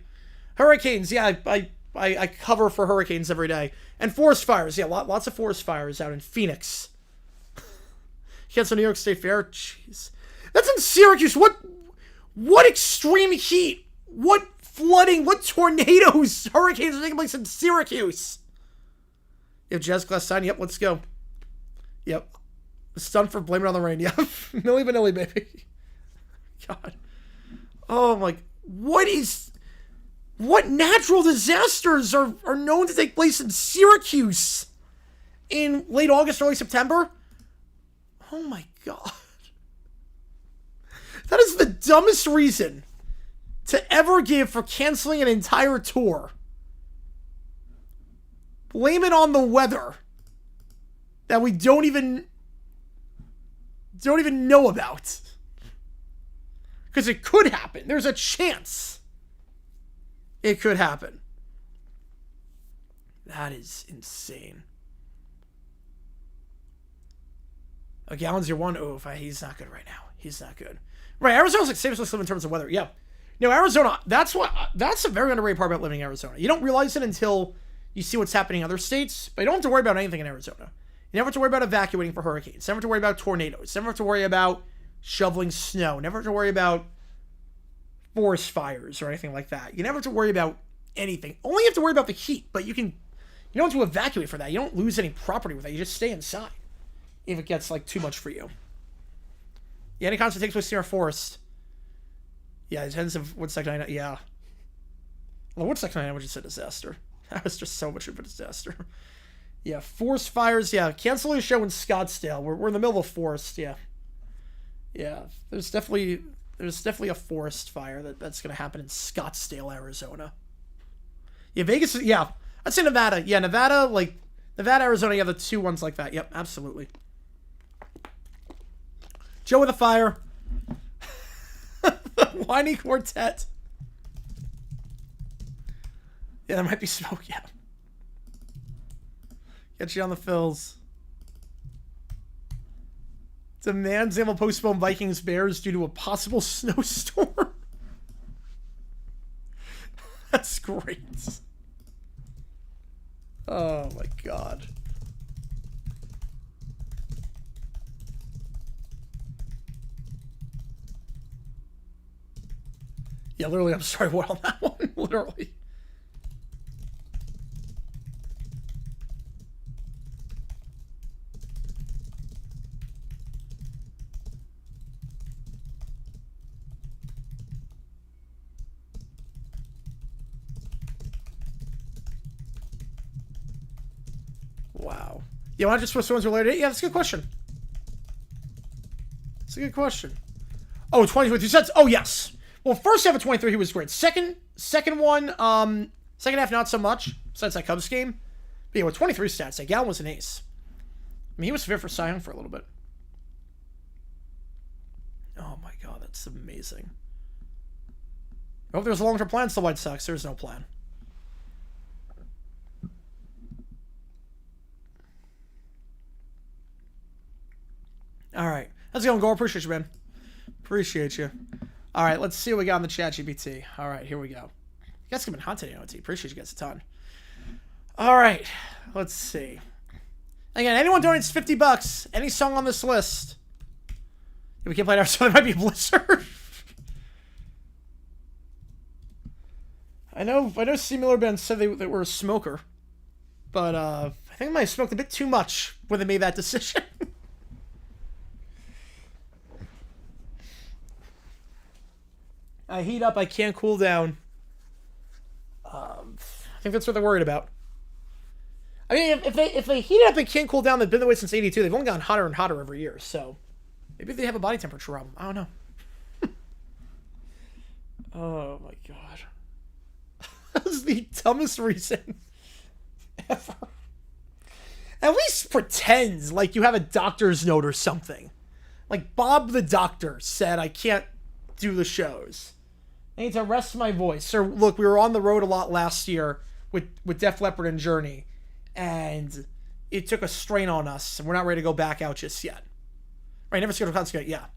Hurricanes, yeah, I cover for hurricanes every day. And forest fires, yeah, lots of forest fires out in Phoenix. Cancel New York State Fair, jeez. That's in Syracuse. What extreme heat? What flooding? What tornadoes? Hurricanes are taking place in Syracuse. You have Jazz Glass sign, yep, let's go. Yep. Stunned for Blame It on the Rain, yep. Milli Vanilli, baby. God. Oh my, what natural disasters are known to take place in Syracuse in late August, early September? Oh my God. That is the dumbest reason to ever give for canceling an entire tour. Blame it on the weather that we don't even know about. Because it could happen. There's a chance it could happen. That is insane. Oh, Gallon's your one. Oh, he's not good right now. He's not good. Right, Arizona's like safest in terms of weather. Yeah. No, Arizona, that's a very underrated part about living in Arizona. You don't realize it until you see what's happening in other states, but you don't have to worry about anything in Arizona. You never have to worry about evacuating for hurricanes. Never have to worry about tornadoes. Never have to worry about shoveling snow. Never have to worry about forest fires or anything like that. You never have to worry about anything. Only have to worry about the heat, but you don't have to evacuate for that. You don't lose any property with that. You just stay inside if it gets like too much for you. Yeah, any concert takes place near a forest. Yeah, it tends to Woodstock 99. Yeah. Well, Woodstock 99 was just a disaster. That was just so much of a disaster. Yeah, forest fires. Yeah, cancel a show in Scottsdale. We're in the middle of a forest. Yeah. Yeah, there's definitely a forest fire that's going to happen in Scottsdale, Arizona. Yeah, Vegas. Yeah, I'd say Nevada. Yeah, Nevada, Arizona. You have the two ones like that. Yep, absolutely. Joe with a fire. The Whiny Quartet. Yeah, there might be smoke, yeah. Get you on the fills. Demands they will postpone Vikings Bears due to a possible snowstorm. That's great. Oh my God. Yeah, literally, I'm sorry, what on that one? Literally. Wow. Yeah, why not just switch ones related? Yeah, that's a good question. That's a good question. Oh, 23 cents. Oh, yes. Well, first half of 23, he was great. Second one, second half, not so much, besides that Cubs game. But yeah, with 23 stats, that Gallen was an ace. I mean, he was fit for Cy Young for a little bit. Oh my God, that's amazing. I hope there's a long-term plan to the White Sox. There's no plan. All right. How's it going, Gore? Appreciate you, man. Appreciate you. All right, let's see what we got on the chat GPT. All right, here we go. You guys have been hot today, OT. Appreciate you guys a ton. All right, let's see. Again, anyone donates $50, any song on this list. If we can't play it, so it might be Blizzard. I know C. Miller Ben said they were a smoker, but I think I might have smoked a bit too much when they made that decision. I heat up, I can't cool down. I think that's what they're worried about. I mean, if they heat it up and can't cool down, they've been the way since '82. They've only gotten hotter and hotter every year, so maybe they have a body temperature problem. I don't know. Oh my god. That's the dumbest reason ever. At least pretend like you have a doctor's note or something. Like Bob the doctor said, I can't do the shows. I need to rest my voice. Or look, we were on the road a lot last year with Def Leppard and Journey, and it took a strain on us, and we're not ready to go back out just yet. Right, never scheduled a concert yet.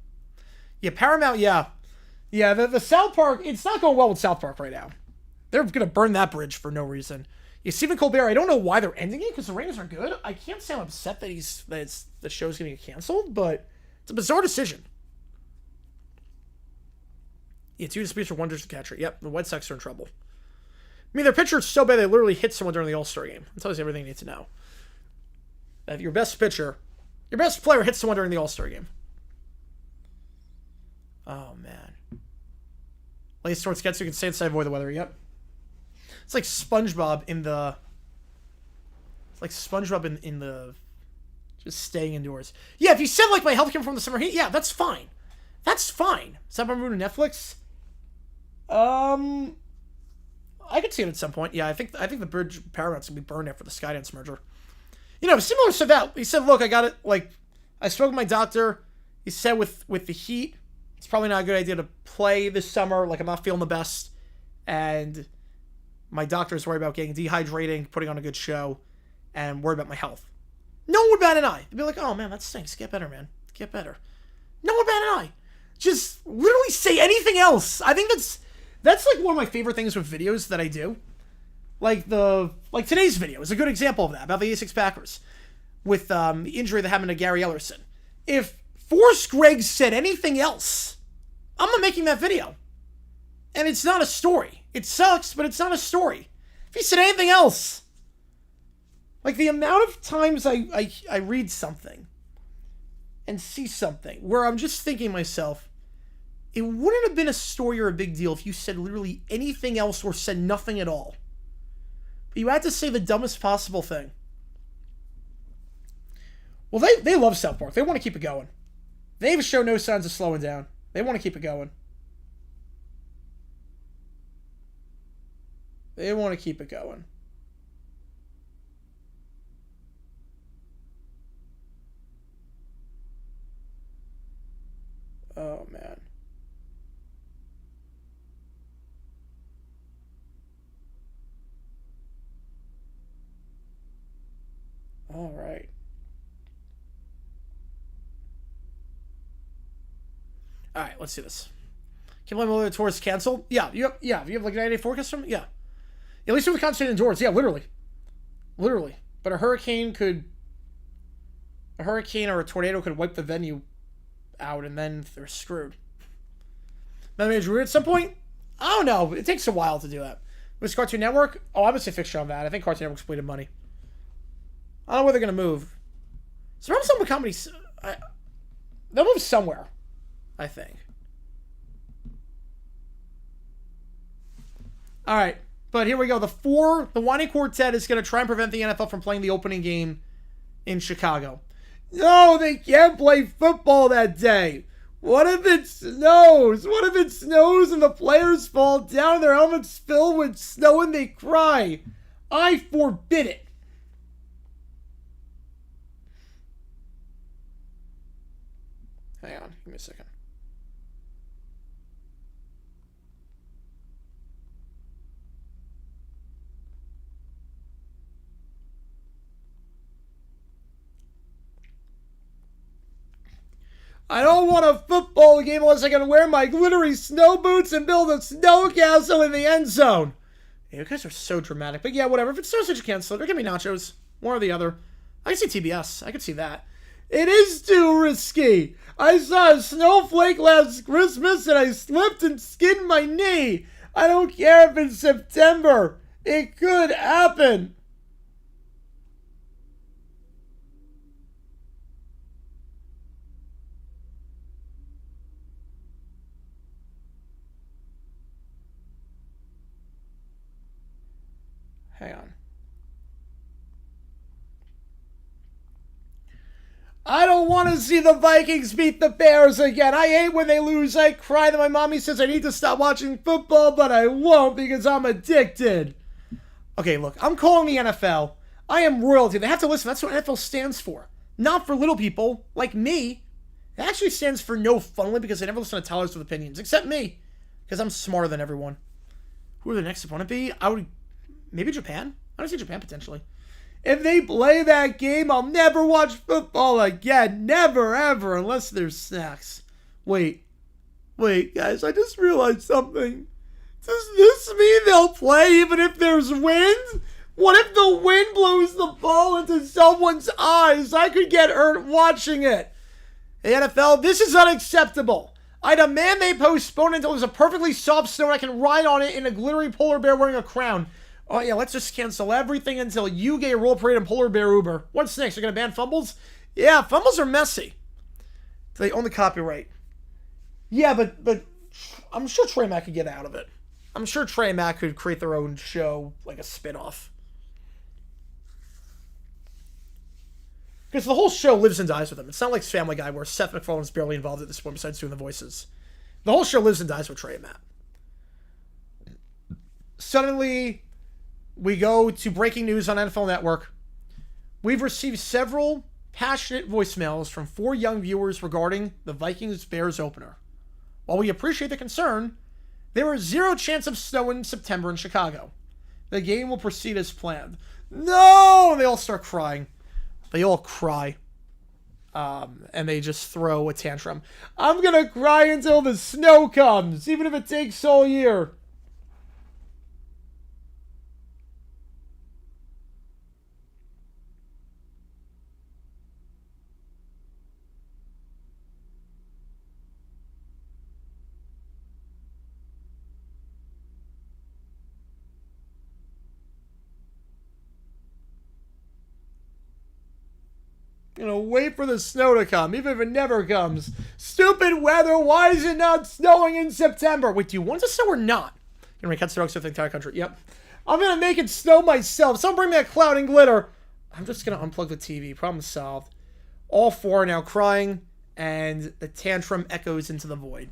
Yeah, Paramount, yeah. Yeah, the South Park, it's not going well with South Park right now. They're going to burn that bridge for no reason. Yeah, Stephen Colbert, I don't know why they're ending it, because the ratings are good. I can't say I'm upset that the show's going to get canceled, but it's a bizarre decision. Yeah, 2 disputes for 1 just to catcher. Yep, the White Sox are in trouble. I mean, their pitcher is so bad they literally hit someone during the All-Star game. That tells you everything you need to know. If your best pitcher, your best player hits someone during the All-Star game. Oh, man. Lace towards Getsu can stay inside, avoid the weather. Yep. It's like SpongeBob in the... It's like SpongeBob in the... Just staying indoors. Yeah, if you said, like, my health came from the summer heat, yeah, that's fine. That's fine. Is that moving to Netflix? I could see it at some point. Yeah, I think the bridge Paramount's gonna be burned after the Skydance merger. You know, similar to that. He said, "Look, I got it. Like, I spoke with my doctor. He said with the heat, it's probably not a good idea to play this summer. Like, I'm not feeling the best, and my doctor's worried about getting dehydrating, putting on a good show, and worried about my health. No one would bat an eye. They'd be like, "Oh man, that stinks. Get better, man. Get better." No one would bat an eye. Just literally say anything else. I think that's like one of my favorite things with videos that I do. Like today's video is a good example of that, about the 86 Packers with the injury that happened to Gary Ellerson. If Forrest Gregg said anything else, I'm not making that video. And it's not a story. It sucks, but it's not a story. If he said anything else, like the amount of times I read something and see something where I'm just thinking to myself, it wouldn't have been a story or a big deal if you said literally anything else or said nothing at all. But you had to say the dumbest possible thing. Well, they love South Park. They want to keep it going. They've shown no signs of slowing down. They want to keep it going. They want to keep it going. Oh, man. All right. All right, let's see this. Can you blame whether the tour is canceled? Yeah, you have like an 90-day forecast from? Yeah. At least if we concentrate indoors. Yeah, literally. Literally. But a hurricane or a tornado could wipe the venue out, and then they're screwed. Manager at some point? I don't know. It takes a while to do that. Was Cartoon Network? Oh, I would say fixture on that. I think Cartoon Network's bleeding money. I don't know where they're going to move. So probably some comedies. They'll move somewhere, I think. All right. But here we go. The Whining Quartet is going to try and prevent the NFL from playing the opening game in Chicago. No, they can't play football that day. What if it snows? What if it snows and the players fall down and their helmets fill with snow and they cry? I forbid it. Hang on, give me a second. I don't want a football game unless I can wear my glittery snow boots and build a snow castle in the end zone. Yeah, you guys are so dramatic. But yeah, whatever. If it's sausage, you cancel it. Or give me nachos. One or the other. I can see TBS. I can see that. It is too risky. I saw a snowflake last Christmas and I slipped and skinned my knee. I don't care if it's September. It could happen. Hang on. I don't want to see the Vikings beat the Bears again. I hate when they lose. I cry that my mommy says I need to stop watching football, but I won't because I'm addicted. Okay, look, I'm calling the NFL. I am royalty. They have to listen. That's what NFL stands for. Not for little people like me. It actually stands for no funneling because they never listen to tellers with opinions, except me, because I'm smarter than everyone. Who would the next opponent be? Maybe Japan? I would say Japan potentially. If they play that game, I'll never watch football again. Never, ever, unless there's snacks. Wait, guys, I just realized something. Does this mean they'll play even if there's wind? What if the wind blows the ball into someone's eyes? I could get hurt watching it. The NFL, this is unacceptable. I demand they postpone until there's a perfectly soft snow and I can ride on it in a glittery polar bear wearing a crown. Oh, yeah, let's just cancel everything until you get a roll parade and polar bear Uber. What's next? You're going to ban fumbles? Yeah, fumbles are messy. They own the copyright. Yeah, but I'm sure Trey Mack could get out of it. I'm sure Trey Mack could create their own show, like a spin-off. Because the whole show lives and dies with them. It's not like Family Guy where Seth MacFarlane's barely involved at this point besides doing the voices. The whole show lives and dies with Trey and Matt. Suddenly, we go to breaking news on NFL Network. We've received several passionate voicemails from 4 young viewers regarding the Vikings-Bears opener. While we appreciate the concern, there is 0 chance of snow in September in Chicago. The game will proceed as planned. No! They all start crying. They all cry. And they just throw a tantrum. I'm gonna cry until the snow comes, even if it takes all year. Wait for the snow to come, even if it never comes. Stupid weather, why is it not snowing in September? Wait, do you want it to snow or not? Gonna cut strokes with the entire country. Yep. I'm gonna make it snow myself. Someone bring me a cloud and glitter. I'm just gonna unplug the TV. Problem solved. All 4 are now crying, and the tantrum echoes into the void.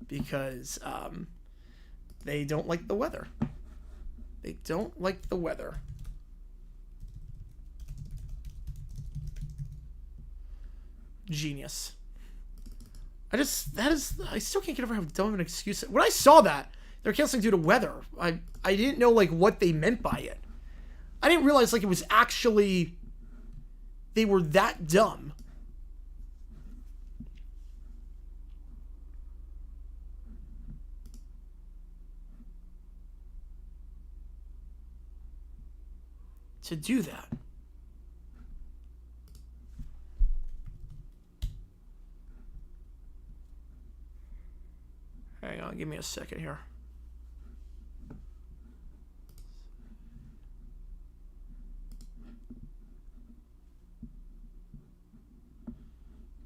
Because, they don't like the weather. They don't like the weather. Genius. I still can't get over how dumb of an excuse. When I saw that, they're canceling due to weather. I didn't know, like, what they meant by it. I didn't realize, like, it was actually, they were that dumb. To do that. Hang on, give me a second here.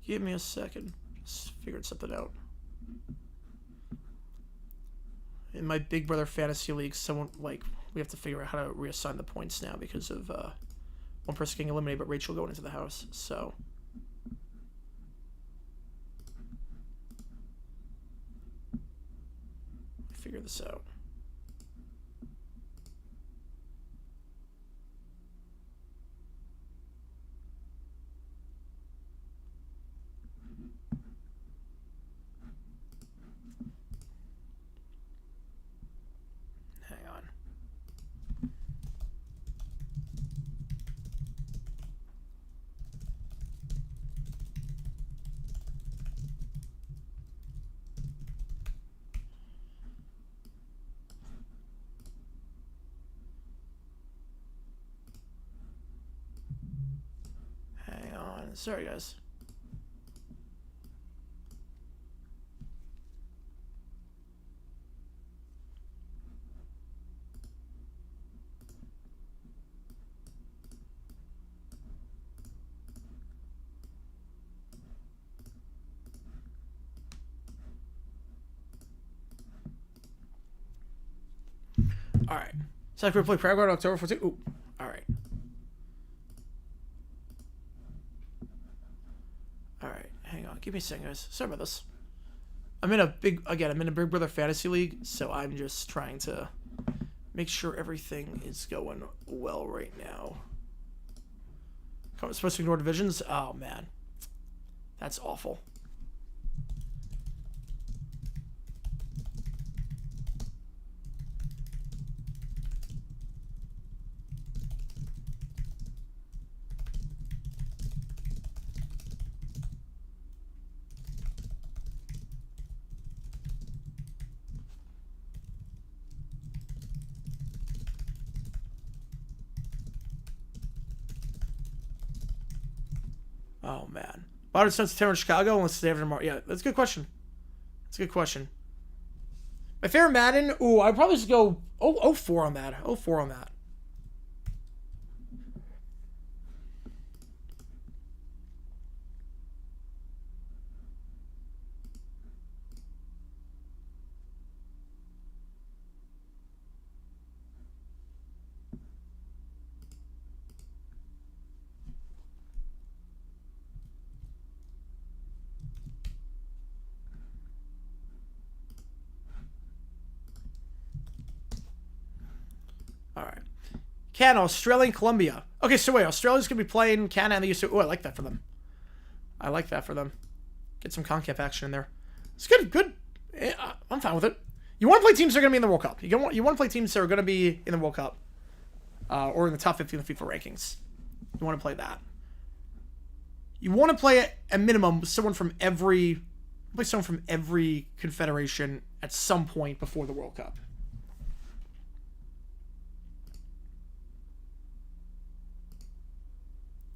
Give me a second. Just figured something out. In my Big Brother Fantasy League, we have to figure out how to reassign the points now because of one person getting eliminated, but Rachel going into the house, so... figure this out. Hang on. Sorry, guys. All right. So we play Paraguay on October 14th. Ooh. All right. All right. Hang on. Give me a second, guys. Sorry about this. I'm in a Big Brother Fantasy League, so I'm just trying to make sure everything is going well right now. I'm supposed to ignore divisions? Oh, man. That's awful. Oh, man. Bottom September in Chicago unless it's day after tomorrow. Yeah, that's a good question. That's a good question. My favorite Madden? Ooh, I'd probably just go 04 on that. 04 on that. Alright. Canada, Australia, and Colombia. Okay, so wait, Australia's going to be playing Canada and the US. Oh, I like that for them. I like that for them. Get some CONCACAF action in there. It's good, good. I'm fine with it. You want to play teams that are going to be in the World Cup. You want to play teams that are going to be in the World Cup. Or in the top 50 in the FIFA rankings. You want to play that. You want to play at minimum someone from every confederation at some point before the World Cup.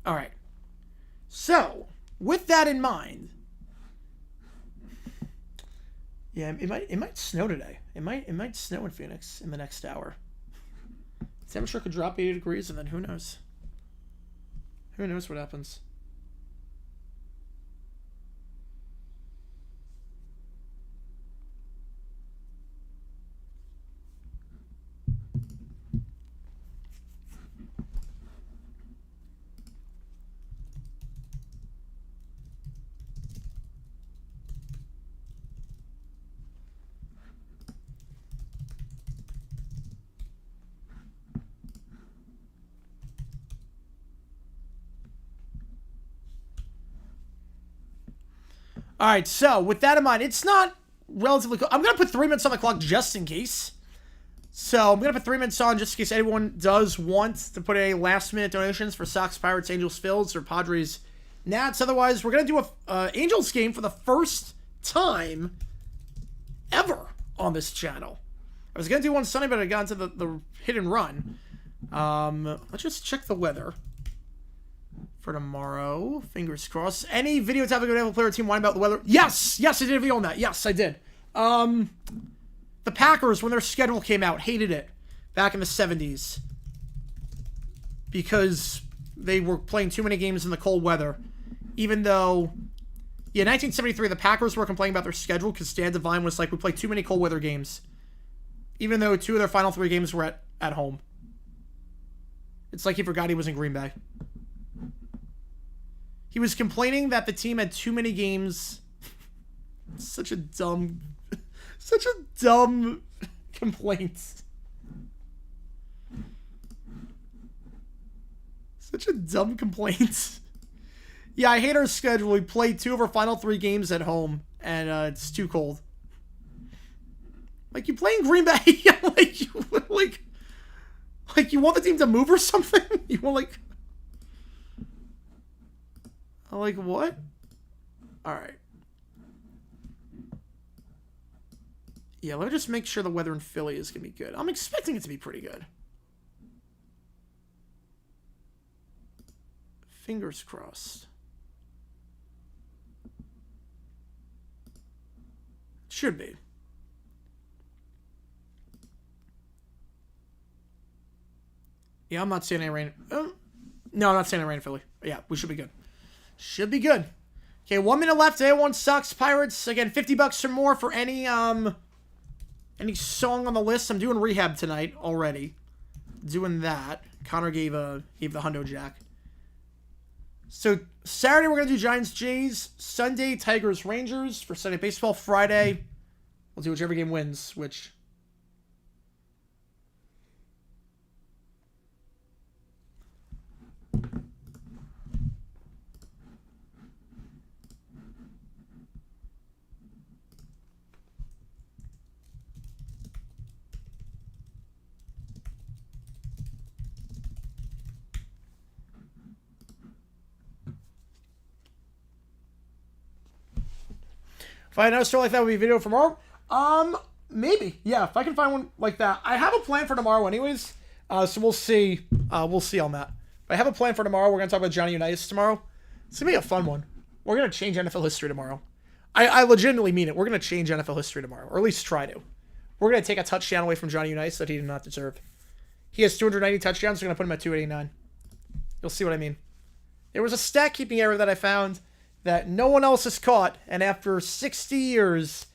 All right. So, with that in mind, yeah, it might snow today. It might snow in Phoenix in the next hour. Temperature could drop 80 degrees, and then who knows? Who knows what happens? All right, so with that in mind, it's not relatively cool. I'm going to put 3 minutes on the clock just in case. So I'm going to put 3 minutes on just in case anyone does want to put a last-minute donations for Sox, Pirates, Angels, Phils, or Padres, Nats. Otherwise, we're going to do a Angels game for the first time ever on this channel. I was going to do one Sunday, but I got into the hit and run. Let's just check the weather for tomorrow. Fingers crossed. Any video topic of player team whine about the weather? Yes! Yes, I did a video on that. Yes, I did. The Packers, when their schedule came out, hated it back in the 70s. Because they were playing too many games in the cold weather. Even though, yeah, 1973, the Packers were complaining about their schedule because Stan Devine was like, we play too many cold weather games. Even though 2 of their final 3 games were at home. It's like he forgot he was in Green Bay. He was complaining that the team had too many games. Such a dumb complaint. Such a dumb complaint. Yeah, I hate our schedule. We played 2 of our final 3 games at home, and it's too cold. Like, you play in Green Bay, like you want the team to move or something? You want, like what? Alright. Yeah, let me just make sure the weather in Philly is going to be good. I'm expecting it to be pretty good. Fingers crossed. Should be. Yeah, I'm not seeing any rain. No, I'm not seeing any rain in Philly. Yeah, we should be good. Should be good. Okay, 1 minute left. Day one sucks. Pirates, again, $50 or more for any song on the list. I'm doing rehab tonight already. Doing that. Connor gave the hundo jack. So, Saturday we're going to do Giants-Jays. Sunday, Tigers-Rangers for Sunday baseball. Friday, we'll do whichever game wins, which... If I had another story like that, would be a video for tomorrow. Maybe. Yeah, if I can find one like that. I have a plan for tomorrow anyways. So we'll see. We'll see on that. But I have a plan for tomorrow. We're going to talk about Johnny Unitas tomorrow. It's going to be a fun one. We're going to change NFL history tomorrow. I legitimately mean it. We're going to change NFL history tomorrow. Or at least try to. We're going to take a touchdown away from Johnny Unitas that he did not deserve. He has 290 touchdowns. So we're going to put him at 289. You'll see what I mean. There was a stat keeping error that I found that no one else has caught, and after 60 years,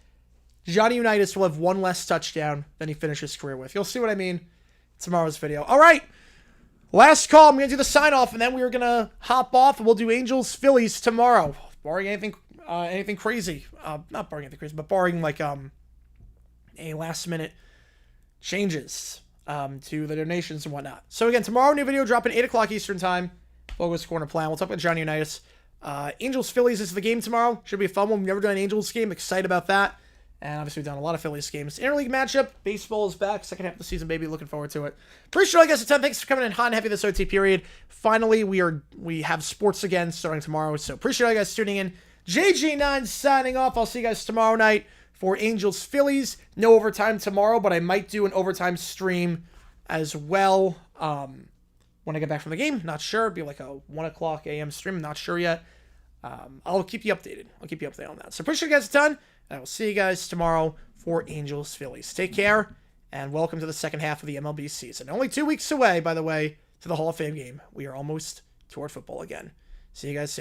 Johnny Unitas will have one less touchdown than he finished his career with. You'll see what I mean in tomorrow's video. All right, last call. I'm going to do the sign-off, and then we're going to hop off, and we'll do Angels-Phillies tomorrow, barring anything crazy. Not barring anything crazy, but barring, like, a last-minute changes to the donations and whatnot. So, again, tomorrow, new video dropping 8 o'clock Eastern Time. Logos Corner Plan. We'll talk about Johnny Unitas. Angels-Phillies is the game tomorrow. Should be a fun one. We've never done an Angels game. Excited about that. And obviously we've done a lot of Phillies games. Interleague matchup. Baseball is back. Second half of the season, baby. Looking forward to it. Appreciate all you guys a ton. Thanks for coming in hot and heavy this OT period. Finally, we have sports again starting tomorrow. So appreciate all you guys tuning in. JG9 signing off. I'll see you guys tomorrow night for Angels-Phillies. No overtime tomorrow, but I might do an overtime stream as well. When I get back from the game, not sure. It'll be like a 1 o'clock a.m. stream. Not sure yet. I'll keep you updated. I'll keep you updated on that. So appreciate you guys a ton, and I will see you guys tomorrow for Angels-Phillies. Take care, and welcome to the second half of the MLB season. Only 2 weeks away, by the way, to the Hall of Fame game. We are almost toward football again. See you guys soon.